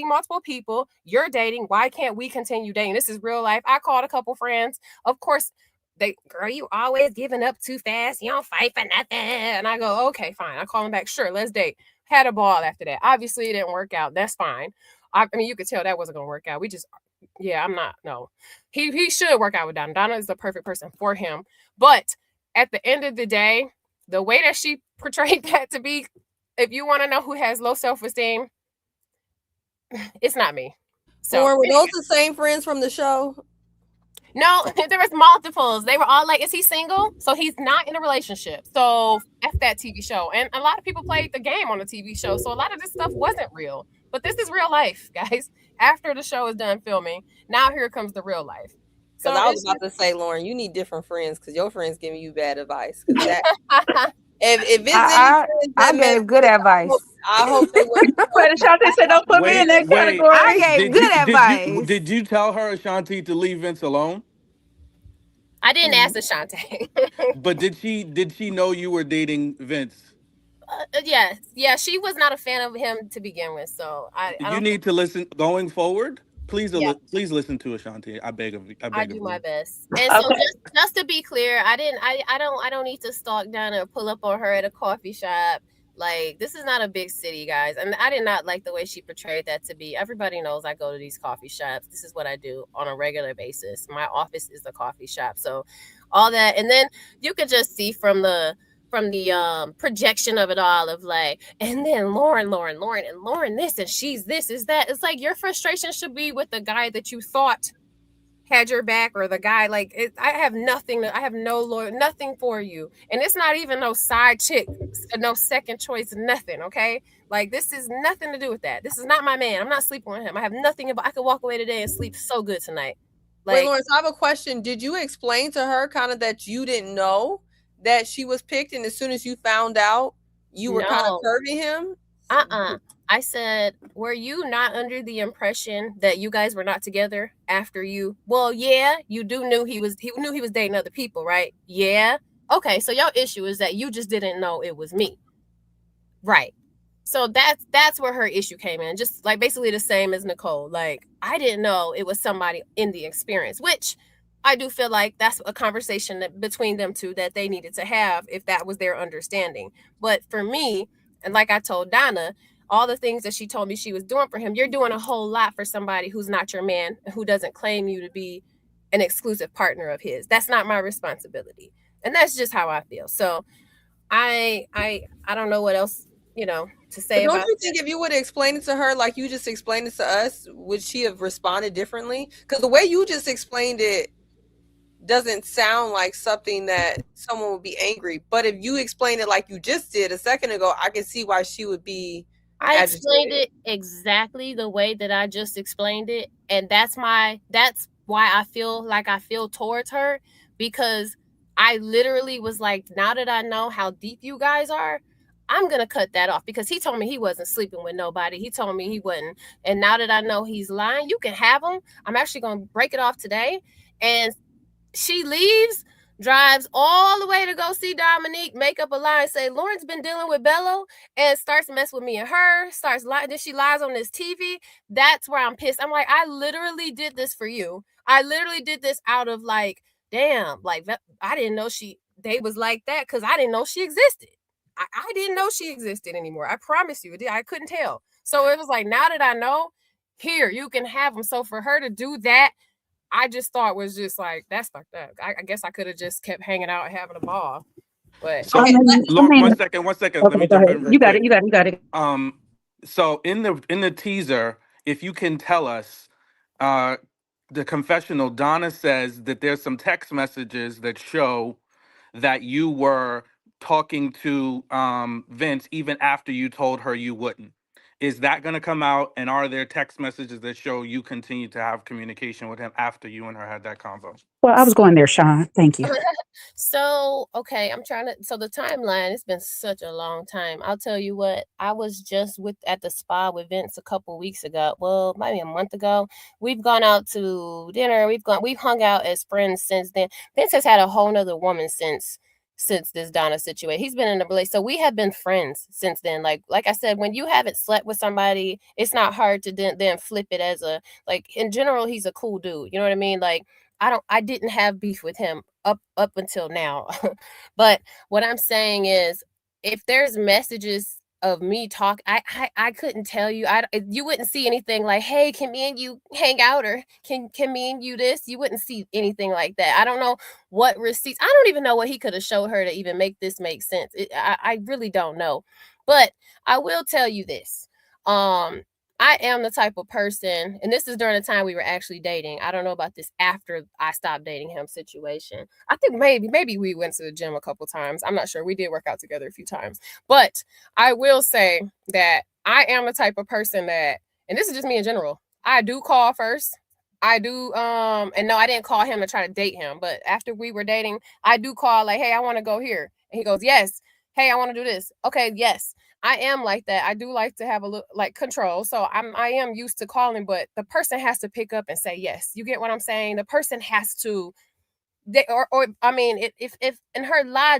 multiple people. You're dating. Why can't we continue dating? This is real life. I called a couple friends. Of course, girl, you always giving up too fast. You don't fight for nothing. And I go, okay, fine. I call him back. Sure, let's date. Had a ball after that. Obviously, it didn't work out. That's fine. I mean, you could tell that wasn't going to work out. No. He should work out with Donna. Donna is the perfect person for him. But at the end of the day, the way that she portrayed that to be, if you want to know who has low self-esteem, it's not me. So or were those the same friends from the show? No, there was multiples. They were all like, is he single? So he's not in a relationship. So F that TV show. And a lot of people played the game on the TV show. So a lot of this stuff wasn't real. But this is real life, guys. After the show is done filming, now here comes the real life. Because I was about to say, Lauren, you need different friends because your friends giving you bad advice. If it's I gave good advice. I hope they were. Ashante said, "Don't put me in that category." I gave good advice. Did you tell her, Ashanti, to leave Vince alone? I didn't ask Ashante. But did she know you were dating Vince? Yeah. She was not a fan of him to begin with. So you need to listen going forward. Please listen to Ashanti. I beg of you. I do my best. And so just to be clear, I don't need to stalk down or pull up on her at a coffee shop. Like, this is not a big city, guys. And I did not like the way she portrayed that to be. Everybody knows I go to these coffee shops. This is what I do on a regular basis. My office is a coffee shop. So all that. And then you could just see from the projection of it all of like, and then Lauren this, and she's this, is that. It's like your frustration should be with the guy that you thought had your back, or the guy like I have nothing for you, and it's not even no side chick, no second choice, nothing. Okay, like this is nothing to do with that. This is not my man. I'm not sleeping with him. I have nothing about. I could walk away today and sleep so good tonight. Like, wait, Lawrence, I have a question. Did you explain to her kind of that you didn't know that she was picked, and as soon as you found out, you were kind of curving him? I said, were you not under the impression that you guys were not together after you? Well, yeah, you knew he was dating other people, right? Yeah. Okay, so your issue is that you just didn't know it was me. Right. So that's where her issue came in. Just like basically the same as Nicole. Like, I didn't know it was somebody in the experience, which I do feel like that's a conversation between them two that they needed to have if that was their understanding. But for me, and like I told Donna, all the things that she told me she was doing for him, you're doing a whole lot for somebody who's not your man, who doesn't claim you to be an exclusive partner of his. That's not my responsibility. And that's just how I feel. So I don't know what else, to say But don't about you think if you would have explained it to her like you just explained it to us, would she have responded differently? Because the way you just explained it doesn't sound like something that someone would be angry. But if you explain it like you just did a second ago, I can see why she would be I agitated. explained it exactly the way that I just explained it. And that's why I feel towards her, because I literally was like, now that I know how deep you guys are, I'm going to cut that off, because he told me he wasn't sleeping with nobody. He told me he wasn't. And now that I know he's lying, you can have him. I'm actually going to break it off today. And she leaves, drives all the way to go see Dominique, make up a lie and say, Lauren's been dealing with Bello, and starts to mess with me and her, starts lying. Then she lies on this TV. That's where I'm pissed. I'm like, I literally did this for you. I literally did this out of like, damn, like I didn't know they was like that, because I didn't know she existed. I didn't know she existed anymore. I promise you, I couldn't tell. So it was like, now that I know, here, you can have them. So for her to do that, I just thought was just like, that's fucked up. I guess I could have just kept hanging out and having a ball. But So, Lauren, one second. Okay, Let me go jump ahead. in real You got quick. it. You got it. So in the teaser, if you can tell us, the confessional, Donna says that there's some text messages that show that you were talking to Vince even after you told her you wouldn't. Is that going to come out? And are there text messages that show you continue to have communication with him after you and her had that convo? Well, I was going there, Sean. Thank you. So, okay, so the timeline, it's been such a long time. I'll tell you what, I was just at the spa with Vince a couple weeks ago. Well, maybe a month ago. We've gone out to dinner. We've hung out as friends since then. Vince has had a whole nother woman since this Donna situation. He's been in a relationship. So we have been friends since then. Like I said, when you haven't slept with somebody, it's not hard to then flip it as in general, he's a cool dude. You know what I mean? Like, I didn't have beef with him up until now. But what I'm saying is, if there's messages of me talk, I couldn't tell you. You wouldn't see anything like, hey, can me and you hang out, or can me and you this? You wouldn't see anything like that. I don't know what receipts. I don't even know what he could have showed her to even make this make sense. I really don't know. But I will tell you this. I am the type of person, and this is during the time we were actually dating. I don't know about this after I stopped dating him situation. I think maybe we went to the gym a couple times. I'm not sure. We did work out together a few times. But I will say that I am the type of person that, and this is just me in general, I do call first. I do, and no, I didn't call him to try to date him, but after we were dating, I do call like, hey, I want to go here. And he goes, yes. Hey, I want to do this. Okay, yes. I am like that. I do like to have a little like control. So I am used to calling, but the person has to pick up and say yes. You get what I'm saying? The person has to, I mean, if in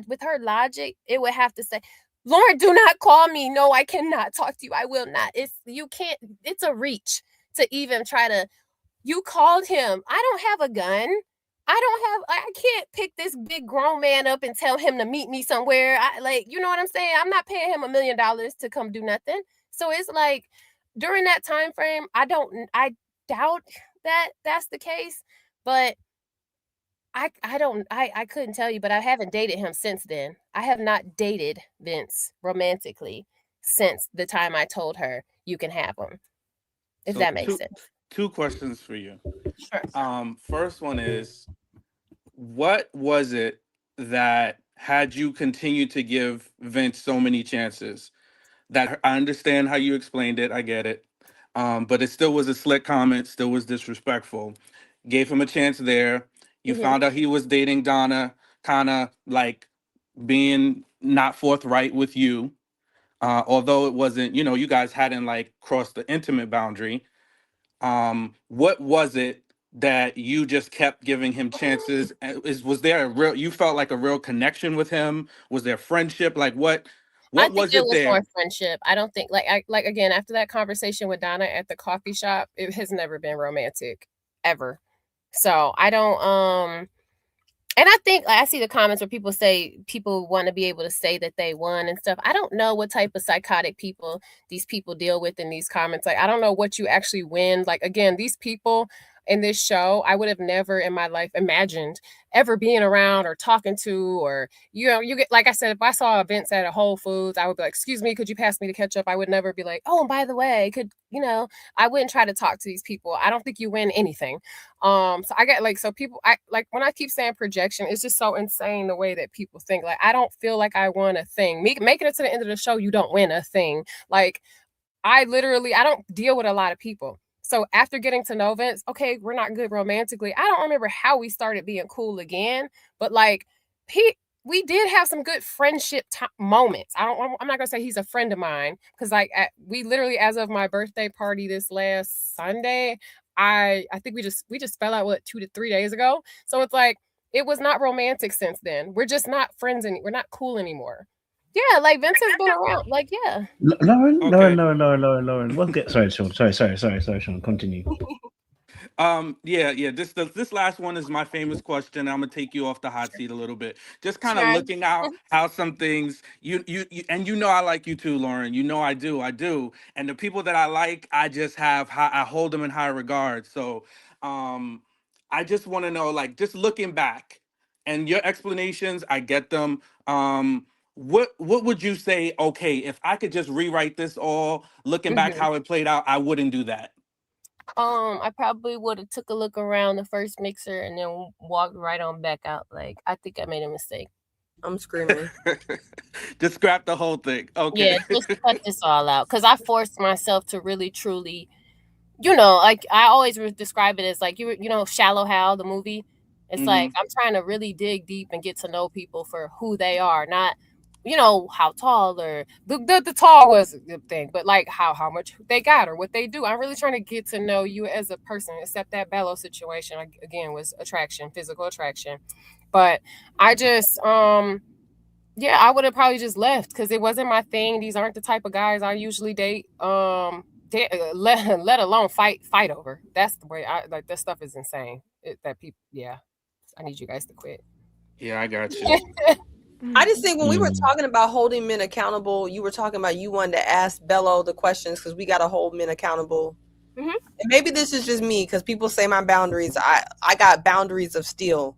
with her logic, it would have to say, Lauren, do not call me. No, I cannot talk to you. I will not. It's a reach to even try to. You called him. I don't have a gun. I can't pick this big grown man up and tell him to meet me somewhere. You know what I'm saying? I'm not paying him $1 million to come do nothing. So it's like, during that time frame, I doubt that that's the case, but I couldn't tell you, but I haven't dated him since then. I have not dated Vince romantically since the time I told her you can have him. If that makes sense. Two questions for you. Sure. First one is, what was it that had you continue to give Vince so many chances? That I understand how you explained it, I get it, but it still was a slick comment, still was disrespectful. Gave him a chance there. You found out he was dating Donna, kind of like being not forthright with you, although it wasn't, you guys hadn't like crossed the intimate boundary. What was it that you just kept giving him chances? Was there you felt like a real connection with him? Was there friendship? Like what was it there? More friendship. I don't think again, after that conversation with Donna at the coffee shop, it has never been romantic ever. So I don't and I think I see the comments where people say people want to be able to say that they won and stuff. I don't know what type of psychotic people these people deal with in these comments. Like, I don't know what you actually win. Like, again, these people, in this show, I would have never in my life imagined ever being around or talking to, or, you get, like I said, if I saw Vince at a Whole Foods, I would be like, excuse me, could you pass me the ketchup? I would never be like, oh, and by the way, I wouldn't try to talk to these people. I don't think you win anything. So I get like, so people, I like when I keep saying projection, it's just so insane the way that people think. Like, I don't feel like I won a thing. Making it to the end of the show, you don't win a thing. Like, I don't deal with a lot of people. So after getting to know Vince, okay, we're not good romantically. I don't remember how we started being cool again, but like we did have some good friendship moments. I'm not gonna say he's a friend of mine, because like we literally, as of my birthday party this last Sunday, I think we just fell out 2 to 3 days ago. So it's like it was not romantic since then. We're just not friends and we're not cool anymore. Yeah, like Vince has been around. Like, yeah. Lauren. Sorry, Sean. Sorry, Sean. Continue. This last one is my famous question. I'm gonna take you off the hot seat a little bit. Just kind of looking out how some things you and I like you too, Lauren. I do. And the people that I like, I hold them in high regard. So, I just want to know, like, just looking back, and your explanations, I get them. What would you say? Okay, if I could just rewrite this all, looking back how it played out, I wouldn't do that. I probably would have took a look around the first mixer and then walked right on back out. Like, I think I made a mistake. I'm screaming. Just scrap the whole thing. Okay. Yeah, just cut this all out. Because I forced myself to really, truly, like I always describe it as like, Shallow Hal, the movie. It's like, I'm trying to really dig deep and get to know people for who they are, not, how tall, or the tall was a good thing, but like how much they got or what they do. I'm really trying to get to know you as a person, except that Bello situation, again, was physical attraction. But I just, I would have probably just left because it wasn't my thing. These aren't the type of guys I usually date. Let alone fight over. That's the way that stuff is insane. I need you guys to quit. Yeah, I got you. I just think when we were talking about holding men accountable, you were talking about you wanted to ask Bello the questions because we got to hold men accountable. And maybe this is just me because people say my boundaries. I got boundaries of steel.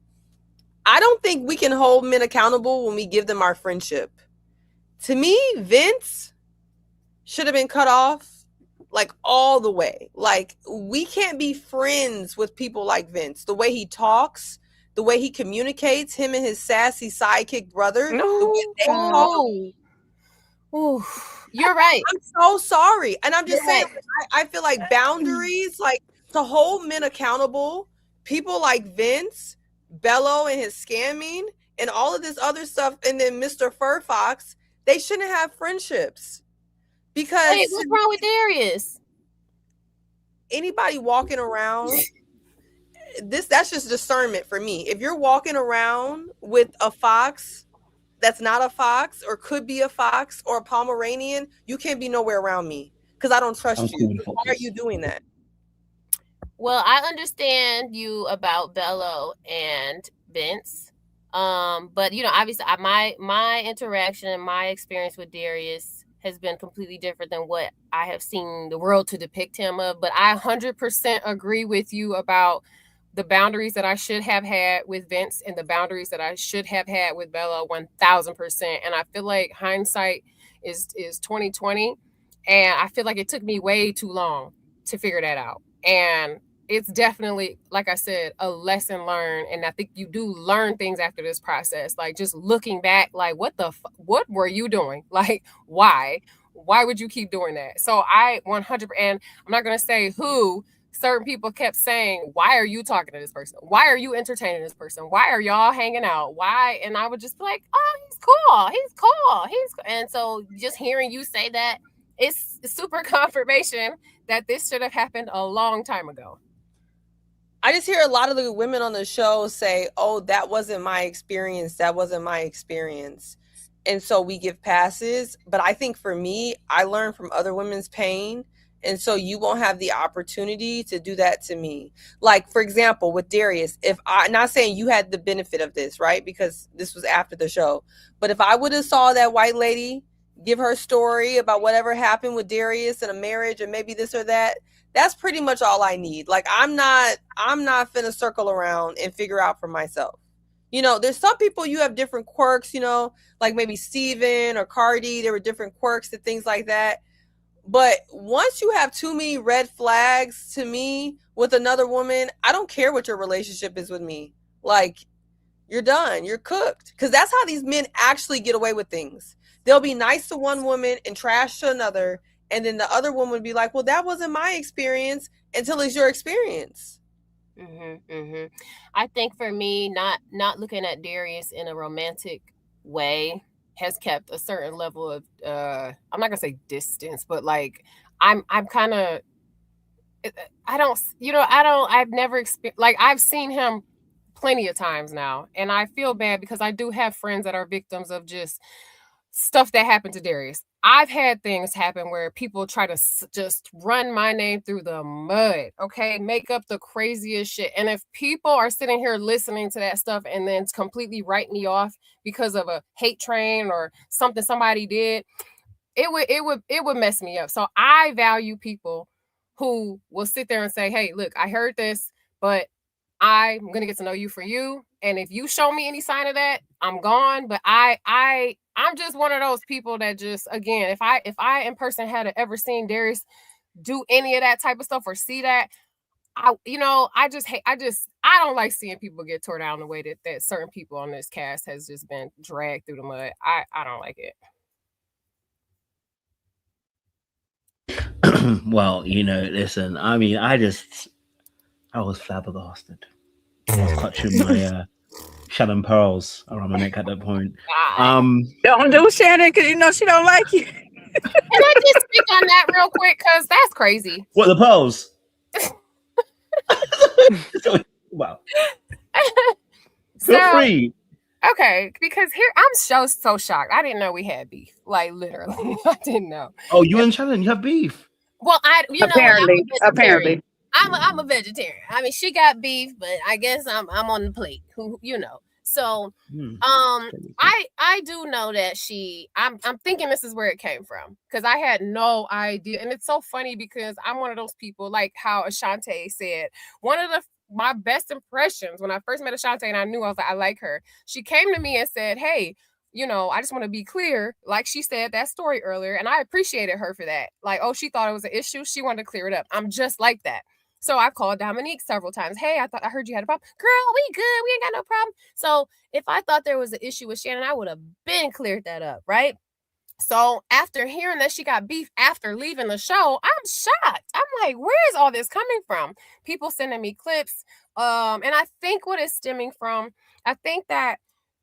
I don't think we can hold men accountable when we give them our friendship. To me, Vince should have been cut off like all the way. Like, we can't be friends with people like Vince. The way he talks, the way he communicates, him and his sassy sidekick brother. You're right. I'm so sorry. And I'm just saying, I feel like boundaries, like to hold men accountable, people like Vince, Bello and his scamming, and all of this other stuff, and then Mr. Fur Fox, they shouldn't have friendships. Because what's wrong with Darius? Anybody walking around... that's just discernment for me. If you're walking around with a fox that's not a fox or could be a fox or a Pomeranian, you can't be nowhere around me because I don't trust you. Why are you doing that? Well, I understand you about Bello and Vince. But obviously my interaction, my experience with Darius has been completely different than what I have seen the world to depict him of. But I 100% agree with you about the boundaries that I should have had with Vince and the boundaries that I should have had with Bello 1000%. And I feel like hindsight is 2020. And I feel like it took me way too long to figure that out. And it's definitely, like I said, a lesson learned. And I think you do learn things after this process. Like, just looking back, like, what were you doing? Like, why would you keep doing that? So I 100%, and I'm not going to say who. Certain people kept saying, why are you talking to this person? Why are you entertaining this person? Why are y'all hanging out? Why? And I would just be like, oh, he's cool. And so just hearing you say that, it's super confirmation that this should have happened a long time ago. I just hear a lot of the women on the show say, oh, that wasn't my experience. And so we give passes. But I think for me, I learned from other women's pain. And so you won't have the opportunity to do that to me. Like, for example, with Darius, not saying you had the benefit of this, right? Because this was after the show. But if I would have saw that white lady give her story about whatever happened with Darius in a marriage and maybe this or that, That's pretty much all I need. Like, I'm not finna circle around and figure out for myself. You know, there's some people, you have different quirks, you know, like maybe Steven or Cardi, there were different quirks and things like that. But once you have too many red flags to me with another woman, I don't care what your relationship is with me. Like, you're done. You're cooked. Because that's how these men actually get away with things. They'll be nice to one woman and trash to another. And then the other woman would be like, well, that wasn't my experience, until it's your experience. I think for me, not looking at Darius in a romantic way has kept a certain level of I'm not gonna say distance, but like I'm kind of, I've never experienced, like, I've seen him plenty of times now, and I feel bad because I do have friends that are victims of just stuff that happened to Darius. I've had things happen where people try to just run my name through the mud, okay? Make up the craziest shit. And if people are sitting here listening to that stuff and then completely write me off because of a hate train or something somebody did, it would mess me up. So I value people who will sit there and say, hey, look, I heard this, but I'm going to get to know you for you. And if you show me any sign of that, I'm gone. But I'm just one of those people that just, again, if I in person had ever seen Darius do any of that type of stuff or see that, I don't like seeing people get tore down the way that certain people on this cast has just been dragged through the mud. I don't like it. Well, you know, listen, I mean, I was flabbergasted. I was clutching my Shannon pearls around my neck at that point. Don't do Shannon, because you know she don't like you. Can I just speak on that real quick? Because that's crazy. What, the pearls? Wow. Feel free. Okay, because here I'm so shocked. I didn't know we had beef. Like, literally, I didn't know. Oh, you and Shannon, you have beef? Well, apparently. I'm a vegetarian. I mean, she got beef, but I guess I'm on the plate. You know. So, I do know that I'm thinking this is where it came from, because I had no idea. And it's so funny because I'm one of those people, like how Ashante said, my best impressions when I first met Ashante and I knew, I was like, I like her. She came to me and said, hey, you know, I just want to be clear. Like she said that story earlier, and I appreciated her for that. Like, oh, she thought it was an issue. She wanted to clear it up. I'm just like that. So I called Dominique several times. Hey, I heard you had a problem. Girl, we good. We ain't got no problem. So if I thought there was an issue with Shannon, I would have been cleared that up, right? So after hearing that she got beef after leaving the show, I'm shocked. I'm like, where is all this coming from? People sending me clips. And I think what it's stemming from, I think that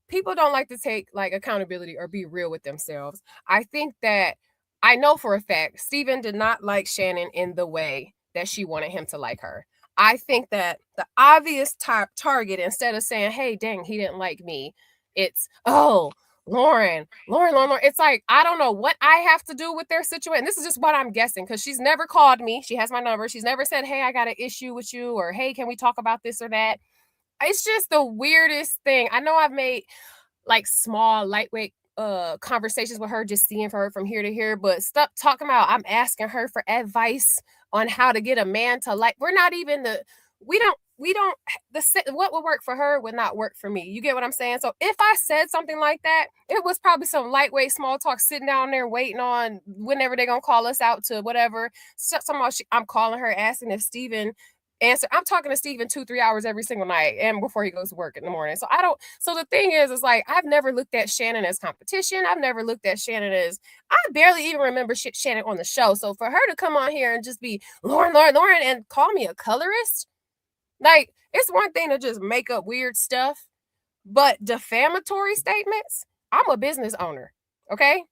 people don't like to take like accountability or be real with themselves. I think that I know for a fact Steven did not like Shannon in the way that she wanted him to like her. I think that the obvious target, instead of saying, hey, dang, he didn't like me, it's, oh, Lauren. It's like, I don't know what I have to do with their situation. This is just what I'm guessing, because she's never called me. She has my number. She's never said, hey, I got an issue with you, or hey, can we talk about this or that? It's just the weirdest thing. I know I've made like small, lightweight conversations with her, just seeing her from here to here, but stop talking about I'm asking her for advice on how to get a man to like. We're not even what would work for her would not work for me. You get what I'm saying? So if I said something like that, it was probably some lightweight small talk, sitting down there waiting on whenever they're gonna call us out to whatever. Somehow I'm calling her, asking if Steven answer. I'm talking to Steven 2-3 hours every single night and before he goes to work in the morning. So the thing is like, I've never looked at Shannon as competition. I've never looked at Shannon as, I barely even remember Shannon on the show. So for her to come on here and just be Lauren and call me a colorist, like, it's one thing to just make up weird stuff, but defamatory statements, I'm a business owner. Okay.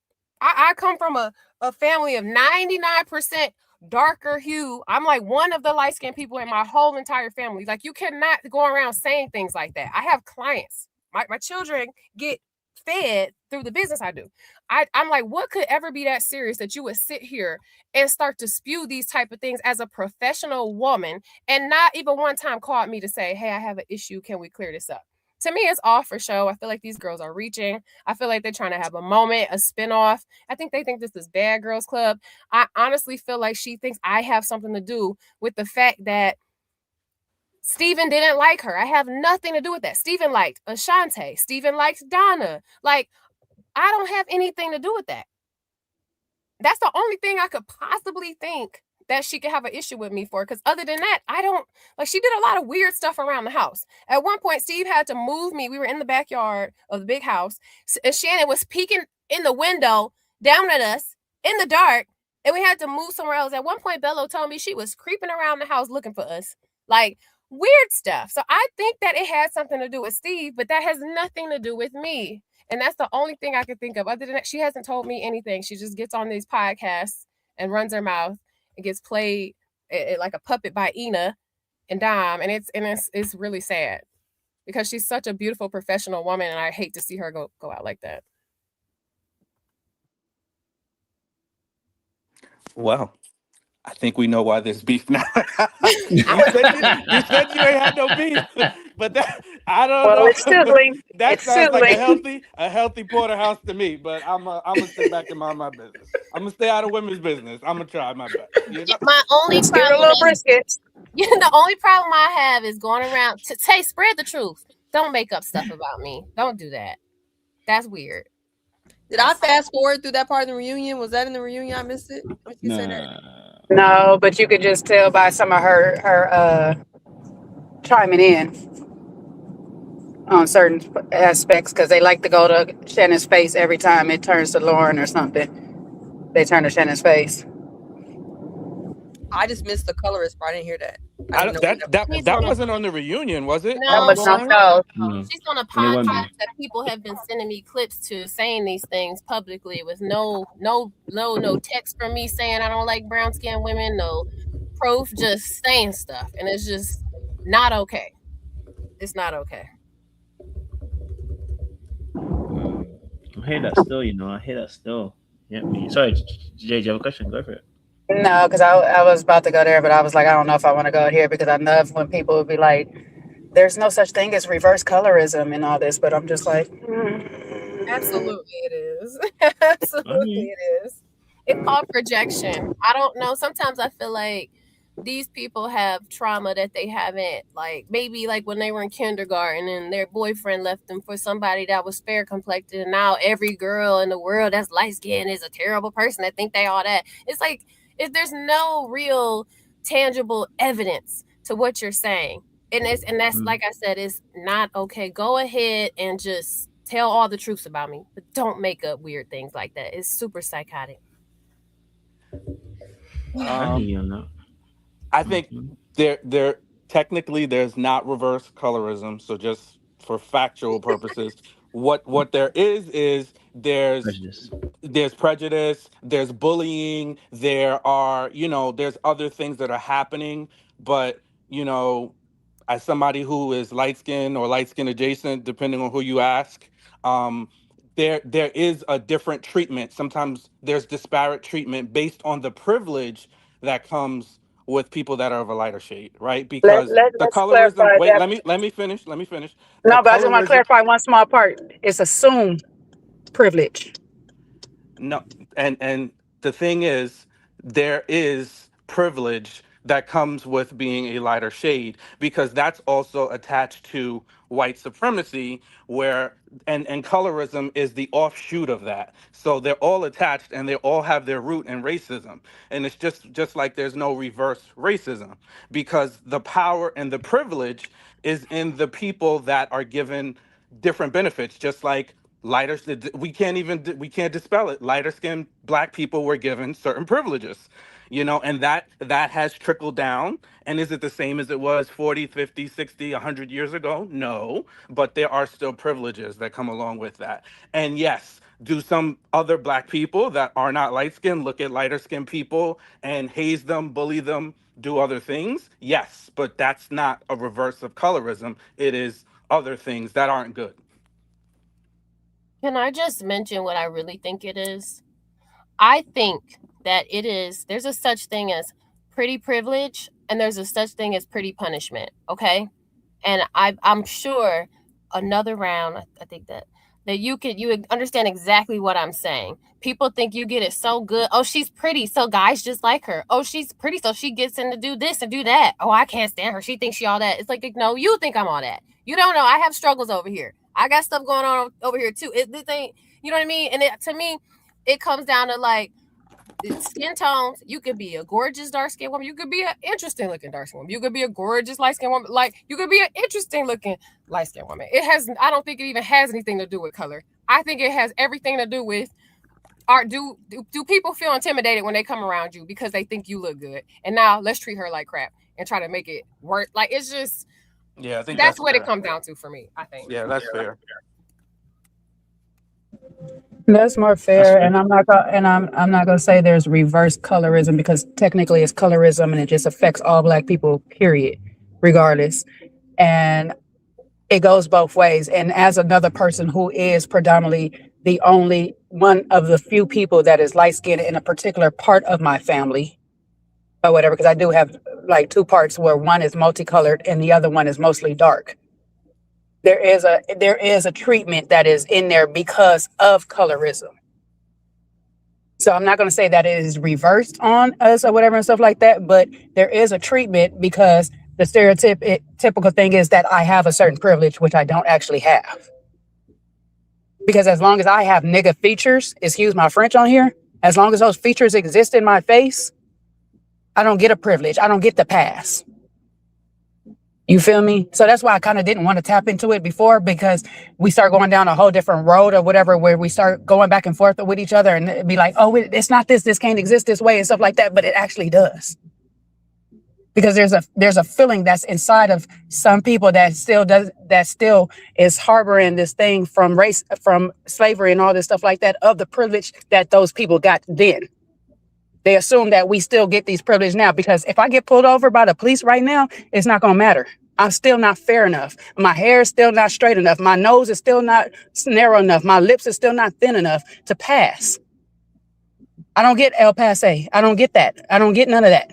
I come from a family of 99% darker hue. I'm like one of the light-skinned people in my whole entire family. Like, you cannot go around saying things like that. I have clients. My children get fed through the business I do. I'm like, what could ever be that serious that you would sit here and start to spew these type of things as a professional woman and not even one time called me to say, hey, I have an issue. Can we clear this up? to me, it's all for show. I feel like these girls are reaching. I feel like they're trying to have a moment, a spinoff. I think they think this is Bad Girls Club. I honestly feel like she thinks I have something to do with the fact that Steven didn't like her. I have nothing to do with that. Steven liked Ashante. Steven liked Donna. Like, I don't have anything to do with that. That's the only thing I could possibly think that she could have an issue with me for. Because other than that, I don't, like, she did a lot of weird stuff around the house. At one point, Steve had to move me. We were in the backyard of the big house. And Shannon was peeking in the window down at us in the dark. And we had to move somewhere else. At one point, Bello told me she was creeping around the house looking for us. Like, weird stuff. So I think that it had something to do with Steve, but that has nothing to do with me. And that's the only thing I could think of. Other than that, she hasn't told me anything. She just gets on these podcasts and runs her mouth and gets played like a puppet by Ina and Dom. And it's really sad because she's such a beautiful professional woman, and I hate to see her go out like that. Well, I think we know why there's beef now. you said you ain't had no beef, but that I don't know. It's sizzling. That sounds like a healthy porterhouse to me. But I'm gonna sit back and mind my business. I'm gonna stay out of women's business. I'm gonna try my best. You know? My only problem, the only problem I have is going around to spread the truth. Don't make up stuff about me. Don't do that. That's weird. Did I fast forward through that part of the reunion? Was that in the reunion? I missed it. When she said that? No, but you could just tell by some of her chiming in on certain aspects because they like to go to Shannon's face every time it turns to Lauren or something. They turn to Shannon's face. I just missed the colorist part. I didn't hear that. That wasn't on the reunion, was it? No, She's on a podcast that people have been sending me clips to saying these things publicly with no text from me saying I don't like brown skinned women, no proof, just saying stuff, and it's just not okay. It's not okay. I hear that still, I hear that still. Yeah. Sorry, Jay, do you have a question? Go for it. No, because I was about to go there, but I was like, I don't know if I want to go here because I love when people would be like, there's no such thing as reverse colorism and all this, but I'm just like, Absolutely it is. Absolutely it is. It's called projection. I don't know. Sometimes I feel like these people have trauma that they haven't, like maybe like when they were in kindergarten and their boyfriend left them for somebody that was fair complected, and now every girl in the world that's light skinned is a terrible person. They think they all that. It's like there's no real tangible evidence to what you're saying, and that's like I said, it's not okay. Go ahead and just tell all the truths about me, but don't make up weird things like that. It's super psychotic. I think there technically there's not reverse colorism. So just for factual purposes, what there is there's prejudice, there's bullying, there are, there's other things that are happening. But, as somebody who is light skinned or light skin adjacent, depending on who you ask, there is a different treatment. Sometimes there's disparate treatment based on the privilege that comes with people that are of a lighter shade, right? Because the colorism. Wait, let me finish. No, but I just want to clarify one small part. It's assumed privilege. No, and the thing is, there is privilege that comes with being a lighter shade, because that's also attached to white supremacy, where and colorism is the offshoot of that. So they're all attached and they all have their root in racism. And it's just like there's no reverse racism, because the power and the privilege is in the people that are given different benefits, just like lighter, we can't dispel it. Lighter skinned Black people were given certain privileges, and that has trickled down. And is it the same as it was 40, 50, 60, 100 years ago? No, but there are still privileges that come along with that. And yes, do some other Black people that are not light skinned look at lighter skinned people and haze them, bully them, do other things? Yes, but that's not a reverse of colorism. It is other things that aren't good. Can I just mention what I really think it is? I think that there's a such thing as pretty privilege and there's a such thing as pretty punishment, okay? And I'm sure another round, I think that you understand exactly what I'm saying. People think you get it so good. Oh, she's pretty, so guys just like her. Oh, she's pretty, so she gets in to do this and do that. Oh, I can't stand her. She thinks she all that. It's like, no, you think I'm all that. You don't know. I have struggles over here. I got stuff going on over here too. This ain't, you know what I mean? And to me, it comes down to like skin tones. You could be a gorgeous dark skinned woman. You could be an interesting looking dark skinned woman. You could be a gorgeous light skinned woman. Like you could be an interesting looking light skinned woman. I don't think it even has anything to do with color. I think it has everything to do with art. Do people feel intimidated when they come around you because they think you look good? And now let's treat her like crap and try to make it work. Like it's just, yeah, I think that's what it comes down to for me, I think. Yeah, that's fair. That's more fair, and I'm not gonna say there's reverse colorism, because technically it's colorism and it just affects all Black people, period, regardless. And it goes both ways. And as another person who is predominantly the only one of the few people that is light skinned in a particular part of my family, or whatever, because I do have like two parts where one is multicolored and the other one is mostly dark. There is a treatment that is in there because of colorism. So I'm not going to say that it is reversed on us or whatever and stuff like that, but there is a treatment because the typical thing is that I have a certain privilege, which I don't actually have. Because as long as I have nigga features, excuse my French on here, as long as those features exist in my face, I don't get a privilege. I don't get the pass. You feel me? So that's why I kind of didn't want to tap into it before, because we start going down a whole different road or whatever, where we start going back and forth with each other and it'd be like, oh, it's not this can't exist this way and stuff like that. But it actually does. Because there's a feeling that's inside of some people that still is harboring this thing from race, from slavery and all this stuff like that, of the privilege that those people got then. They assume that we still get these privileges now, because if I get pulled over by the police right now, it's not going to matter. I'm still not fair enough. My hair is still not straight enough. My nose is still not narrow enough. My lips are still not thin enough to pass. I don't get El Passe. I don't get that. I don't get none of that.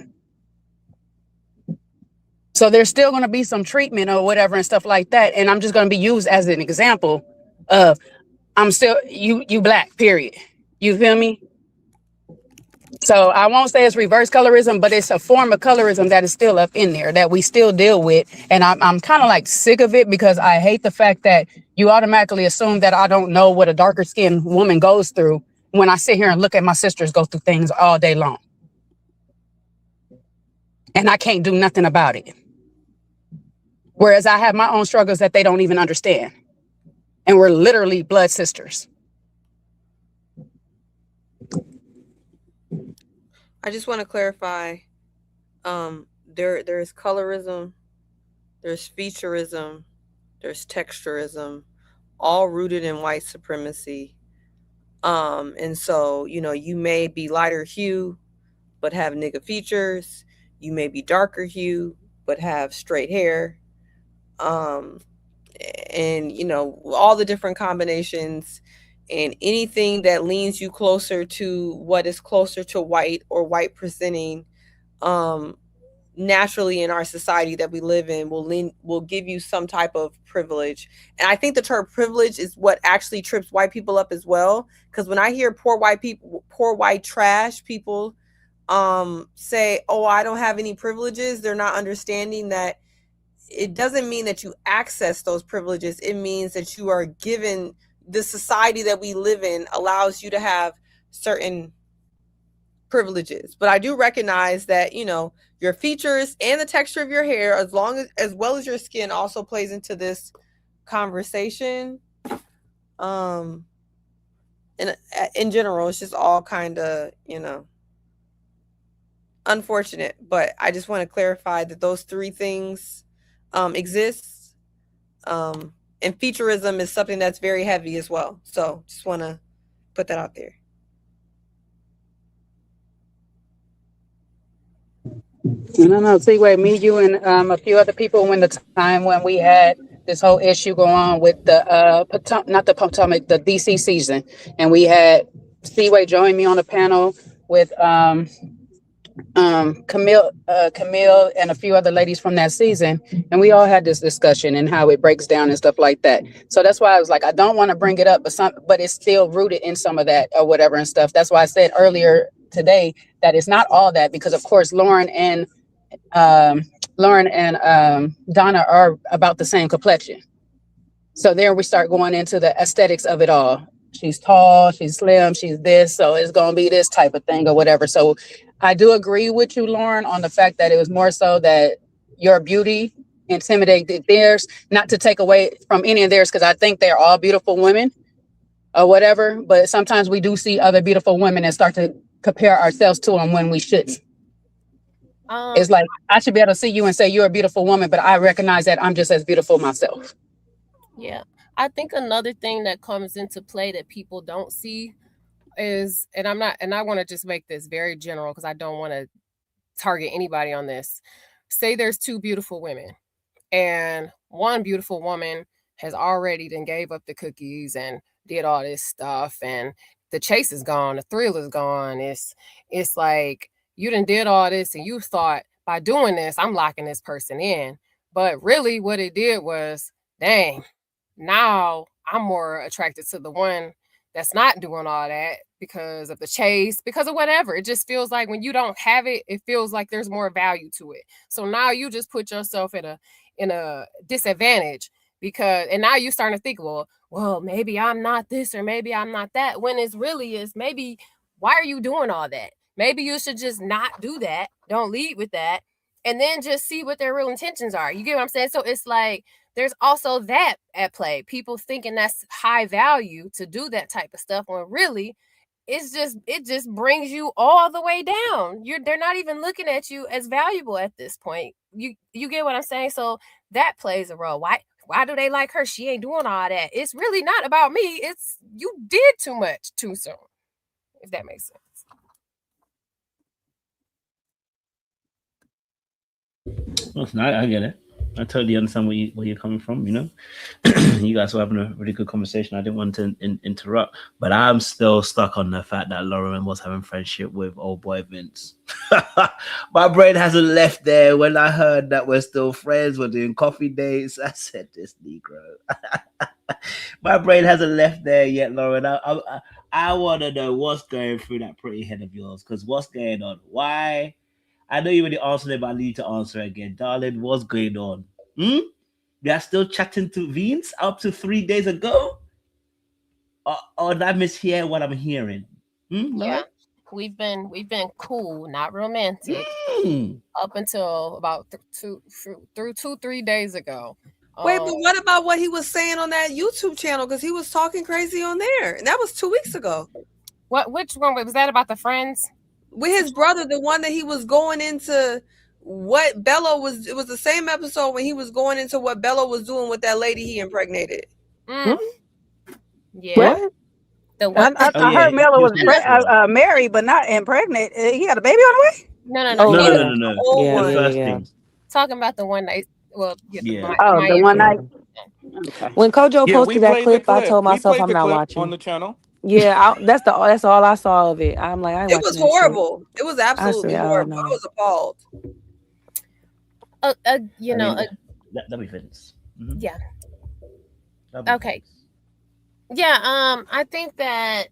So there's still going to be some treatment or whatever and stuff like that. And I'm just going to be used as an example of I'm still, you Black, period. You feel me? So I won't say it's reverse colorism, but it's a form of colorism that is still up in there that we still deal with. And I'm kind of like sick of it, because I hate the fact that you automatically assume that I don't know what a darker skinned woman goes through when I sit here and look at my sisters go through things all day long. And I can't do nothing about it. Whereas I have my own struggles that they don't even understand. And we're literally blood sisters. I just want to clarify, there's colorism, there's featureism, there's texturism, all rooted in white supremacy. And so, you may be lighter hue, but have nigga features. You may be darker hue, but have straight hair. And, all the different combinations. And anything that leans you closer to what is closer to white or white presenting, naturally in our society that we live in will give you some type of privilege. And I think the term privilege is what actually trips white people up as well. Because when I hear poor white trash people say, oh, I don't have any privileges, they're not understanding that it doesn't mean that you access those privileges. It means that you are given. The society that we live in allows you to have certain privileges. But I do recognize that, your features and the texture of your hair, as well as your skin, also plays into this conversation. And in general, it's just all kind of, unfortunate. But I just want to clarify that those three things exist. And featureism is something that's very heavy as well. So just want to put that out there. No. See, wait, me, you, and a few other people when the time when we had this whole issue going on with the the DC season, and we had Seaway join me on the panel with Camille and a few other ladies from that season, and we all had this discussion and how it breaks down and stuff like that. So that's why I was like, I don't want to bring it up, but it's still rooted in some of that or whatever and stuff. That's why I said earlier today that it's not all that, because of course Lauren and Donna are about the same complexion. So there we start going into the aesthetics of it all. She's tall, she's slim, she's this, so it's gonna be this type of thing or whatever. So I do agree with you, Lauren, on the fact that it was more so that your beauty intimidated theirs, not to take away from any of theirs, because I think they're all beautiful women or whatever. But sometimes we do see other beautiful women and start to compare ourselves to them when we shouldn't. It's like, I should be able to see you and say you're a beautiful woman, but I recognize that I'm just as beautiful myself. Yeah. I think another thing that comes into play that people don't see is, and I want to just make this very general because I don't want to target anybody on this. Say there's two beautiful women, and one beautiful woman has already then gave up the cookies and did all this stuff, and the chase is gone, the thrill is gone. It's like you done did all this and you thought by doing this, I'm locking this person in. But really what it did was, dang, now I'm more attracted to the one that's not doing all that because of the chase, because of whatever. It just feels like when you don't have it, it feels like there's more value to it. So now you just put yourself in a disadvantage because, and now you're starting to think, well, maybe I'm not this or maybe I'm not that, when it's really is maybe, why are you doing all that? Maybe you should just not do that. Don't lead with that. And then just see what their real intentions are. You get what I'm saying? So it's like, there's also that at play. People thinking that's high value to do that type of stuff when really it just brings you all the way down. They're not even looking at you as valuable at this point. You get what I'm saying? So that plays a role. Why do they like her? She ain't doing all that. It's really not about me. It's you did too much too soon. If that makes sense. Listen, I get it. I totally understand where you're coming from. You know, you guys were having a really good conversation. I didn't want to interrupt, but I'm still stuck on the fact that Lauren was having friendship with old boy Vince. My brain hasn't left there. When I heard that we're still friends, we're doing coffee dates, I said, "This Negro." My brain hasn't left there yet, Lauren. I want to know what's going through that pretty head of yours, because what's going on? Why? I know you already answered it, but I need to answer again. Darling, what's going on? You are still chatting to Vince up to 3 days ago? Or did I mishear what I'm hearing? Yeah. We've been cool, not romantic, up until about 2-3 days ago. Wait, but what about what he was saying on that YouTube channel? Because he was talking crazy on there, and that was 2 weeks ago. Which one was that about the friends? With his brother, the one that he was going into what Bello was. It was the same episode when he was going into what Bello was doing with that lady he impregnated. Yeah. What? I heard Bello was married, but not impregnated. He had a baby on the way? No. Yeah. Talking about the one night. Well, the one night. Okay. When Kojo posted that clip, I told myself I'm not watching on the channel. Yeah, that's all I saw of it. I'm like, it was horrible. It was absolutely horrible. I was appalled. That'd be Vince. Mm-hmm. Yeah. Okay. Yeah. I think that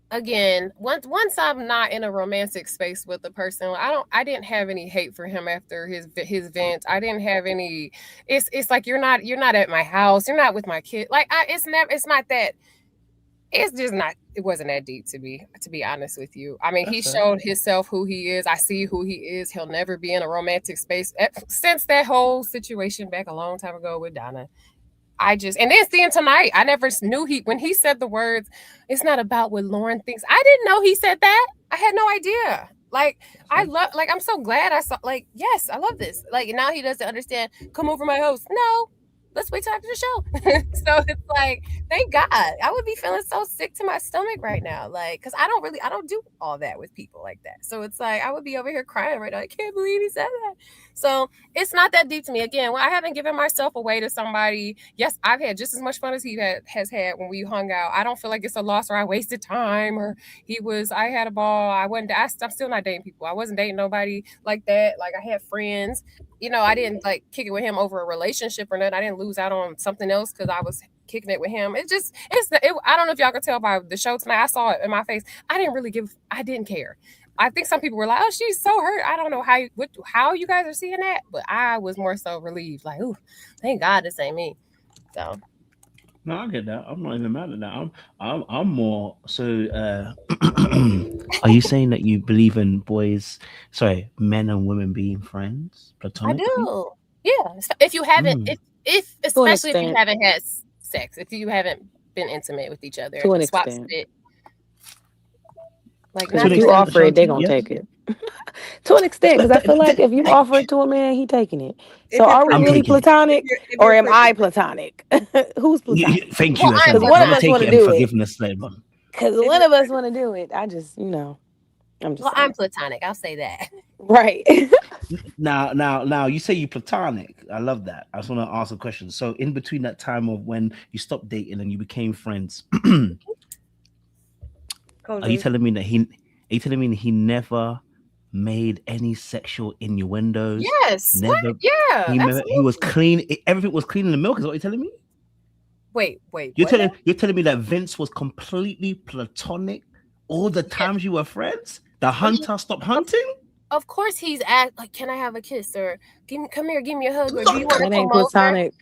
again, once I'm not in a romantic space with the person, I didn't have any hate for him after his vent. I didn't have any. It's like you're not at my house. You're not with my kid. Like it's not that. It's just not. It wasn't that deep to be honest with you. I mean, he showed himself who he is. I see who he is. He'll never be in a romantic space since that whole situation back a long time ago with Donna. And then seeing tonight, I never knew when he said the words, "It's not about what Lauren thinks." I didn't know he said that. I had no idea. Like I'm so glad I saw. Like, yes, I love this. Like now he doesn't understand. Come over my house. No, let's wait till after the show. So it's like, thank God. I would be feeling so sick to my stomach right now. Like, because I don't do all that with people like that. So it's like, I would be over here crying right now. I can't believe he said that. So it's not that deep to me. Again, when I haven't given myself away to somebody, yes, I've had just as much fun as he has had when we hung out. I don't feel like it's a loss or I wasted time or I had a ball. I'm still not dating people. I wasn't dating nobody like that. Like, I had friends. You know, I didn't like kick it with him over a relationship or nothing. I didn't lose out on something else because I was kicking it with him. I don't know if y'all could tell by the show tonight. I saw it in my face. I didn't care. I think some people were like, oh, she's so hurt. I don't know how you guys are seeing that, but I was more so relieved. Like, ooh, thank God this ain't me. So. No, I get that. I'm not even mad at that. I'm more so. Are you saying that you believe in men and women being friends, platonically? I do. Yeah. If you haven't, especially if you haven't had sex, if you haven't been intimate with each other, to an extent. Like, if you offer it, they're gonna take it. To an extent, because I feel like if you offer it to a man, he taking it. So are we really platonic, or am I platonic? Who's platonic? Thank you. Because one of us want to do it. Because one of us want to do it. I just, I'm platonic. I'll say that. Right. Now, you say you platonic. I love that. I just want to ask a question. So, in between that time of when you stopped dating and you became friends, are you telling me that he never made any sexual innuendos? Yes. Never. Yeah. He was clean. Everything was clean in the milk. Is what you're telling me? Wait. You're telling me that Vince was completely platonic all the times you were friends? The hunter stopped hunting? Of course, he's like, can I have a kiss or come here, give me a hug? Or do you want to That ain't come over? platonic.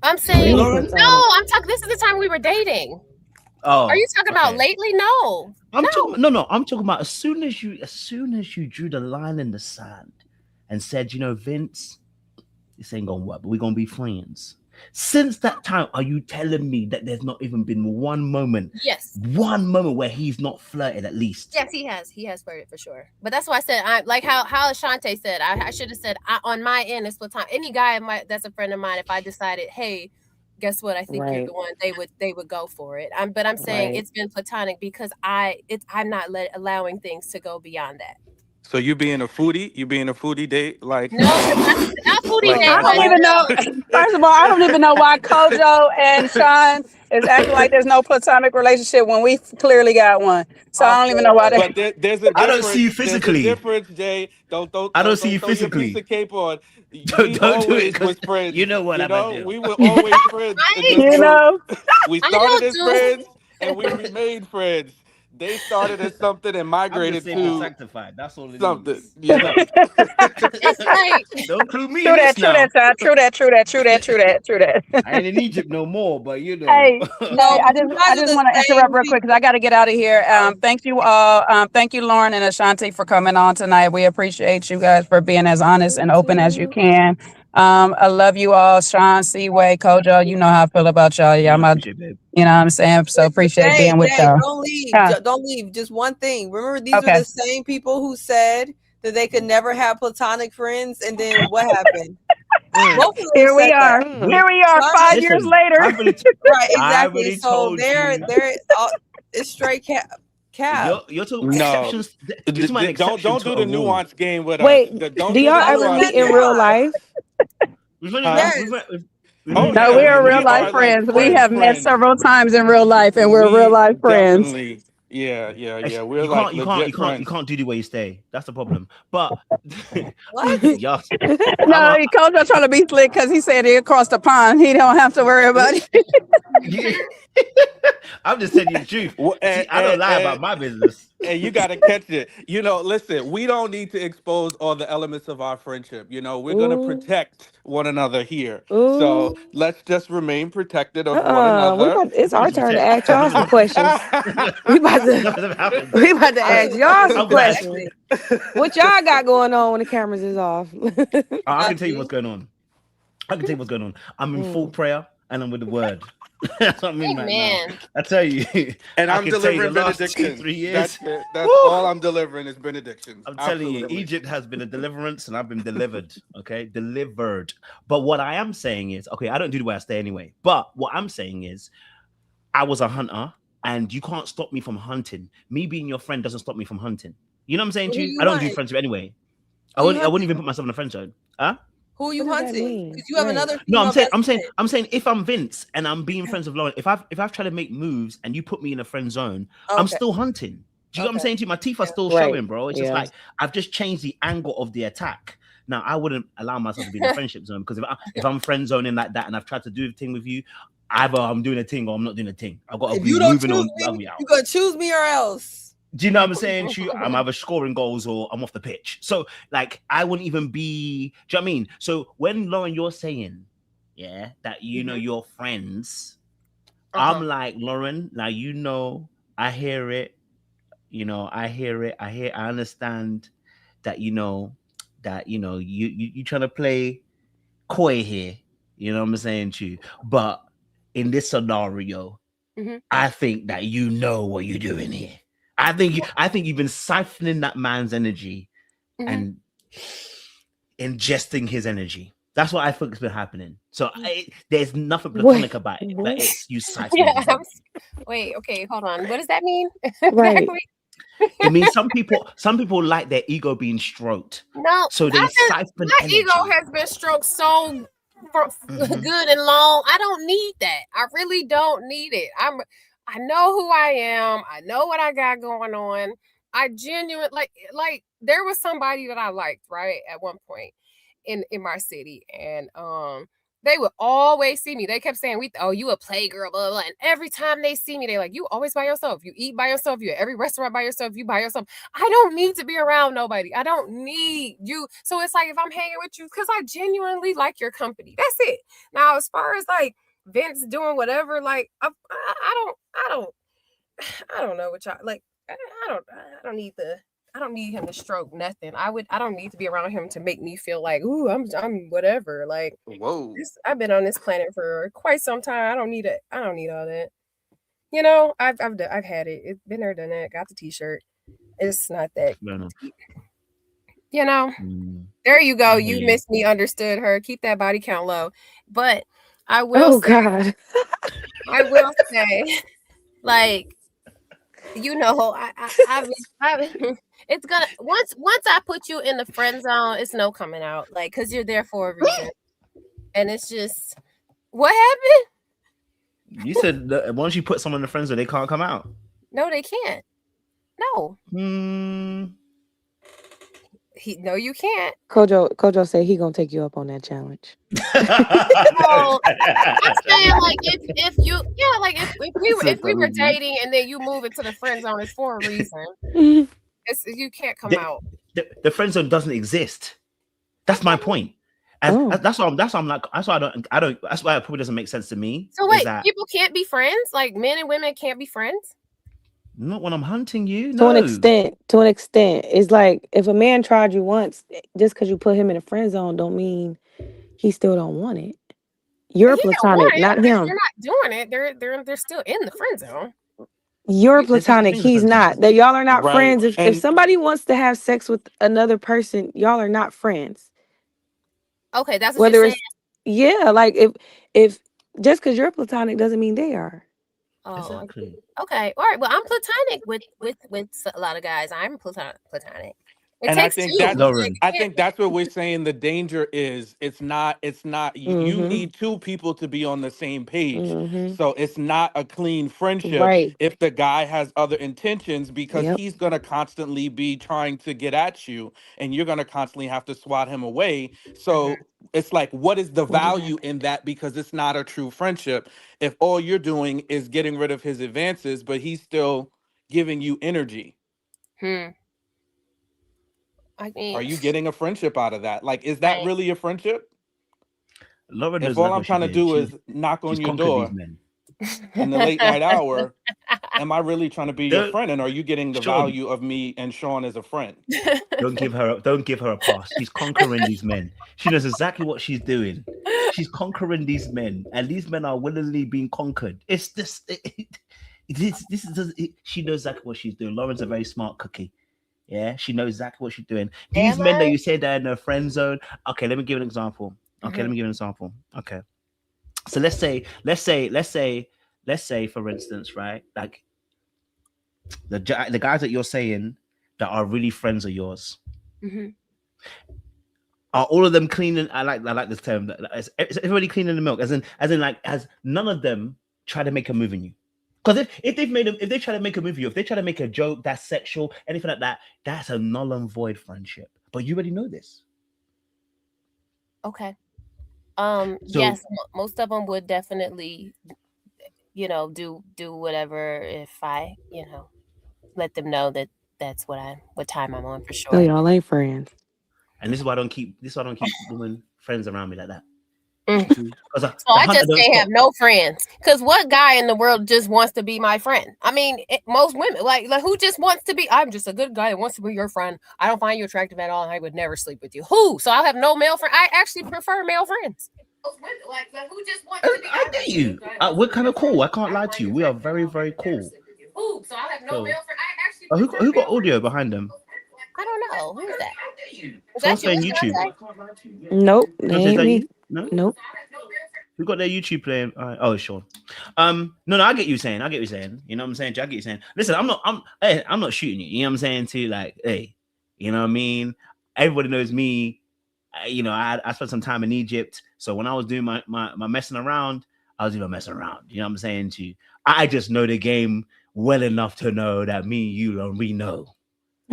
I'm saying no. I'm talking. This is the time we were dating. Oh, are you talking about lately? No. I'm talking about as soon as you drew the line in the sand and said, Vince, this ain't gonna work, but we're gonna be friends. Since that time, are you telling me that there's not even been one moment where he's not flirted at least? Yes, he has. He has flirted for sure. But that's why I said, I like how Ashante said. I should have said on my end, it's platonic. Any guy that's a friend of mine, if I decided, hey, guess what? I think you're the one. They would go for it. But I'm saying it's been platonic because I'm not allowing things to go beyond that. So you being a foodie date, like no, not foodie date. I don't even know. First of all, I don't even know why Kojo and Sean is acting like there's no platonic relationship when we clearly got one. So I don't even know why. But there's a I don't see you physically. There's a difference, Jay. I don't see you physically. Piece of cape on. Don't do it. Was friends. You know what I'm gonna do. We were always friends. We started as friends and we remained friends. They started as something and migrated to sanctified. That's all it something. Is. Yeah. It's like, don't clue me. True that. True that. I ain't in Egypt no more, but Hey, I just want to interrupt real quick because I got to get out of here. Thank you all. Thank you, Lauren and Ashanti, for coming on tonight. We appreciate you guys for being as honest and open as you can. I love you all, Sean, Seaway, Kojo. You know how I feel about y'all. You know what I'm saying? So appreciate being with y'all. Don't leave. Just one thing. Remember, these are the same people who said that they could never have platonic friends, and then what happened? Here we are. Here we are 5 years later. Right, exactly. So they're it's straight cap. You're talking exceptions. Don't do the nuance game with us. Wait, do y'all ever meet in real life? No, we are real life friends. We have met several times in real life, and we're real life friends. Definitely. Yeah. We're you can't do the way you stay. That's the problem. But what? No, Coach trying to be slick because he said he across the pond. He don't have to worry about it. I'm just telling you the truth. I don't lie about my business. And you got to catch it. Listen, we don't need to expose all the elements of our friendship. We're going to protect one another here. Ooh. So let's just remain protected of one another. It's our turn to ask y'all some questions. we about to ask y'all some questions. What y'all got going on when the cameras is off? I can tell you what's going on. I'm in full prayer. and I'm with the word. That's what I mean right now. Amen. I tell you. And I I'm can tell you the delivering last benediction. 2-3 years. That's it. That's Woo! all I'm delivering is benedictions. I'm telling you, Absolutely. Egypt has been a deliverance and I've been delivered. Okay, delivered. But what I am saying is, okay, I don't do the way I stay anyway. But what I'm saying is, I was a hunter and you can't stop me from hunting. Me being your friend doesn't stop me from hunting. You know what I'm saying to you? I don't do friendship anyway. I wouldn't even put myself in a friend zone. Huh? Who are you What does that hunting? mean? Because you have Right. another. No, female I'm saying if I'm Vince and I'm being friends with Lauren, if I've tried to make moves and you put me in a friend zone, I'm still hunting. Do you know what I'm saying to you? My teeth are still Right. showing, bro. It's just like I've just changed the angle of the attack. Now I wouldn't allow myself to be in a friendship zone because if I'm friend zoning like that and I've tried to do a thing with you, either I'm doing a thing or I'm not doing a thing. I've got to If be you don't moving choose on. me, you gotta choose me or else. Do you know what I'm saying? I'm either scoring goals or I'm off the pitch. So, like, I wouldn't even be. Do you know what I mean? So, when Lauren, you're saying, that you know your friends, I'm like, Lauren, now you know, I hear it. You know, I understand that you trying to play coy here. You know what I'm saying to you? But in this scenario, I think that you know what you're doing here. I think you've been siphoning that man's energy and ingesting his energy. That's what I think has been happening. So there's nothing platonic about it, but it's you siphoning. Wait, okay, hold on. What does that mean? Right. It means some people like their ego being stroked. No, so they siphon my energy. ego has been stroked so good and long. I don't need that. I really don't need it. I know who I am. I know what I got going on. I genuinely like there was somebody that I liked, right, at one point in my city, and they would always see me. They kept saying, you a playgirl, blah, blah, blah. And every time they see me, they're like, you always by yourself. You eat by yourself. You at every restaurant by yourself. You by yourself. I don't need to be around nobody. I don't need you. So it's like, if I'm hanging with you, because I genuinely like your company. That's it. Now, as far as like Vince doing whatever, like, I don't know what y'all, like, I don't need him to stroke nothing. I don't need to be around him to make me feel like, ooh, I'm whatever. Like, whoa. I've been on this planet for quite some time. I don't need all that. You know, I've had it. It's been there, done that. Got the t-shirt. It's not that. You know, there you go. You misunderstood her. Keep that body count low. But I will. God. I will say, like, you know, it's gonna once I put you in the friend zone, it's no coming out, like, because you're there for a reason. And it's just, what happened? You said that once you put someone in the friend zone, they can't come out. No, they can't. No. No, you can't. Kojo said he gonna take you up on that challenge. No, I'm saying, like, if we were dating and then you move into the friend zone, it's for a reason. You can't come out. The friend zone doesn't exist. That's my point. That's why it probably doesn't make sense to me. So wait, people can't be friends? Like, men and women can't be friends? Not when I'm hunting you. To an extent. It's like, if a man tried you once, just because you put him in a friend zone don't mean he still don't want it. You're platonic, not him. You're not doing it. They're still in the friend zone. You're platonic. He's not. That y'all are not friends. If somebody wants to have sex with another person, y'all are not friends. Okay, that's what you're saying. Like, if just because you're platonic doesn't mean they are. Oh, exactly. Okay. All right. Well, I'm platonic with a lot of guys. I'm platonic. And I think that's what we're saying. The danger is it's not you need two people to be on the same page. So it's not a clean friendship if the guy has other intentions, because he's going to constantly be trying to get at you and you're going to constantly have to swat him away. So it's like, what is the value in that? Because it's not a true friendship if all you're doing is getting rid of his advances, but he's still giving you energy. Are you getting a friendship out of that? Like, is that really a friendship? If all I'm trying to do is knock on your door in the late night hour, am I really trying to be your friend? And are you getting the value of me and Sean as a friend? Don't give her a pass. She's conquering these men. She knows exactly what she's doing. she's conquering these men, and these men are willingly being conquered. It's this. She knows exactly what she's doing. Lauren's a very smart cookie. Yeah, she knows exactly what she's doing. These men that you say they're in a friend zone. Okay, let me give an example. Okay, let me give an example. Okay, so let's say, for instance, right, like the guys that you're saying that are really friends of yours. Are all of them cleaning? I like this term. Is everybody cleaning the milk? As in, like, has none of them try to make a move in you? Because if they try to make a move in you, if they try to make a joke that's sexual, anything like that, that's a null and void friendship. But you already know this. Okay. Yes, most of them would definitely, do whatever if I, let them know that that's what time I'm on for sure. So y'all ain't friends. And this is why I don't keep women friends around me like that. So I just can't have no friends. Because what guy in the world just wants to be my friend? I mean, most women, like who just wants to be? I'm just a good guy that wants to be your friend. I don't find you attractive at all, and I would never sleep with you. Who? So I'll have no male friend. I actually prefer male friends. Like who just wants to be? I get you. We're kind of cool. I can't lie to you. We are very, very cool. Who? So I'll have no male friend. I actually. Who got audio behind them? I don't know. Who's that? Is that saying YouTube? Nope. Ain't me. Nope. Who got their YouTube playing? Oh, Sean. No, I get you saying. You know what I'm saying? I get you saying. Listen, I'm not shooting you. You know what I'm saying? Too, like, hey, you know what I mean? Everybody knows me. I spent some time in Egypt. So when I was doing my messing around, I was even messing around. You know what I'm saying? To you, I just know the game well enough to know that me and you don't really know.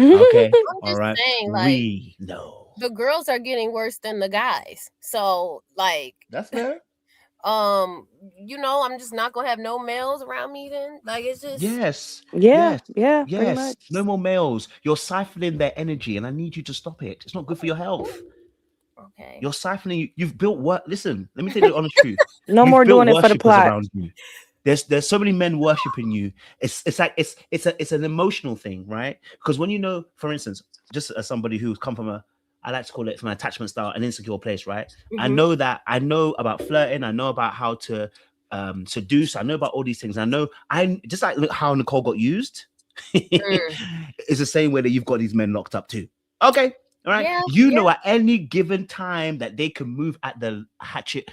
Okay, all right. Saying, we know the girls are getting worse than the guys. So, like, that's fair. I'm just not gonna have no males around me. Then, like, it's just yes. Pretty much. No more males. You're siphoning their energy, and I need you to stop it. It's not good for your health. Okay. You're siphoning. You've built what? Listen, let me tell you the honest truth. No more doing it for the plot. Around you. There's so many men worshiping you. It's like it's an emotional thing, right? Because when for instance, just as somebody who's come from I like to call it from an attachment style, an insecure place, right? I know about flirting. I know about how to seduce. I know about all these things. I just like look how Nicole got used. It's the same way that you've got these men locked up too. Okay. All right. Yeah, know at any given time that they can move at the hatchet,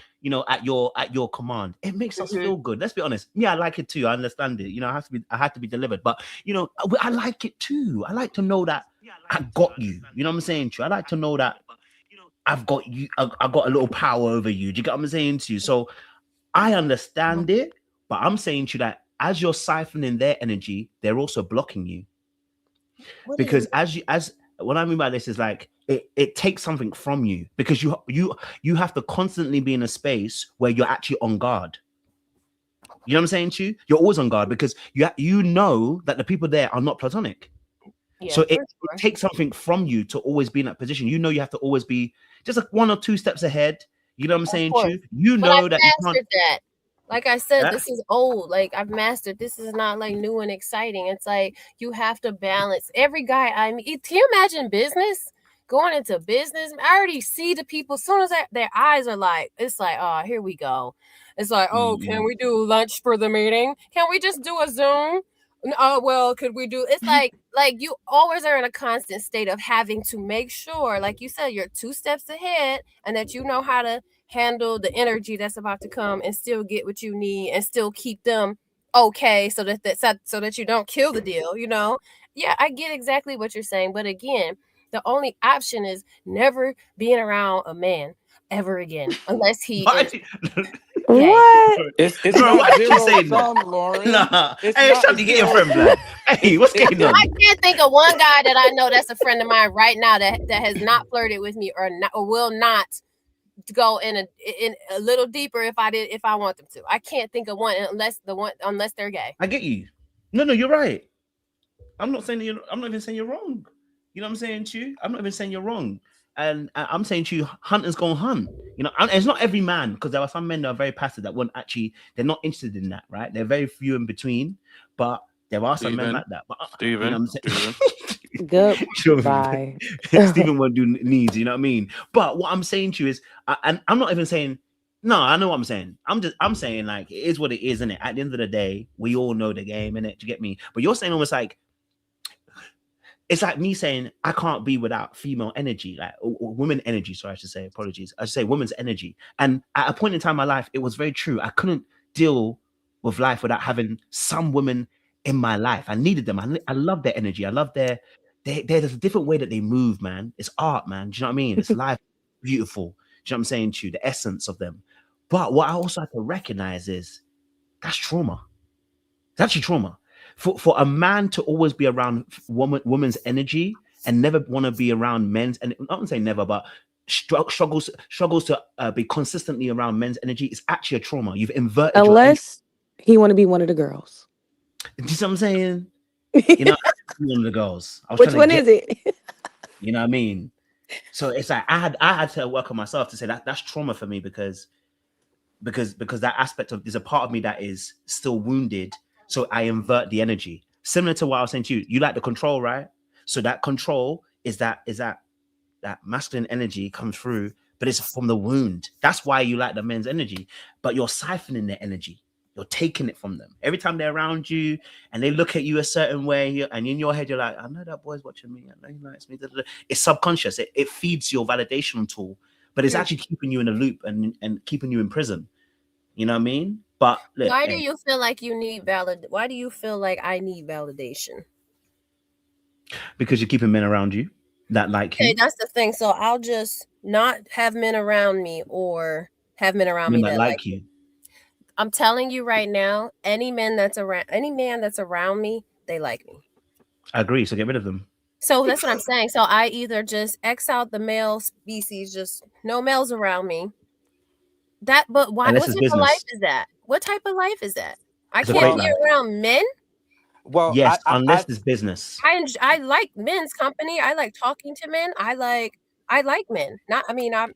at your command. It makes us feel good. Let's be honest. Yeah, I like it too. I understand it. I have to be delivered. But I like it too. I like to know that I got you. You know what I'm saying to you? I like to know that I've got you. I've got a little power over you. Do you get what I'm saying to you? So I understand it, but I'm saying to you that as you're siphoning their energy, they're also blocking you. Because what I mean by this is like it takes something from you, because you have to constantly be in a space where you're actually on guard. You know what I'm saying to you? You're always on guard because you know that the people there are not platonic. Yeah, so it takes something from you to always be in that position. You have to always be just like 1 or 2 steps ahead. You know what I'm saying to you? You know that you can't. That. Like I said, this is old. Like I've mastered. This is not like new and exciting. It's like you have to balance. Every guy I meet. Can you imagine business? Going into business, I already see the people. As soon as their eyes are like, it's like, oh, here we go. It's like, oh, can we do lunch for the meeting? Can we just do a Zoom? Oh, well, could we do? It's like you always are in a constant state of having to make sure, like you said, you're 2 steps ahead, and that you know how to handle the energy that's about to come and still get what you need and still keep them okay, so that you don't kill the deal. Yeah, I get exactly what you're saying, but again, the only option is never being around a man ever again, unless he is what? It's Bro, not what you saying, Lauren. Nah. Hey, Shanti, get your friend back. Hey, what's going on? I can't think of one guy that I know that's a friend of mine right now that has not flirted with me or will not go in a little deeper if I want them to. I can't think of one unless they're gay. I get you. No, you're right. I'm not even saying you're wrong. You know what I'm saying to you? I'm not even saying you're wrong. And I'm saying to you, hunters go hunt. And it's not every man, because there are some men that are very passive that they're not interested in that, right? They're very few in between, but there are some men like that. But, Steven, you know what I'm saying? Goodbye. Steven won't do needs, you know what I mean? But what I'm saying to you is, and I'm not even saying, No, I know what I'm saying. I'm saying like it is what it is, isn't it? At the end of the day, we all know the game, innit? Do you get me? But you're saying almost like it's like me saying I can't be without female energy, like or women energy. Sorry, I should say. Apologies. I should say women's energy. And at a point in time in my life, it was very true. I couldn't deal with life without having some women in my life. I needed them. I love their energy. I love there's a different way that they move, man. It's art, man. Do you know what I mean? It's life, beautiful. Do you know what I'm saying to you? The essence of them. But what I also have to recognize is that's trauma. It's actually trauma. For a man to always be around woman's energy and never want to be around men's, and I wouldn't say never, but struggles to be consistently around men's energy, is actually a trauma. You've inverted unless he want to be one of the girls. You see what I'm saying? You know, one of the girls. Which one is it? You know what I mean? So it's like I had to work on myself to say that's trauma for me because that aspect of there's a part of me that is still wounded. So I invert the energy. Similar to what I was saying to you. You like the control, right? So that control is that masculine energy comes through, but it's from the wound. That's why you like the men's energy, but you're siphoning their energy. You're taking it from them. Every time they're around you and they look at you a certain way, and in your head, you're like, I know that boy's watching me. I know he likes me. It's subconscious. It feeds your validation tool, but it's actually keeping you in a loop and keeping you in prison. You know what I mean? But look, why do you feel like you need why do you feel like I need validation? Because you're keeping men around you that like you. Okay, that's the thing. So I'll just not have men around me or have men around me that like you. I'm telling you right now, any man that's around me, they like me. I agree. So get rid of them. So that's what I'm saying. So I either just X out the male species, just no males around me. But why? What type of life is that? What type of life is that? I can't be around men. Well, yes, unless it's business. I like men's company. I like talking to men. I like men. I'm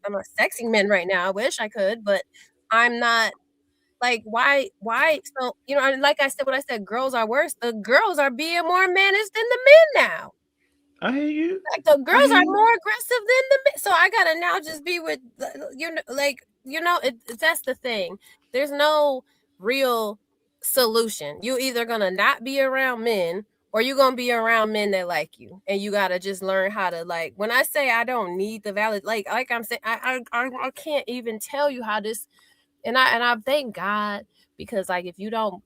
not sexing men right now. I wish I could, but I'm not. Like, why? So, like I said, what I said, girls are worse. The girls are being more mannish than the men now. I hear you. Like, the girls are more aggressive than the men. So I gotta now just be with, that's the thing. There's no real solution. You either gonna not be around men or you're gonna be around men that like you. And you gotta just learn how to, like, when I say I don't need the valid, like I'm saying, I can't even tell you how this. And I thank God, because like if you're not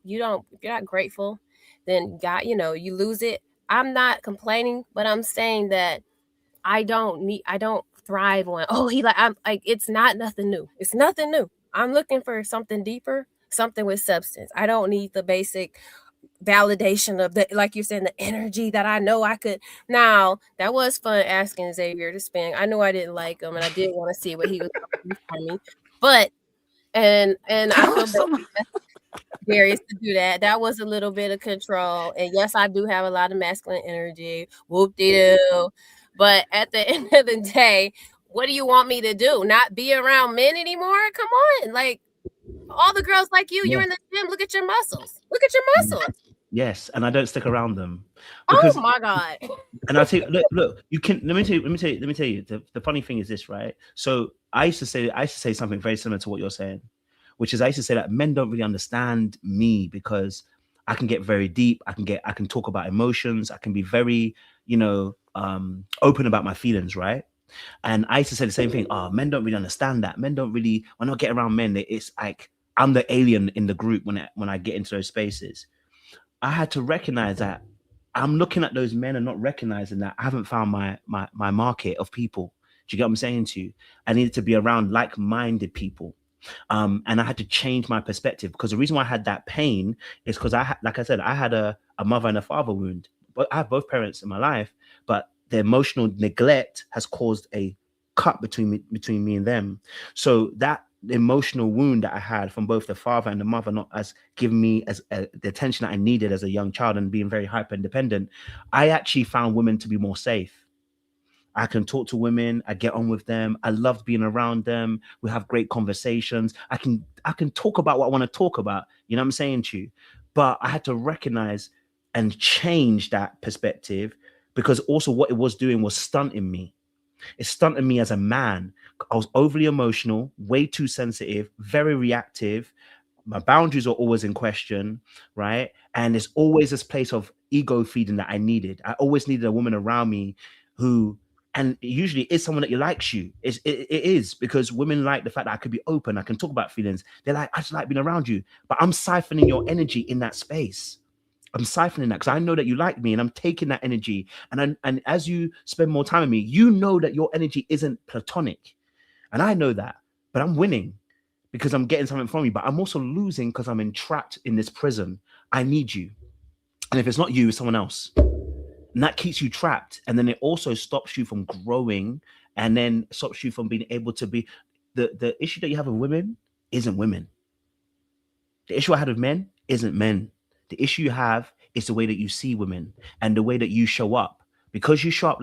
grateful, then God, you lose it. I'm not complaining, but I'm saying that I don't thrive on, I'm like, it's not nothing new. It's nothing new. I'm looking for something deeper, something with substance. I don't need the basic validation of the, like you're saying, the energy that I know I could. Now that was fun asking Xavier to spin. I know I didn't like him and I did want to see what he was doing for me, but and I feel Darius to do that. That was a little bit of control. And yes, I do have a lot of masculine energy. Whoop-de-doo. But at the end of the day, what do you want me to do? Not be around men anymore? Come on. Like, all the girls like you, you're in the gym. Look at your muscles. Look at your muscles. Yes, and I don't stick around them. Oh my God. And I'll tell you, look, you can let me tell you. The funny thing is this, right? So I used to say something very similar to what you're saying, which is I used to say that men don't really understand me because I can get very deep. I can talk about emotions. I can be very, open about my feelings, right? And I used to say the same thing. Men don't really understand that. Men don't really, when I get around men, it's like I'm the alien in the group when I get into those spaces. I had to recognize that I'm looking at those men and not recognizing that I haven't found my market of people. Do you get what I'm saying to you? I needed to be around like-minded people. And I had to change my perspective, because the reason why I had that pain is because like I said, I had a mother and a father wound. But I have both parents in my life, but the emotional neglect has caused a cut between me and them. So that emotional wound that I had from both the father and the mother not as giving me as the attention that I needed as a young child and being very hyper independent, I actually found women to be more safe. I can talk to women. I get on with them. I loved being around them. We have great conversations. I can talk about what I want to talk about. You know what I'm saying to you? But I had to recognize and change that perspective, because also what it was doing was stunting me. It stunted me as a man. I was overly emotional, way too sensitive, very reactive. My boundaries are always in question, right? And there's always this place of ego feeding that I needed. I always needed a woman around me who, and usually is someone that likes you. It is, because women like the fact that I could be open, I can talk about feelings. They're like, I just like being around you. But I'm siphoning your energy in that space. I'm siphoning that because I know that you like me, and I'm taking that energy. And as you spend more time with me, you know that your energy isn't platonic. And I know that, but I'm winning because I'm getting something from you. But I'm also losing because I'm entrapped in this prison. I need you. And if it's not you, it's someone else. And that keeps you trapped. And then it also stops you from growing, and then stops you from being able to be. The issue that you have with women isn't women. The issue I had with men isn't men. The issue you have is the way that you see women and the way that you show up. Because you show up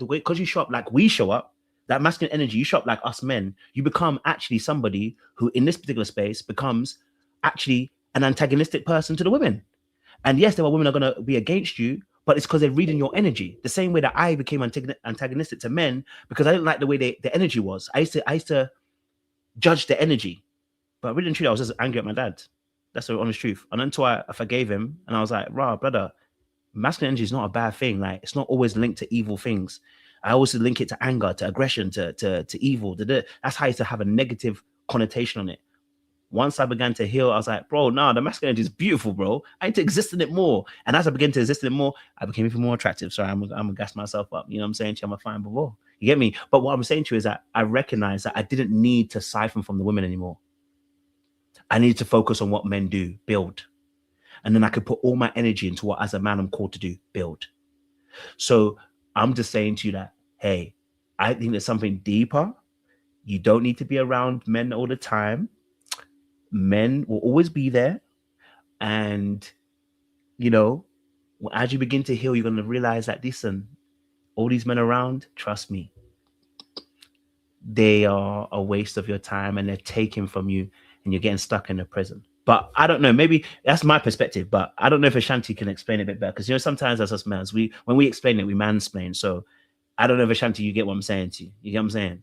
because you show up like we show up, that masculine energy, you show up like us men, you become actually somebody who in this particular space becomes actually an antagonistic person to the women. And yes, there are women that are going to be against you, but it's because they're reading your energy. The same way that I became antagonistic to men because I didn't like the way the energy was. I used to judge the energy, but really and truly, I was just angry at my dad. That's the honest truth. And until I forgave him, and I was like, "Rah, brother, masculine energy is not a bad thing. Like, it's not always linked to evil things. I always link it to anger, to aggression, to evil. That's how I used to have a negative connotation on it. Once I began to heal, I was like, bro, no, the masculine energy is beautiful, bro. I need to exist in it more. And as I began to exist in it more, I became even more attractive. Sorry, I'm gonna gas myself up. You know what I'm saying? I'm a fine before. You get me? But what I'm saying to you is that I recognize that I didn't need to siphon from the women anymore. I needed to focus on what men do, build. And then I could put all my energy into what, as a man, I'm called to do, build. So I'm just saying to you that, hey, I think there's something deeper. You don't need to be around men all the time. Men will always be there. And, you know, as you begin to heal, you're going to realize that, listen, all these men around, trust me, they are a waste of your time and they're taken from you and you're getting stuck in a prison. But I don't know, maybe that's my perspective, but I don't know if Ashanti can explain it a bit better. Because, you know, sometimes as us men, when we explain it, we mansplain. So I don't know if Ashanti, you get what I'm saying to you. You get what I'm saying?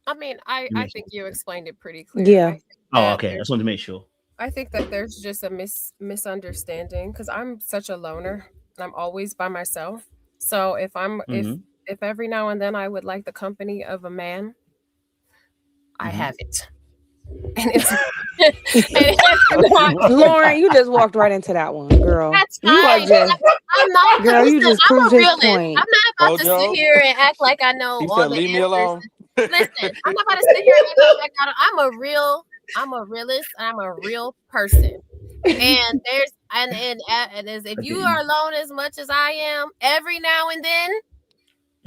I mean, I think you explained it pretty clearly. Yeah. Oh, okay. I just wanted to make sure. I think that there's just a misunderstanding because I'm such a loner and I'm always by myself. So if if every now and then I would like the company of a man, I have it. And it's Lauren, you just walked right into that one, girl. That's you are fine. just I'm not. girl. You just I'm proved a his realist. point. I'm not about to sit here and act like I know He all said, the leave me answers. alone. Listen, I'm not about to sit here and act like I'm a realist, and I'm a real person. And there's and as if you are alone as much as I am, every now and then,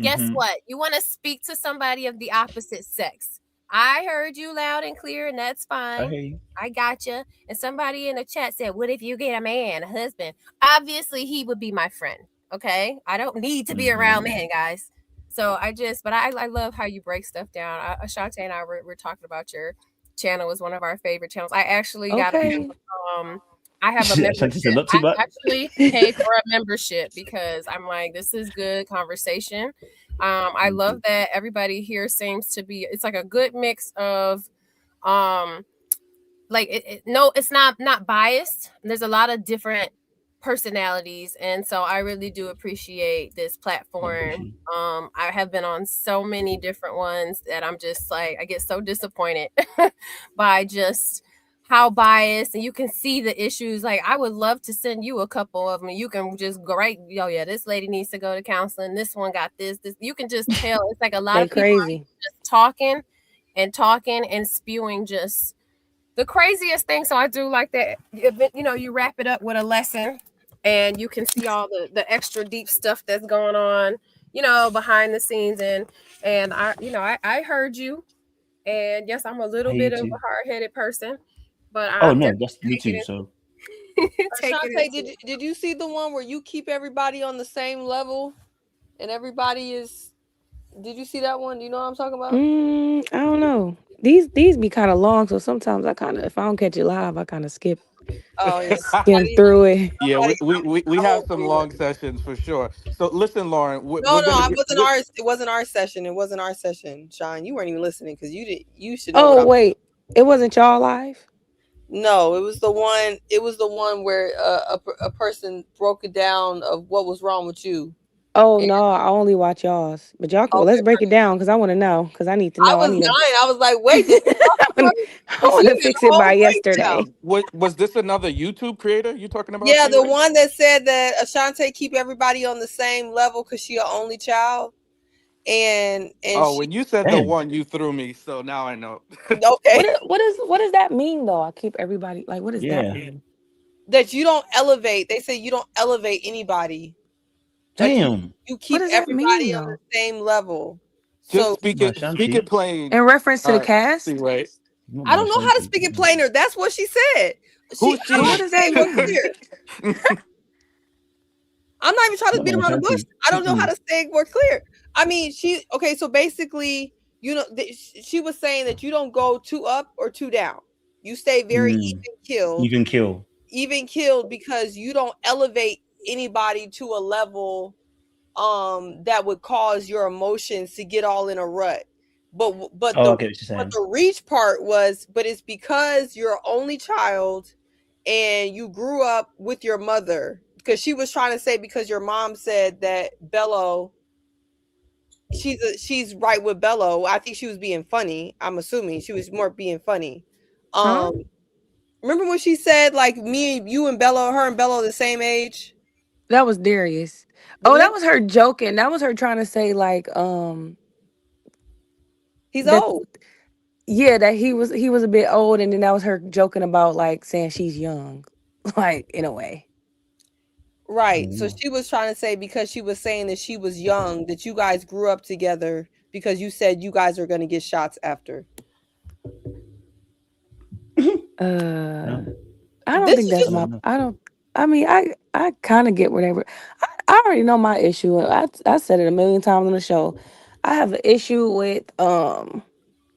guess what? You want to speak to somebody of the opposite sex. I heard you loud and clear, and that's fine. I got you. And somebody in the chat said, "What if you get a man, a husband?" Obviously, he would be my friend. Okay, I don't need to be around men, guys. So I love how you break stuff down. Ashanti and I were talking about your channel was one of our favorite channels. I actually got I have a membership. I actually paid for a membership because I'm like, this is good conversation. I love that everybody here seems to be. It's like a good mix of, like it's not biased. There's a lot of different personalities, and so I really do appreciate this platform. I have been on so many different ones that I'm just like, I get so disappointed by just how biased, and you can see the issues. Like, I would love to send you a couple of them. You can just go right, oh yeah, this lady needs to go to counseling. This one got this. You can just tell. It's like a lot of people crazy. Just talking and spewing just the craziest thing. So I do like that. You know, you wrap it up with a lesson, and you can see all the extra deep stuff that's going on, you know, behind the scenes. And I heard you, and yes, I'm a little bit of a hard-headed person. But that's me too. So, Ashante, did you see the one where you keep everybody on the same level, and everybody is? Did you see that one? Do you know what I'm talking about? I don't know. These be kind of long, so sometimes I if I don't catch it live, I kind of skip. Oh yeah. Skim through it. Yeah, we I have won't some do it. long sessions for sure. So listen, Lauren, No, we're gonna it get wasn't ours. It wasn't our session. It wasn't our session, Sean. You weren't even listening because you should know what Oh I'm. wait, it wasn't y'all live? No, it was the one. It was the one where a person broke it down of what was wrong with you. Oh And, no, I only watch y'all's. But y'all, well, let's okay, break it down because I want to know. Because I need to I know. I was need to. dying. I was like, wait, did we talk about it? I And she want to did fix a it by whole yesterday. breakdown. was this another YouTube creator you talking about? Yeah, the T-Ray? one that said that Ashante keep everybody on the same level because she an only child, and Oh, she when you said the Damn. one, you threw me. So now I know. okay What does that mean though? I keep everybody like. What does that Yeah. mean? that you don't elevate. They say you don't elevate anybody. Like Damn. you What keep does that everybody mean on the though? same level. Just So speak it plain. In reference to the cast? T-Ray. Not I my don't know how to Shanti. speak it plainer. That's what she said. Who's I'm But not what she? does saying that more mean? clear. I'm not even trying to Not beat my around the bush. Shanti. I don't know how to say it more clear. I mean, okay. So basically, she was saying that you don't go too up or too down. You stay very Even kill. even killed because you don't elevate anybody to a level that would cause your emotions to get all in a rut. But Oh, I get what you're saying. the reach part was, but it's because you're an only child and you grew up with your mother, because she was trying to say because your mom said that Bello, she's right with Bello. I think she was being funny. I'm assuming she was more being funny. Huh? Remember when she said like you and Bello, her and Bello the same age? That was Darius. Oh, that was her joking. That was her trying to say like he's that. old. Yeah, that he was a bit old, and then that was her joking about like saying she's young, like in a way. Right. So she was trying to say because she was saying that she was young, that you guys grew up together because you said you guys are going to get shots after. I don't think that's my. I don't. I mean, I kind of get whatever. I already know my issue. I said it a million times on the show. I have an issue with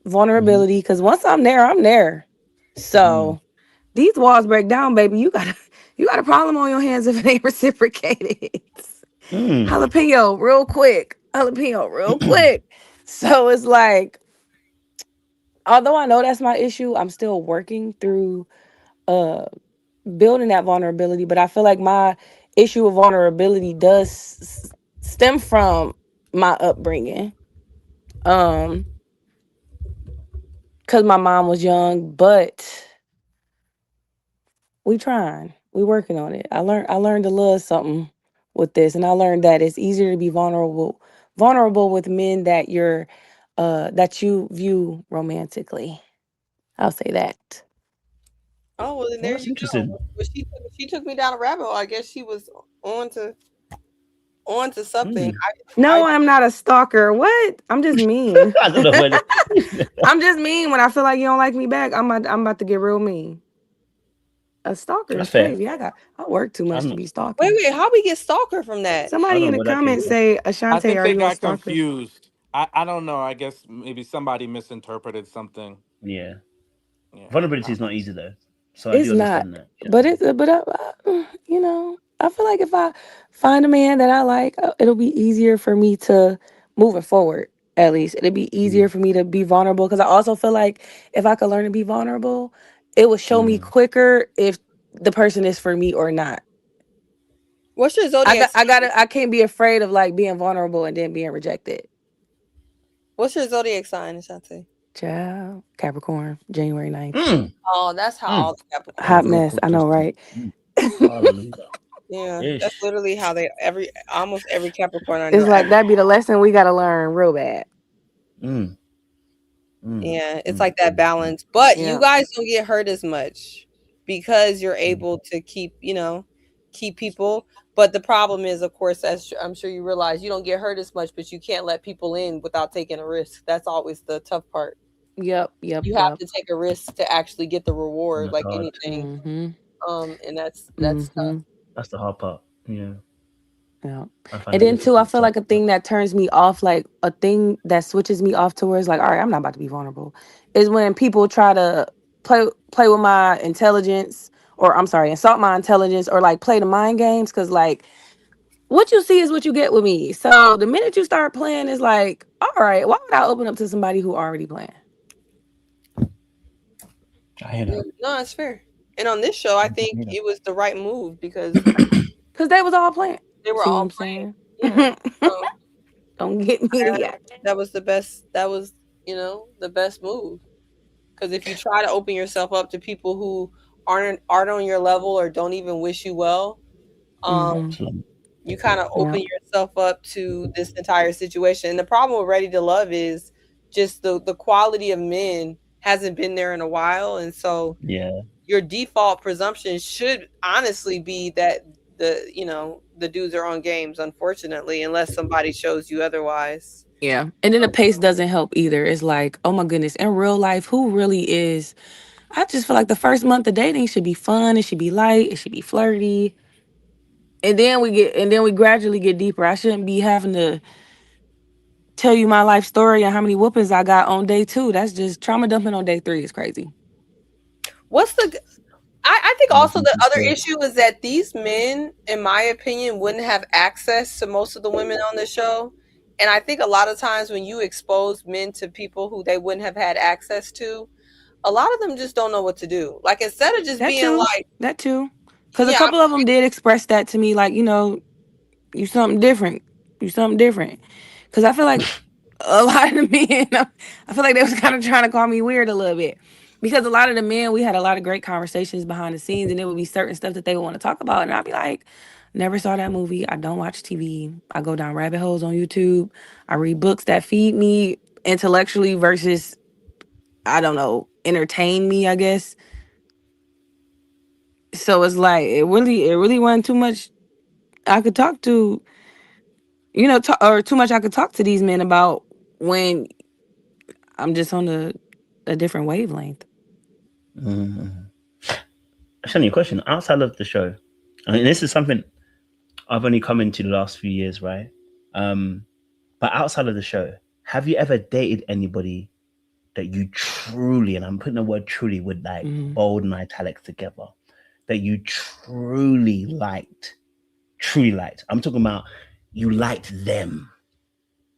vulnerability because once I'm there, I'm there. So these walls break down, baby. You got a problem on your hands if it ain't reciprocated. Jalapeno, real quick. Jalapeno, real quick. So it's like, although I know that's my issue, I'm still working through building that vulnerability. But I feel like my issue of vulnerability does stem from my upbringing. Because my mom was young, but we working on it. I learned a little something with this, and I learned that it's easier to be vulnerable with men that that you view romantically. I'll say that. Oh, well, then there that's you interesting. go. Well, she took me down a rabbit hole. I guess she was on to something. No, I'm not a stalker. What? I'm just mean. I don't know what I'm just mean. When I feel like you don't like me back, I'm about to get real mean. A stalker That's is fair. crazy. I work too much to be stalking. Wait, how we get stalker from that? Somebody in the comments say, I Ashante, think are they you a got stalker? confused. I don't know. I guess maybe somebody misinterpreted something. Yeah. Vulnerability is not easy though. So I It's do not, understand that. but you know, I feel like if I find a man that I like, it'll be easier for me to moving forward. At least it'll be easier for me to be vulnerable because I also feel like if I could learn to be vulnerable, it would show me quicker if the person is for me or not. What's your zodiac? I can't be afraid of like being vulnerable and then being rejected. What's your zodiac sign, Ashante? Child, Capricorn, January 9th. Oh, that's how all the Capricorns. Hot mess. I know, right? Yeah, that's literally how almost every Capricorn I know. It's like that'd be the lesson we gotta learn real bad. Yeah, it's like that balance. But you guys don't get hurt as much because you're able to keep people. But the problem is, of course, as I'm sure you realize, you don't get hurt as much, but you can't let people in without taking a risk. That's always the tough part. Yep. You have to take a risk to actually get the reward, like anything. And that's tough. That's the hard part. Yeah. Yeah. And then too, I feel like a thing that turns me off, like a thing that switches me off towards like, all right, I'm not about to be vulnerable, is when people try to play with my intelligence or I'm sorry, insult my intelligence or like play the mind games. Cause like what you see is what you get with me. So the minute you start playing, it's like, all right, why would I open up to somebody who already playing? I hear that. No, that's fair. And on this show, I think it was the right move because they was all playing. They were See all what I'm playing. saying? Yeah. So, don't get me together. That was the best. That was, you know, the best move. Because if you try to open yourself up to people who aren't on your level or don't even wish you well, you kind of open yourself up to this entire situation. And the problem with Ready to Love is just the quality of men hasn't been there in a while, and so your default presumption should honestly be that the dudes are on games, unfortunately, unless somebody shows you otherwise. Yeah. And then the pace doesn't help either. It's like, oh my goodness, in real life, who really is? I just feel like the first month of dating should be fun. It should be light. It should be flirty. And then we gradually get deeper. I shouldn't be having to tell you my life story and how many whoopings I got on day 2. That's just trauma dumping on day 3 is crazy. I think also the other issue is that these men, in my opinion, wouldn't have access to most of the women on the show. And I think a lot of times when you expose men to people who they wouldn't have had access to, a lot of them just don't know what to do. Like, instead of just being like... That too. Because a couple of them did express that to me, like, you know, you something different. You something different. Because I feel like a lot of the men, I feel like they was kind of trying to call me weird a little bit. Because a lot of the men, we had a lot of great conversations behind the scenes, and there would be certain stuff that they would want to talk about. And I'd be like, never saw that movie. I don't watch TV. I go down rabbit holes on YouTube. I read books that feed me intellectually versus, I don't know, entertain me, I guess. So it's like, it really wasn't too much I could talk to, you know, or too much I could talk to these men about when I'm just on a different wavelength. Shani, a question. Outside of the show, I mean, this is something I've only come into the last few years, right? But outside of the show, have you ever dated anybody that you truly, and I'm putting the word truly with like bold and italics together, that you truly liked? I'm talking about you liked them.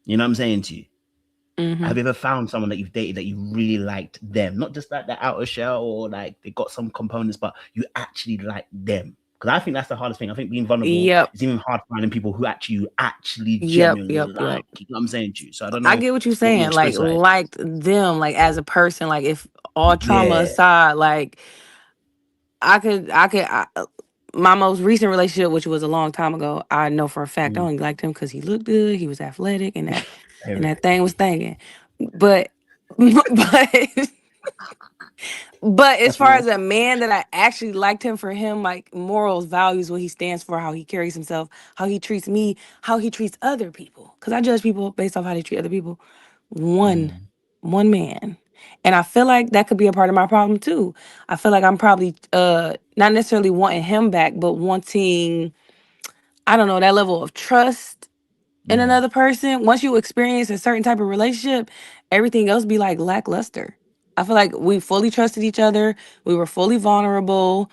You know what I'm saying to you? Have you ever found someone that you've dated that you really liked them? Not just like the outer shell or like they got some components, but you actually like them. Because I think that's the hardest thing. I think being vulnerable is even hard finding people who you actually genuinely like. You know what I'm saying to you? So I don't know. I get what you're saying. Like liked them, like as a person, like if all trauma aside, like I could my most recent relationship, which was a long time ago, I know for a fact I only liked him because he looked good, he was athletic, and that thing was thinking. But as far as a man that I actually liked him for him, like morals, values, what he stands for, how he carries himself, how he treats me, how he treats other people. Because I judge people based off how they treat other people. One man. And I feel like that could be a part of my problem too. I feel like I'm probably not necessarily wanting him back, but wanting, I don't know, that level of trust in another person. Once you experience a certain type of relationship, everything else be like lackluster. I feel like we fully trusted each other. We were fully vulnerable.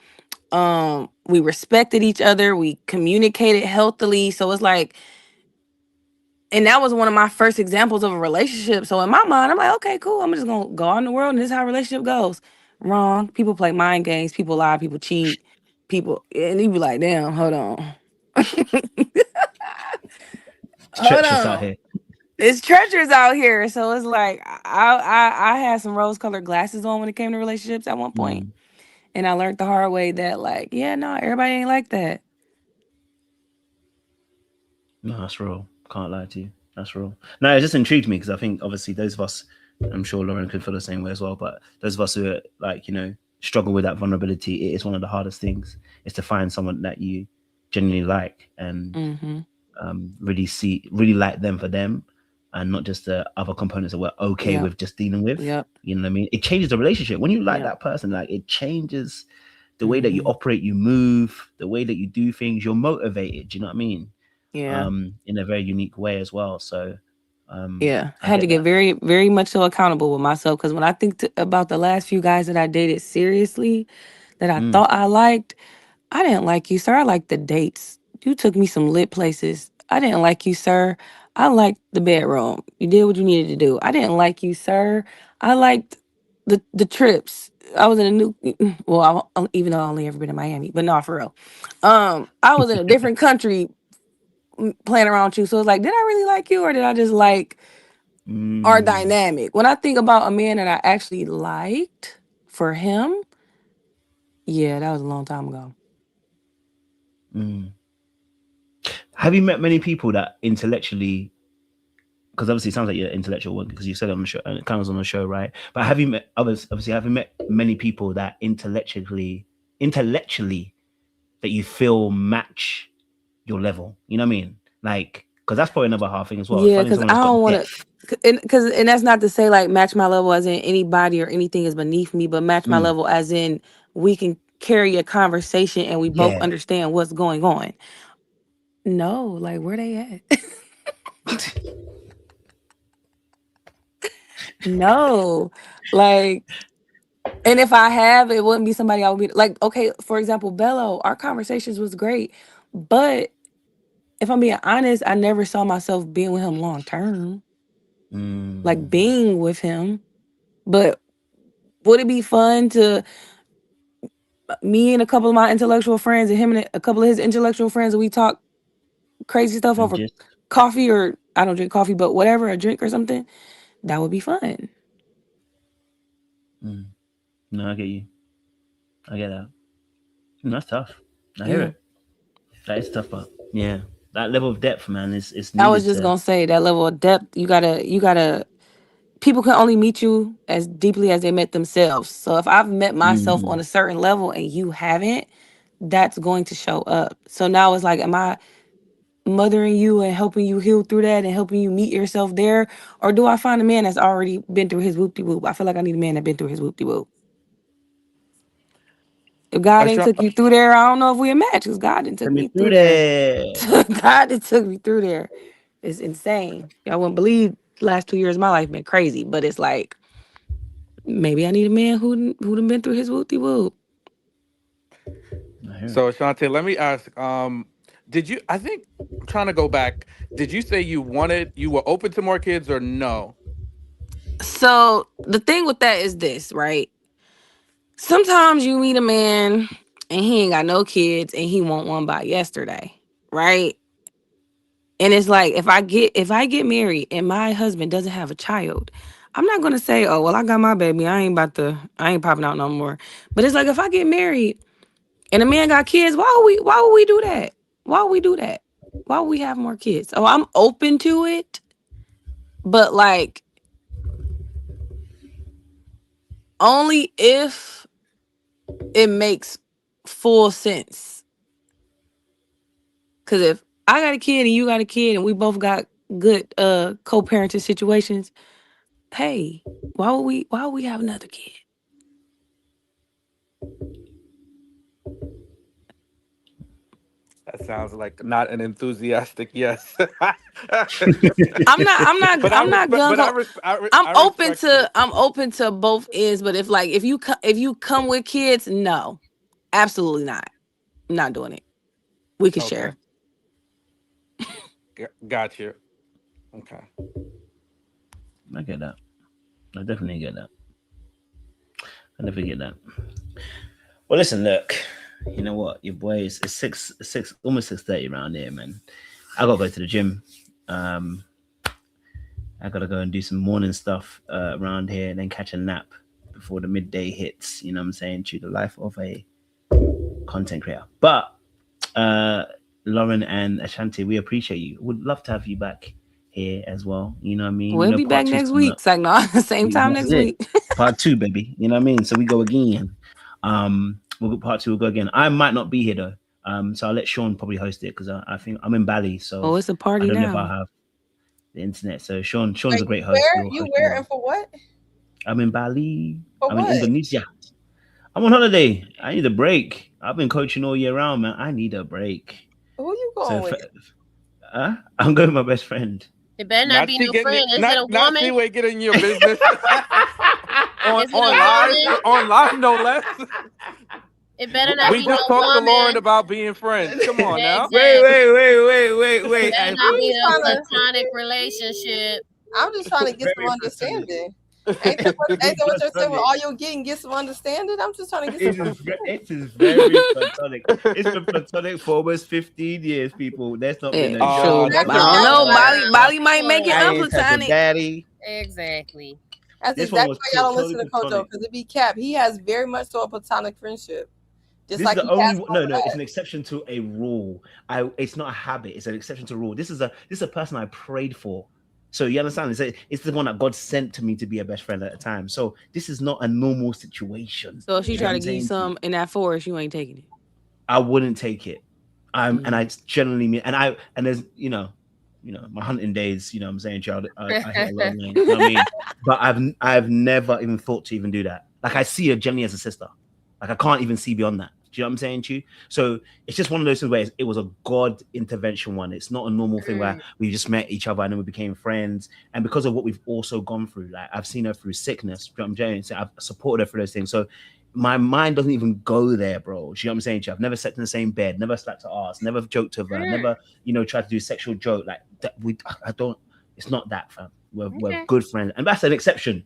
We respected each other. We communicated healthily. So it's like, and that was one of my first examples of a relationship. So in my mind, I'm like, okay, cool. I'm just going to go out in the world and this is how a relationship goes. Wrong. People play mind games. People lie. People cheat. And you be like, damn, hold on. Treacherous out here. It's treacherous out here. So it's like, I had some rose-colored glasses on when it came to relationships at one point. And I learned the hard way that like, yeah, no, everybody ain't like that. No, that's real. Can't lie to you. That's real. No, it just intrigued me because I think obviously those of us, I'm sure Lauren could feel the same way as well, but those of us who are like, you know, struggle with that vulnerability, it is one of the hardest things is to find someone that you genuinely like and really like them for them and not just the other components that we're okay with just dealing with. You know what I mean? It changes the relationship. When you like that person, like it changes the way that you operate, you move, the way that you do things, you're motivated. You know what I mean? In a very unique way as well. So I had to get very, very much so accountable with myself because when I think about the last few guys that I dated seriously, that I thought I liked. I didn't like you, sir. I liked the dates. You took me some lit places. I didn't like you, sir. I liked the bedroom. You did what you needed to do. I didn't like you, sir. I liked the trips. I was in a new, well, even though I only ever been in Miami, but not for real. I was in a different country playing around with you. So it's like, did I really like you, or did I just like our dynamic? When I think about a man that I actually liked for him, yeah, that was a long time ago. Have you met many people that intellectually, because obviously it sounds like you're intellectual one because you said it on the show and it comes on the show, right? But have you met others? Obviously, have you met many people that intellectually that you feel match your level? You know what I mean? Like, because that's probably another hard thing as well. Yeah, because I don't want to, and that's not to say like match my level as in anybody or anything is beneath me, but match my level as in we can carry a conversation and we both understand what's going on. No, like where they at? No, like, and if I have, it wouldn't be somebody I would be like, okay, for example, Bello, our conversations was great, but if I'm being honest, I never saw myself being with him long term, like being with him. But would it be fun to me and a couple of my intellectual friends and him and a couple of his intellectual friends, and we talk crazy stuff over coffee, or I don't drink coffee, but whatever, a drink or something? That would be fun. No, I get you. I get that. That's tough. I hear it. That is tough, but yeah, that level of depth, man, is needed. I was just gonna say that level of depth. You gotta. People can only meet you as deeply as they met themselves. So if I've met myself on a certain level and you haven't, that's going to show up. So now it's like, am I mothering you and helping you heal through that and helping you meet yourself there? Or do I find a man that's already been through his whoop-de-whoop? I feel like I need a man that's been through his whoop-de-whoop. If God ain't took you through there, I don't know if we a match, because God didn't took me through there. God didn't took me through there. It's insane. I wouldn't believe the last 2 years of my life been crazy, but it's like, maybe I need a man who done been through his whoop-de-whoop. So Ashante, let me ask, did you, I think, I'm trying to go back, did you say you were open to more kids or no? So the thing with that is this, right? Sometimes you meet a man and he ain't got no kids and he want one by yesterday, right? And it's like, if I get married and my husband doesn't have a child, I'm not gonna say, oh well, I got my baby, I ain't popping out no more. But it's like, if I get married and a man got kids, why would we do that? Why would we do that? Why would we have more kids? Oh, I'm open to it, but like only if it makes full sense. Because if I got a kid and you got a kid and we both got good co-parenting situations, hey, why would we have another kid? That sounds like not an enthusiastic yes. I'm open to both ends, but if you come with kids, no, absolutely not. I'm not doing it. We can share. Got you. Okay. I get that. I definitely get that. I never get that. Well, listen, look. You know what? Your boy is six, almost 6:30 around here, man. I gotta go to the gym. I gotta go and do some morning stuff around here, and then catch a nap before the midday hits. You know what I'm saying? To the life of a content creator. But Lauren and Ashanti, we appreciate you. Would love to have you back here as well. You know what I mean? We'll be back next week. It's like, no, same time next week. Part 2, baby. You know what I mean? So we go again. We'll go part 2. We'll go again. I might not be here though. So I'll let Sean probably host it because I think I'm in Bali. So it's a party now. I don't know if I'll have the internet. So Sean's a great host. Where and for what? I'm in Bali. I'm in Indonesia. I'm on holiday. I need a break. I've been coaching all year round, man. I need a break. Who you going with? I'm going with my best friend. It better not be no friend. Is it a woman? Not Seaway get in your business. on live, no less. It better not We be no just talked to Lauren woman. about being friends. Come on now. Exactly. Wait. Better not be no platonic relationship. I'm just trying to get some understanding. Ain't that what you're saying? With all you're getting, get some understanding. I'm just trying to get some. It is very platonic. It's been platonic for almost 15 years, people. That's not been a joke. I don't know. Bali might make it unplatonic. Daddy. Exactly. That's This exactly one why y'all don't was listen to totally Kojo, because it be cap. He has very much so a platonic friendship. Just This like is the he has only no. It's an exception to a rule. It's not a habit. It's an exception to a rule. This is a person I prayed for. So you understand? It's the one that God sent to me to be a best friend at the time. So this is not a normal situation. So if she try to give you some in that forest, you ain't taking it. I wouldn't take it. And I generally mean, and there's my hunting days. You know what I'm saying, child. I hit a lot of lane, you know what I mean? But I've never even thought to even do that. Like I see her generally as a sister. Like I can't even see beyond that. Do you know what I'm saying to you? So it's just one of those things where it was a God intervention one. It's not a normal thing where we just met each other and then we became friends. And because of what we've also gone through, like I've seen her through sickness. You know what I'm saying? So I've supported her through those things. So my mind doesn't even go there, bro. Do you know what I'm saying to you? I've never slept in the same bed, never slapped her ass, never joked with her, never, tried to do a sexual joke like that. It's not that, fam. We're good friends. And that's an exception.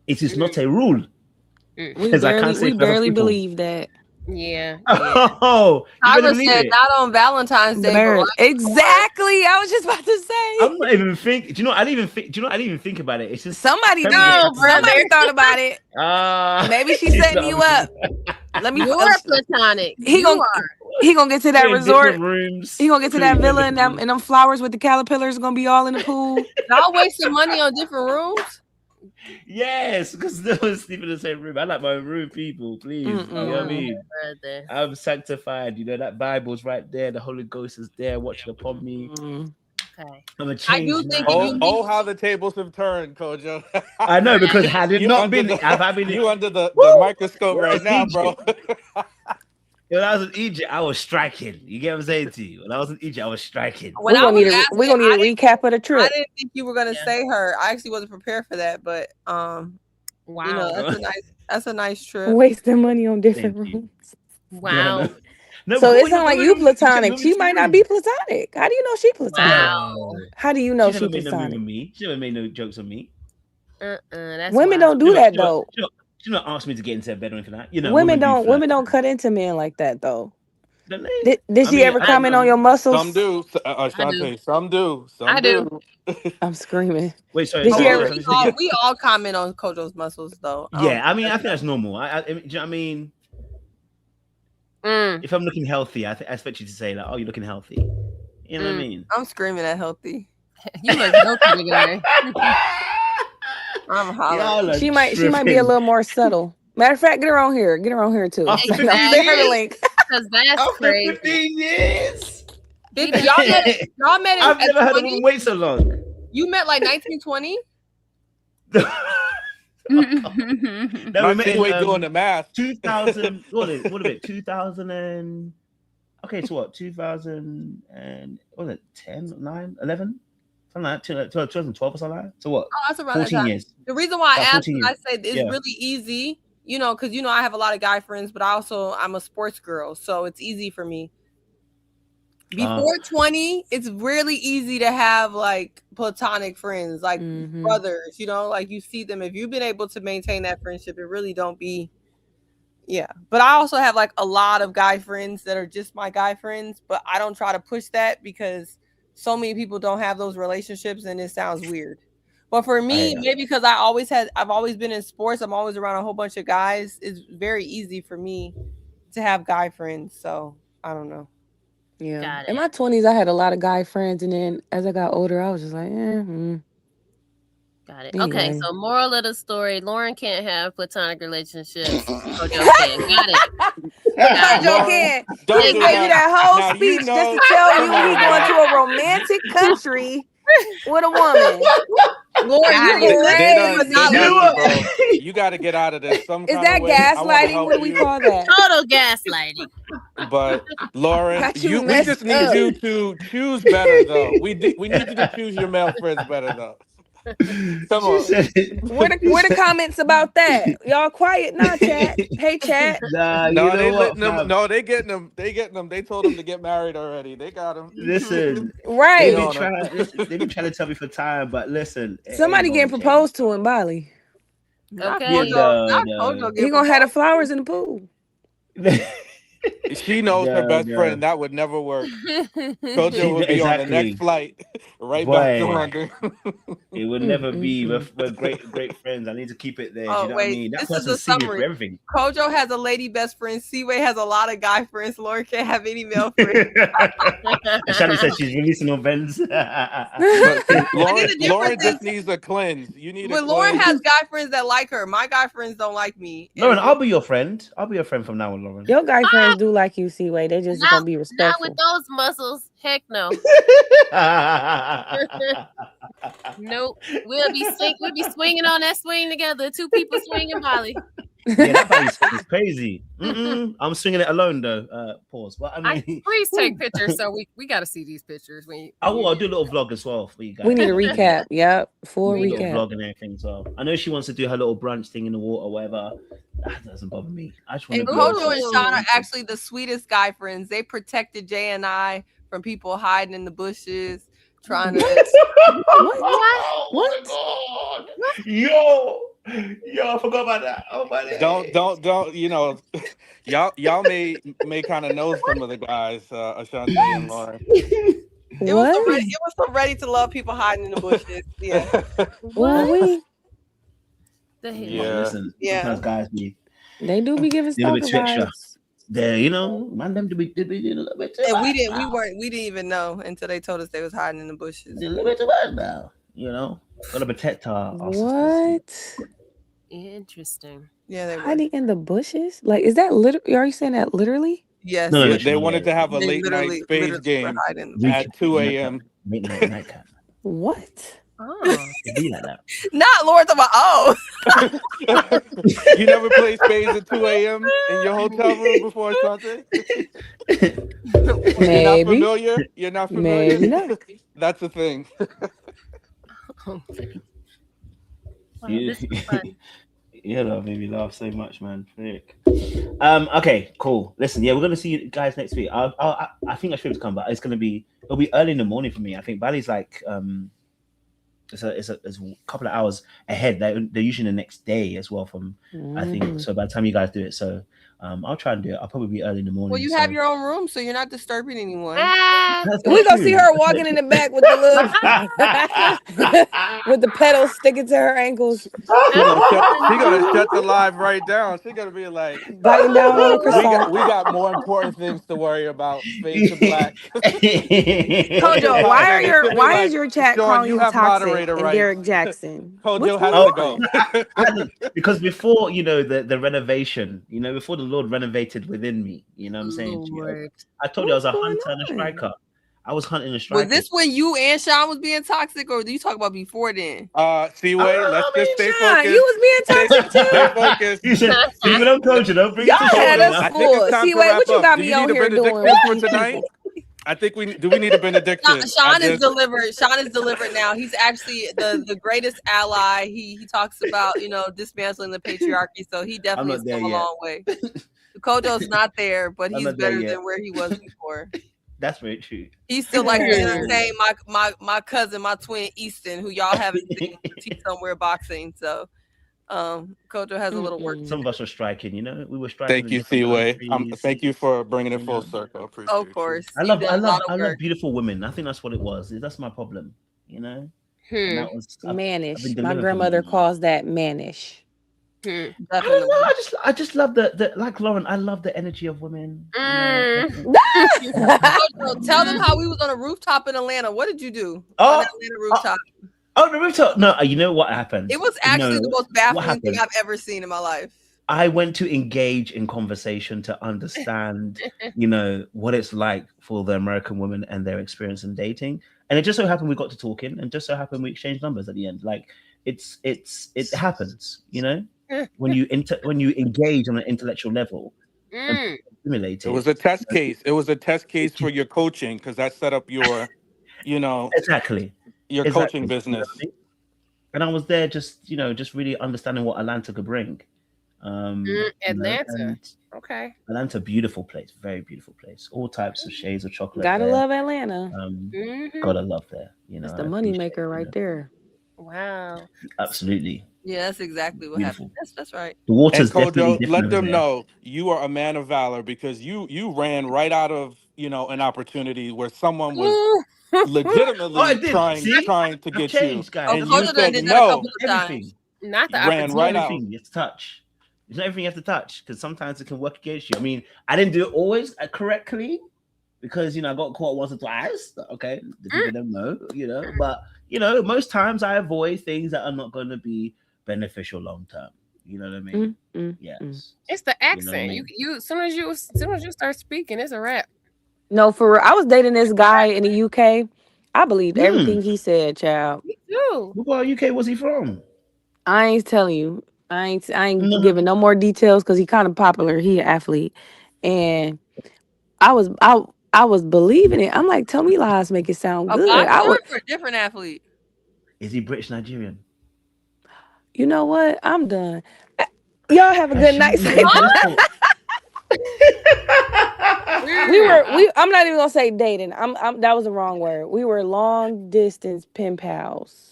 It is not a rule. We barely believe that. Yeah. Oh, Tyler said not on Valentine's Day. Exactly. I was just about to say. I'm not even think. Do you know? I didn't even think about it. It's just somebody thought about it. Maybe she's setting you up. Let me. You're platonic. He gonna get to that resort. He gonna get to that villa and them flowers with the caterpillars gonna be all in the pool. Y'all wasting money on different rooms. Yes, because no one's sleeping in the same room. I like my own room, people. Please, you know what I mean? I'm sanctified. You know that Bible's right there. The Holy Ghost is there, watching upon me. Okay. I'm a change. How the tables have turned, Kojo. I know, because had it not been, you under the microscope right now, bro. When I was in Egypt, I was striking. You get what I'm saying to you? When I was in Egypt, I was striking. We're gonna need a recap of the trip. I didn't think you were gonna say her. I actually wasn't prepared for that, but wow, that's a nice trip. Wasting money on different rooms. Wow. No, so it's not like you platonic. She might not be platonic. How do you know she platonic? Wow. How do you know she platonic? She never made no jokes on me. Women don't do that though. She not asked me to get into bed or anything like that. Women don't cut into men like that though. Did she ever comment on your muscles? Some do. Shante, some do. I do. I'm screaming. Wait, sorry. Did she ever? We all comment on Kojo's muscles though. Yeah, I mean, I think that's normal. Do you know what I mean? If I'm looking healthy, I expect you to say like, "Oh, you're looking healthy." You know what I mean? I'm screaming at healthy. You look healthy today. I'm hollering. She might be a little more subtle. Matter of fact, get her on here. Get her on here too. Exactly. Send her the link. Because that's crazy. 15 years. Y'all met. I've never had a woman wait so long. You met like 1920. No, we met in, doing the math. 2000. What is it? 2000 and okay. So what? 2000 and what was it? 10, 9, 11. Something like that, 2012 or something like that. So what? Oh, that's around 14 that time. years. The reason why I asked, I said it's Yeah. really easy, because I have a lot of guy friends, but I'm a sports girl, so it's easy for me. Before 20, it's really easy to have like platonic friends, like brothers, like you see them. If you've been able to maintain that friendship, it really don't be. Yeah. But I also have like a lot of guy friends that are just my guy friends, but I don't try to push that because so many people don't have those relationships and it sounds weird. But for me, maybe because I've always been in sports, I'm always around a whole bunch of guys. It's very easy for me to have guy friends. So I don't know. Yeah. In my 20s, I had a lot of guy friends. And then as I got older, I was just like, Got it. Anyway. Okay, so moral of the story: Lauren can't have platonic relationships. Kojo can. Got it. Kojo can. He gave you that whole speech just to tell you he's going to a romantic country with a woman. You got to get out of this. Is that gaslighting? What do we call that? Total gaslighting. But Lauren, we just need you to choose better, though. We need you to choose your male friends better, though. Come on. Where the comments about that? Y'all quiet now, chat. Hey, chat. Nah, No, you they know letting what, them. No, they getting them. They getting them. They told them to get married already. They got them. Listen, Right. they've been trying to tell me for time, but listen, Somebody getting proposed to in Bali. Okay. He gonna have the flowers in the pool. She knows her best friend. That would never work. Kojo would be on the next flight right back to London. It would never be. We're great friends. I need to keep it there. Do you know what I mean? That This is a person's serious summary. for everything. Kojo has a lady best friend. Seaway has a lot of guy friends. Lauren can't have any male friends. Shani said she's releasing on Vens. Lauren just needs a cleanse. You need But a Lauren cleanse. has guy friends that like her. My guy friends don't like me. Lauren, I'll be your friend. I'll be your friend from now on, Lauren. Your guy friends do like you, Seaway. They just gonna be Not respectful. with those muscles. Heck no. Nope. We'll be swinging on that swing together. Two people swinging Bali. Yeah, that Bali swing is crazy. I'm swinging it alone though. Pause. But I mean, Please take pictures. So we got to see these pictures. I'll do a little vlog as well for you guys. We need a recap. Yep, full We need a recap. little vlog and everything as well. I know she wants to do her little brunch thing in the water, or whatever. That doesn't bother me. I just want And to. Kojo and Sean are actually the sweetest guy friends. They protected Jay and I from people hiding in the bushes, trying to. Oh my god! Yo, I forgot about that. Oh my god! Don't. You know, y'all may kind of know some of the guys, Ashanti and Lauren. It was some ready to love people hiding in the bushes. Yeah. What? Listen, Yeah. sometimes guys they do be giving a little bit stalker extra. vibes. There, man, them to be a little bit too And much we didn't now. even know until they told us they was hiding in the bushes. A little bit too much now. Gotta protect our What? Interesting. Yeah, they were hiding in the bushes. Like, is that literally? Are you saying that literally? Yes. No, they wanted to have a late night spades game at 2 a.m. Midnight nightcap. What? Oh. Be like that. Not Lord of my You never played spades at 2 a.m. in your hotel room before, Ashanti? Maybe. You're not familiar? Maybe not. That's the thing. That made me laugh so much, man. Frick. Okay, cool. Listen, we're gonna see you guys next week. I think I should come, but it'll be early in the morning for me. I think Bali's like it's a couple of hours ahead. They're usually the next day as well. I think so. By the time you guys do it, so I'll try and do it. I'll probably be early in the morning. Well, you have your own room, so you're not disturbing anyone. We gonna see her walking in the back with the little with the pedals sticking to her ankles. She gonna shut the live right down. She gonna be like biting down on the croissant. We got more important things to worry about. Fade to black. Kojo, why is your chat Sean, calling you you have toxic moderator and rights. Derek Jackson? Kojo has to go. Because before the renovation, before the Lord renovated within me, you know what I'm saying? I told you I was a hunter and a striker. I was hunting a striker. Was this when you and Sean was being toxic, or do you talk about before then? Seaway, let's just stay Sean, focused. you was being toxic too. Stay focused. You said, "Leave it on, Coach. Don't bring Y'all it to had shoulder." us I think it's full. time See, to wait, wrap what you up. got Do me you on need a here doing benediction with for these tonight? people? I think do we need a benediction? Sean is delivered. Sean is delivered now. He's actually the greatest ally. He talks about dismantling the patriarchy. So he definitely has come a long way. Kojo's not there, but he's better than where he was before. That's very true. He still likes to entertain my cousin, my twin Easton, who y'all haven't seen. He's somewhere boxing. So Kojo has a little work. Some of us are striking, we were striking. Thank you, Seaway. Thank you for bringing it full circle. Appreciate of course. I love beautiful women. I think that's what it was. That's my problem, And that was mannish. My grandmother calls that mannish. I don't know. I just love the like Lauren. I love the energy of women. Tell them how we was on a rooftop in Atlanta. What did you do on that Atlanta rooftop? Oh, the rooftop. No, you know what happened? It was actually the most baffling thing I've ever seen in my life. I went to engage in conversation to understand, what it's like for the American women and their experience in dating. And it just so happened we got to talking, and just so happened we exchanged numbers at the end. Like it happens, when you engage on an intellectual level. It was a test case. It was a test case for your coaching, because that set up your, exactly your coaching business. and I was there just just really understanding what Atlanta could bring. Atlanta. And Atlanta, beautiful place, very beautiful place. All types of shades of chocolate. Gotta there. love Atlanta. Gotta love there. That's the money maker right there. Wow. Absolutely. Yeah, that's exactly what happened. That's right. The water's and definitely Kojo, different let over them there. know you are a man of valor because you ran right out of an opportunity where someone was legitimately trying to get you, guys. and you said no. Everything. Not the ran right out. Everything you have to touch. It's not everything you have to touch because sometimes it can work against you. I mean, I didn't do it always correctly because I got caught once or twice. Okay, the people don't know, but most times I avoid things that are not going to be beneficial long term. You know what I mean? Yes. It's the accent. I mean? You as soon as you start speaking, it's a wrap. No, for real. I was dating this guy in the UK. I believed everything he said, child. Me too. What part of UK was he from? I ain't telling you. I ain't giving no more details because he kind of popular. He an athlete, and I was believing it. I'm like, tell me lies, make it sound good. I would for a different athlete. Is he British Nigerian? You know what? I'm done. Y'all have a good night. I'm not even gonna say dating. That was the wrong word. We were long distance pen pals.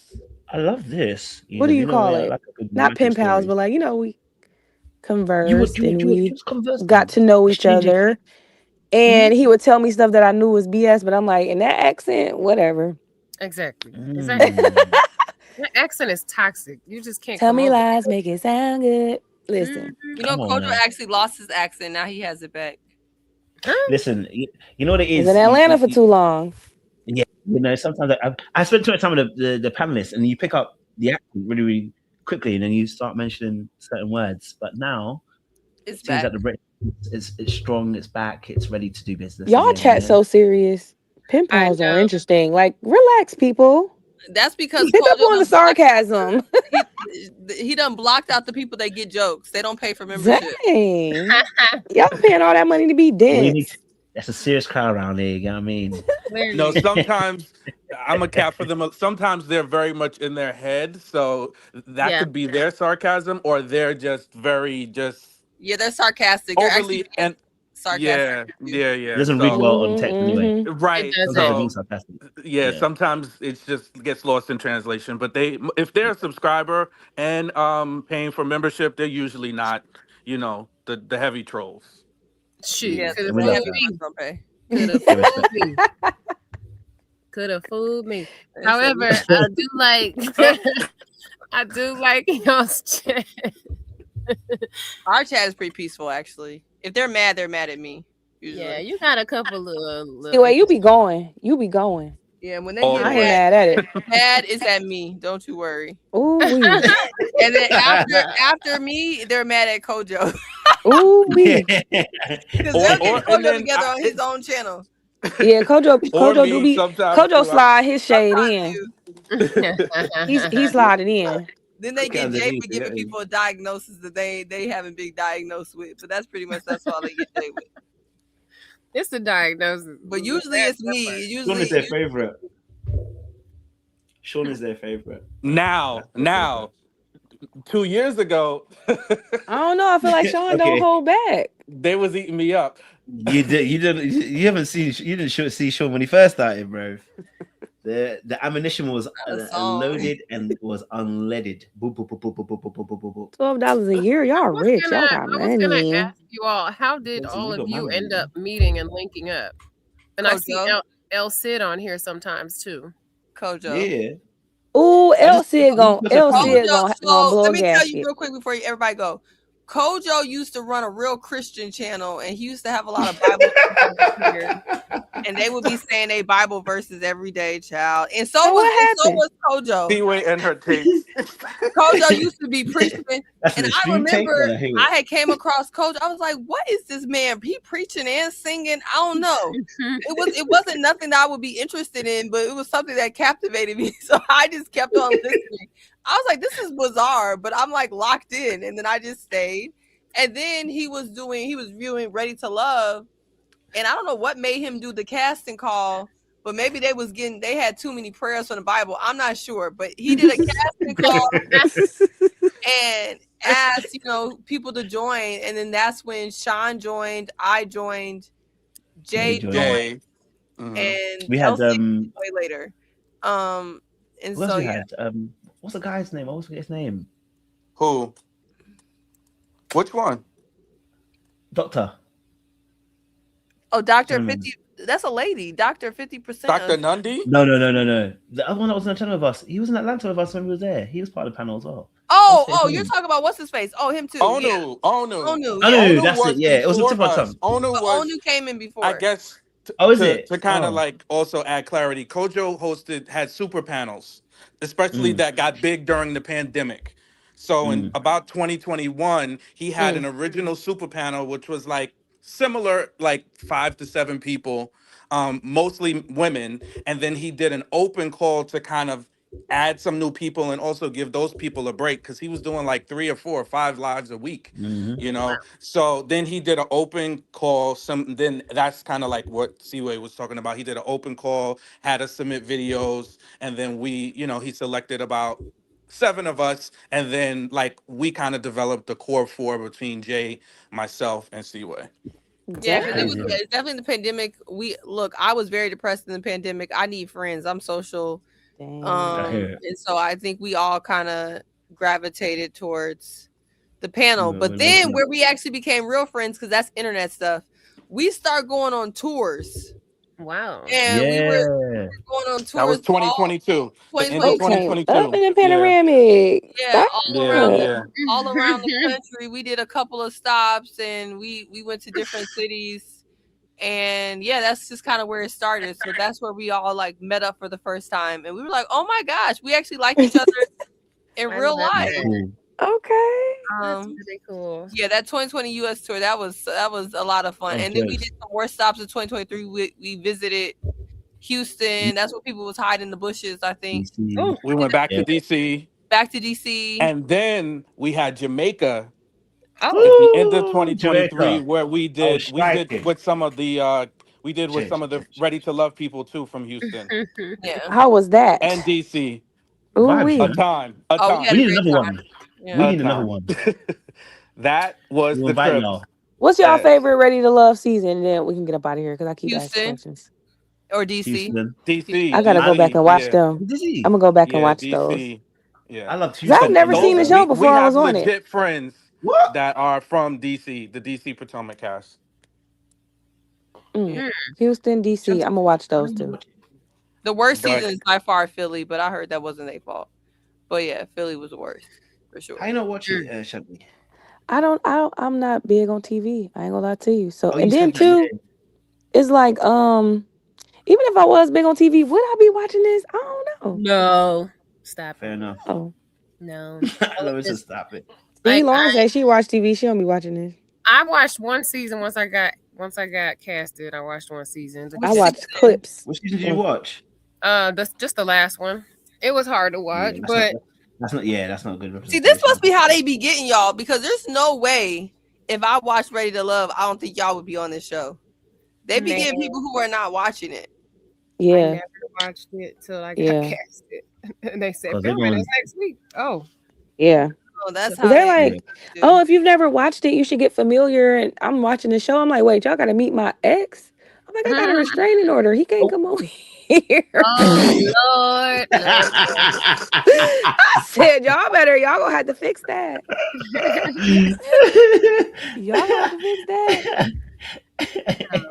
I love this. What do you call it? Like not pen pals, but like we conversed and we got to know each other. And he would tell me stuff that I knew was BS, but I'm like, in that accent, whatever. Exactly. That accent is toxic. You just can't tell me lies, make it sound good. Listen, Kojo actually lost his accent. Now he has it back. Listen, you know what it is. I was in Atlanta for too long. Yeah, sometimes I spent too much time with the panelists, and you pick up the accent really, really quickly, and then you start mentioning certain words. But now it seems like the British it's strong, it's back, it's ready to do business. Y'all chat so serious. Pen pals are interesting. Like, relax, people. That's because pick up on the sarcasm. He done blocked out the people that get jokes. They don't pay for membership. Dang. Y'all paying all that money to be dense. That's a serious crowd around here. You know what I mean? No, sometimes I'm a cat for them. Sometimes they're very much in their head, so that could be their sarcasm, or they're just very they're sarcastic. Overly they're sarcastic. Yeah. It doesn't read well on text anyway. Right. So, sarcastic. Sometimes it just gets lost in translation. But if they're a subscriber and paying for membership, they're usually not, the heavy trolls. Shoot. Could have fooled me. However, I do like y'all's chat. Our chat is pretty peaceful, actually. If they're mad at me. Usually. Yeah, you got a couple of Anyway, you be going. Yeah, when they get mad at it. Mad is at me. Don't you worry. Ooh. And then after me, they're mad at Kojo. Ooh. Because they'll get Kojo together on his own channel. Yeah, Kojo slide his shade in. He slided in. Then they get Jay for giving people a diagnosis that they haven't been diagnosed with. But that's all they get Jay with. It's a diagnosis. But usually it's me. Sean is their favorite. Sean is their favorite. Now, 2 years ago. I don't know. I feel like Sean don't hold back. They was eating me up. You didn't see Sean when he first started, bro. The ammunition was loaded and was unleaded. $12 a year, y'all rich. Y'all got money. I was gonna ask you all, how did all of you end up meeting and linking up? And Kojo. I see El Cid on here sometimes too. Kojo. Yeah. Ooh, El Cid gonna blow let me gas. tell you real quick before everybody go. Kojo used to run a real Christian channel, and he used to have a lot of Bible here, and they would be saying they Bible verses every day, child. And so was Kojo. T-Way and her takes. Kojo used to be preaching, and I remember I had came across Kojo. I was like, "What is this man? He preaching and singing? I don't know." It wasn't nothing that I would be interested in, but it was something that captivated me. So I just kept on listening. I was like, this is bizarre, but I'm like locked in. And then I just stayed. And then he was viewing Ready to Love. And I don't know what made him do the casting call but maybe they had too many prayers from the Bible. I'm not sure, but he did a casting call and asked, people to join. And then that's when Sean joined, I joined, Jay joined, and we had way later. And who else so we had? What's the guy's name? I always forget his name. Who? Which one? Doctor. Oh, Dr. 50. That's a lady. Dr. 50%. Dr. Nundy? No. The other one that was on the channel with us. He was in Atlanta with us when we was there. He was part of the panel as well. Oh, you're talking about what's his face? Oh, him too. Onu. Yeah. Onu. Onu, that's it. Yeah, it was a tip of tongue. Onu came in before. I guess. To kind of like also add clarity, Kojo had super panels, especially that got big during the pandemic. So in about 2021, he had an original super panel, which was like similar, like 5 to 7 people, mostly women. And then he did an open call to kind of add some new people and also give those people a break, because he was doing like 3 or 4 or 5 lives a week, So then he did an open call. Then that's kind of like what Seaway was talking about. He did an open call, had us submit videos, and then he selected about 7 of us, and then like we kind of developed the core 4 between Jay, myself, and Seaway. Yeah, because it's definitely the pandemic. I was very depressed in the pandemic. I need friends. I'm social. And so I think we all kind of gravitated towards the panel. But then where we actually became real friends, because that's internet stuff, we start going on tours. Wow. And we were going on tours. That was 2022. The end of 2022. Up in the panoramic. Yeah, all around the country. We did a couple of stops, and we went to different cities. And yeah, that's just kind of where it started. So that's where we all like met up for the first time, and we were like, "Oh my gosh, we actually like each other in real life." Okay, that's really cool. Yeah, that 2020 US tour, that was a lot of fun. And then we did some more stops in 2023. We visited Houston. That's where people was hiding in the bushes, I think. We went back to DC. Back to DC, and then we had Jamaica. At the end of 2023, where we did with some of the Ready to Love people too from Houston. Yeah. How was that? And DC. A time. We need another one. We need another one. That was the trip. What's your favorite Ready to Love season? And then we can get up out of here because I keep asking questions. Or DC. DC. I gotta go back and watch them. I'm gonna go back and watch those. Yeah, I love Houston. I've never seen the show before. I was on it. We have legit friends that are from DC, the DC Potomac cast. Houston, DC. I'm gonna watch those too. The worst season is by far Philly, but I heard that wasn't their fault. But yeah, Philly was the worst for sure. I know what you Shelby. I'm not big on TV. I ain't gonna lie to you. So and then too, it's like even if I was big on TV, would I be watching this? I don't know. No, stop. Fair enough. Oh no, I love it. Just stop it. See, Lauren said she watched TV. She don't be watching this. I watched one season once I got casted. I watched one season. I watched clips. What season did you watch? That's just the last one. It was hard to watch, but that's not good. See, this must be how they be getting y'all, because there's no way if I watched Ready to Love, I don't think y'all would be on this show. They be getting people who are not watching it. Yeah. I never watched it till I got casted. And they said, filming is next week. Oh. Yeah. Oh, that's how they're like, oh, if you've never watched it, you should get familiar. And I'm watching the show. I'm like, wait, y'all got to meet my ex? I'm like, I got a restraining order. He can't come over here. Oh, Lord. I said, y'all gonna have to fix that. Y'all gonna have to fix that.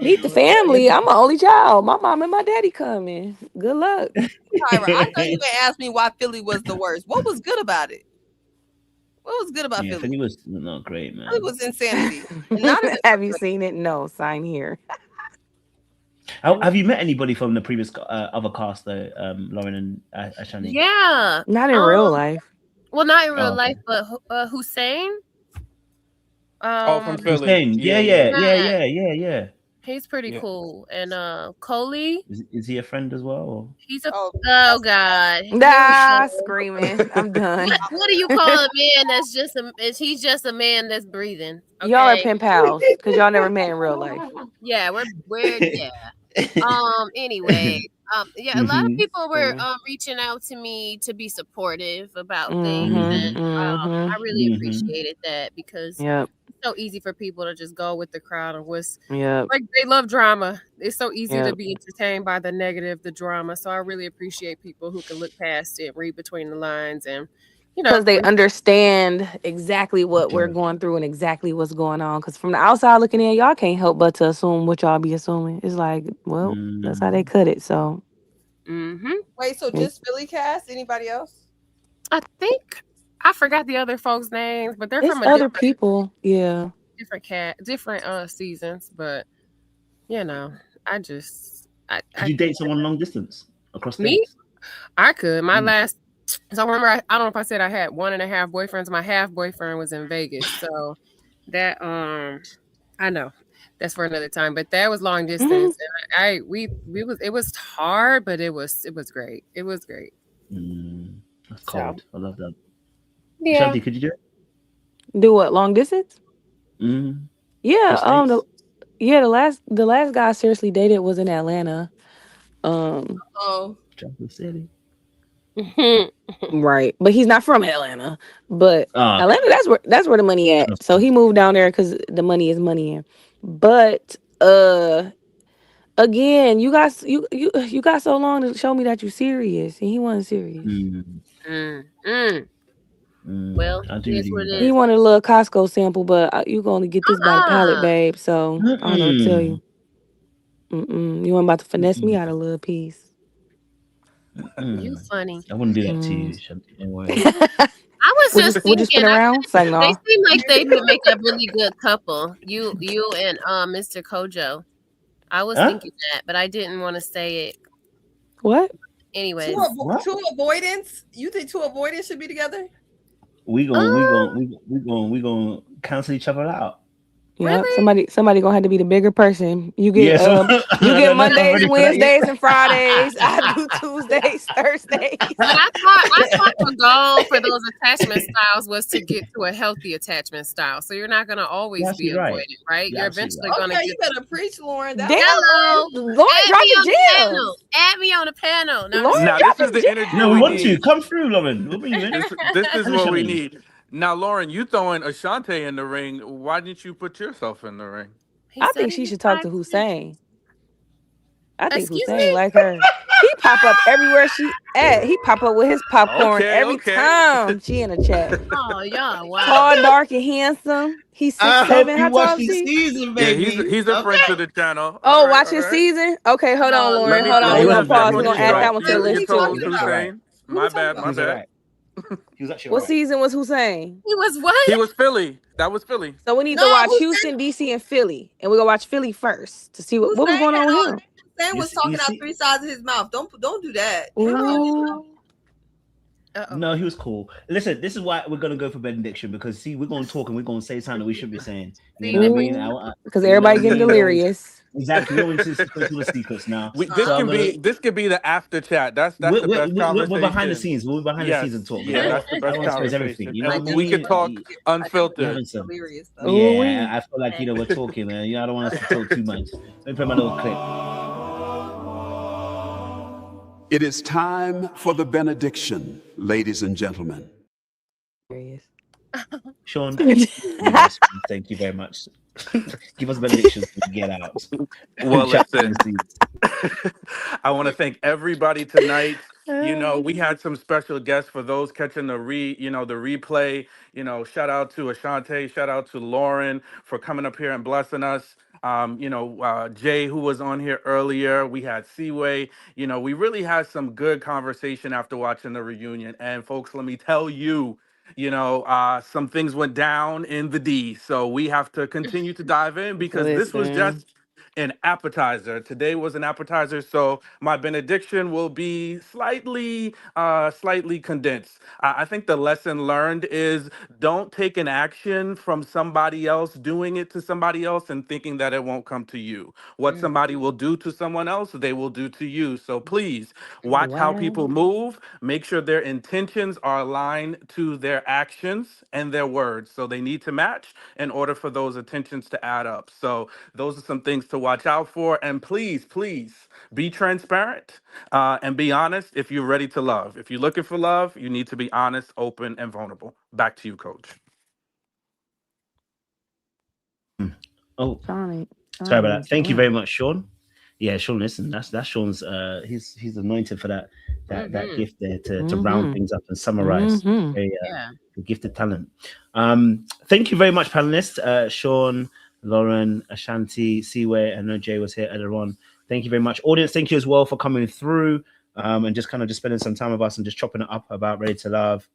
Meet the family. I'm an only child. My mom and my daddy coming. Good luck. Tyra, I know you asked me why Philly was the worst. What was good about it? What was good about Philly? Philly was not great, man. It was insanity. Have you seen it? No, sign here. Have you met anybody from the previous other cast though, Lauren and Ashani? Yeah, not in real life. Well, not in real life, but Hussein. From Philly. Hussein. Yeah. He's pretty cool. And Coley. Is he a friend as well? Or? He's a oh god. Nah, screaming. I'm done. What do you call a man that's he's just a man that's breathing? Okay? Y'all are pen pals because y'all never met in real life. Yeah, we're yeah. Anyway, Yeah, a lot of people were Mhm. reaching out to me to be supportive about things, Mhm. and Mm-hmm. I really appreciated that because Yep. it's so easy for people to just go with the crowd and what's Yep. like they love drama. It's so easy to Yep. be entertained by the negative, the drama. So I really appreciate people who can look past it, read between the lines, and Because they understand exactly what we're going through and exactly what's going on. Because from the outside looking in, y'all can't help but to assume what y'all be assuming. It's like, well, that's how they cut it. So, Wait, so just Philly cast? Anybody else? I think I forgot the other folks' names, but they're it's from a other people. Yeah. different seasons. But you know, I just Could you date someone long distance across me, states? I could. My last, so I remember I don't know if I said I had 1.5 boyfriends. My half boyfriend was in Vegas, so that I know that's for another time. But that was long distance, and it was hard, but it was great. It was great. That's So cold. I love that. yeah. Shanti, could you do it? Do what? Long distance? Yeah. Cross states? The last guy I seriously dated was in Atlanta. Oh. Chocolate City. Right. But he's not from Atlanta. But Oh, Atlanta, that's where the money at. So he moved down there because the money is money in. But again, you got so long to show me that you serious, and he wasn't serious. Well, I do here's what it He is. wanted a little Costco sample, but you gonna get this by the pallet, babe. So I don't know what to tell you. You weren't about to finesse me out a little piece. You funny. I wouldn't do that to you, Shanti. Don't worry. I was just Would you spin thinking. around? It's like, They no. seem like they could make a really good couple. You and Mr. Kojo. I was thinking that, but I didn't want to say it. What? Anyways, Two avoidance. You think two avoidance should be together? We gonna cancel each other out. Yeah, really? somebody gonna have to be the bigger person. You get you get Mondays, Wednesdays, and Fridays. I do Tuesdays, Thursdays. But I thought the goal for those attachment styles was to get to a healthy attachment style. So you're not gonna always be avoidant, right? You're eventually gonna Okay, get. you better preach, Lauren. That's Hello, Lauren add dropped me on the the gems. panel. Add me on the panel. No, Lauren Now this is the energy No, we we want to need. come through, Lauren. We'll bring you in. This is what we need. Now, Lauren, you throwing Ashante in the ring. Why didn't you put yourself in the ring? I think she should talk to Hussein. I think Excuse Hussein me? like her. He pop up everywhere she at. He pop up with his popcorn every time she in a chat. Oh, y'all, wow. Tall, dark, and handsome. He's 6'7". How tall is he? Yeah, he's a friend to the channel. Oh, All right, watch all his right. season. Okay, hold on, Let Lauren. me Hold on. let We're me gonna put that pause. We're on the gonna add show. that one to the You list too. told Hussein. My bad. He was alright. He was actually What alright. season was Hussein? He was what? He was Philly. That was Philly. So we need to watch Houston, DC, and Philly, and we're gonna watch Philly first to see what was going on with him. Hussein was talking out three sides of his mouth. Don't do that. Ooh. No, he was cool. Listen, this is why we're gonna go for benediction because see, we're gonna talk and we're gonna say something that we should be saying. You know what I mean? Because everybody getting delirious. Exactly. We don't need to go through the secrets now. This could be the after chat. That's the best conversation. We're behind the scenes. We're behind the scenes and talk. Yeah, that's the best conversation. Everything. You know what I mean? We can talk unfiltered. Yeah, I feel like we're talking, man. I don't want us to talk too much. Let me play my little clip. It is time for the benediction, ladies and gentlemen. Sean, yes, thank you very much. Give us benedictions to get out. Well, listen, I want to thank everybody tonight. We had some special guests for those catching the replay. Shout out to Ashante, shout out to Lauren for coming up here and blessing us. Jay, who was on here earlier. We had Seaway. We really had some good conversation after watching the reunion. And folks, let me tell you, some things went down in the D. So we have to continue to dive in because this was just an appetizer. Today was an appetizer. So my benediction will be slightly condensed. I think the lesson learned is don't take an action from somebody else, doing it to somebody else and thinking that it won't come to you. What somebody will do to someone else, they will do to you. So please watch how people move. Make sure their intentions are aligned to their actions and their words. So they need to match in order for those intentions to add up. So those are some things to watch watch out for. And please, please be transparent and be honest if you're ready to love. If you're looking for love, you need to be honest, open, and vulnerable. Back to you, Coach. Oh, Johnny. sorry about that. Thank you very much, Sean. Yeah, Sean, listen, that's Sean's he's anointed for that gift there to round things up and summarize. The gifted talent. Thank you very much, panelists. Sean, Lauren, Ashanti, Siwe, I know Jay was here earlier on. Thank you very much. Audience, thank you as well for coming through and just spending some time with us and just chopping it up about Ready to Love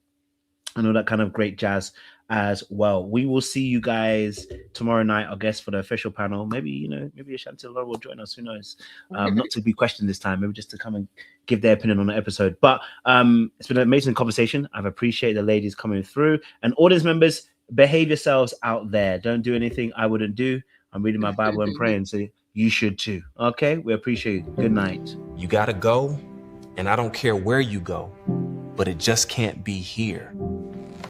and all that kind of great jazz as well. We will see you guys tomorrow night, I guess, for the official panel. Maybe Ashanti and Laura will join us. Who knows? Not to be questioned this time, maybe just to come and give their opinion on the episode. But it's been an amazing conversation. I've appreciated the ladies coming through. And audience members, behave yourselves out there. Don't do anything I wouldn't do. I'm reading my Bible and praying, so you should too. Okay? We appreciate you. Good night. You gotta go, and I don't care where you go, but it just can't be here.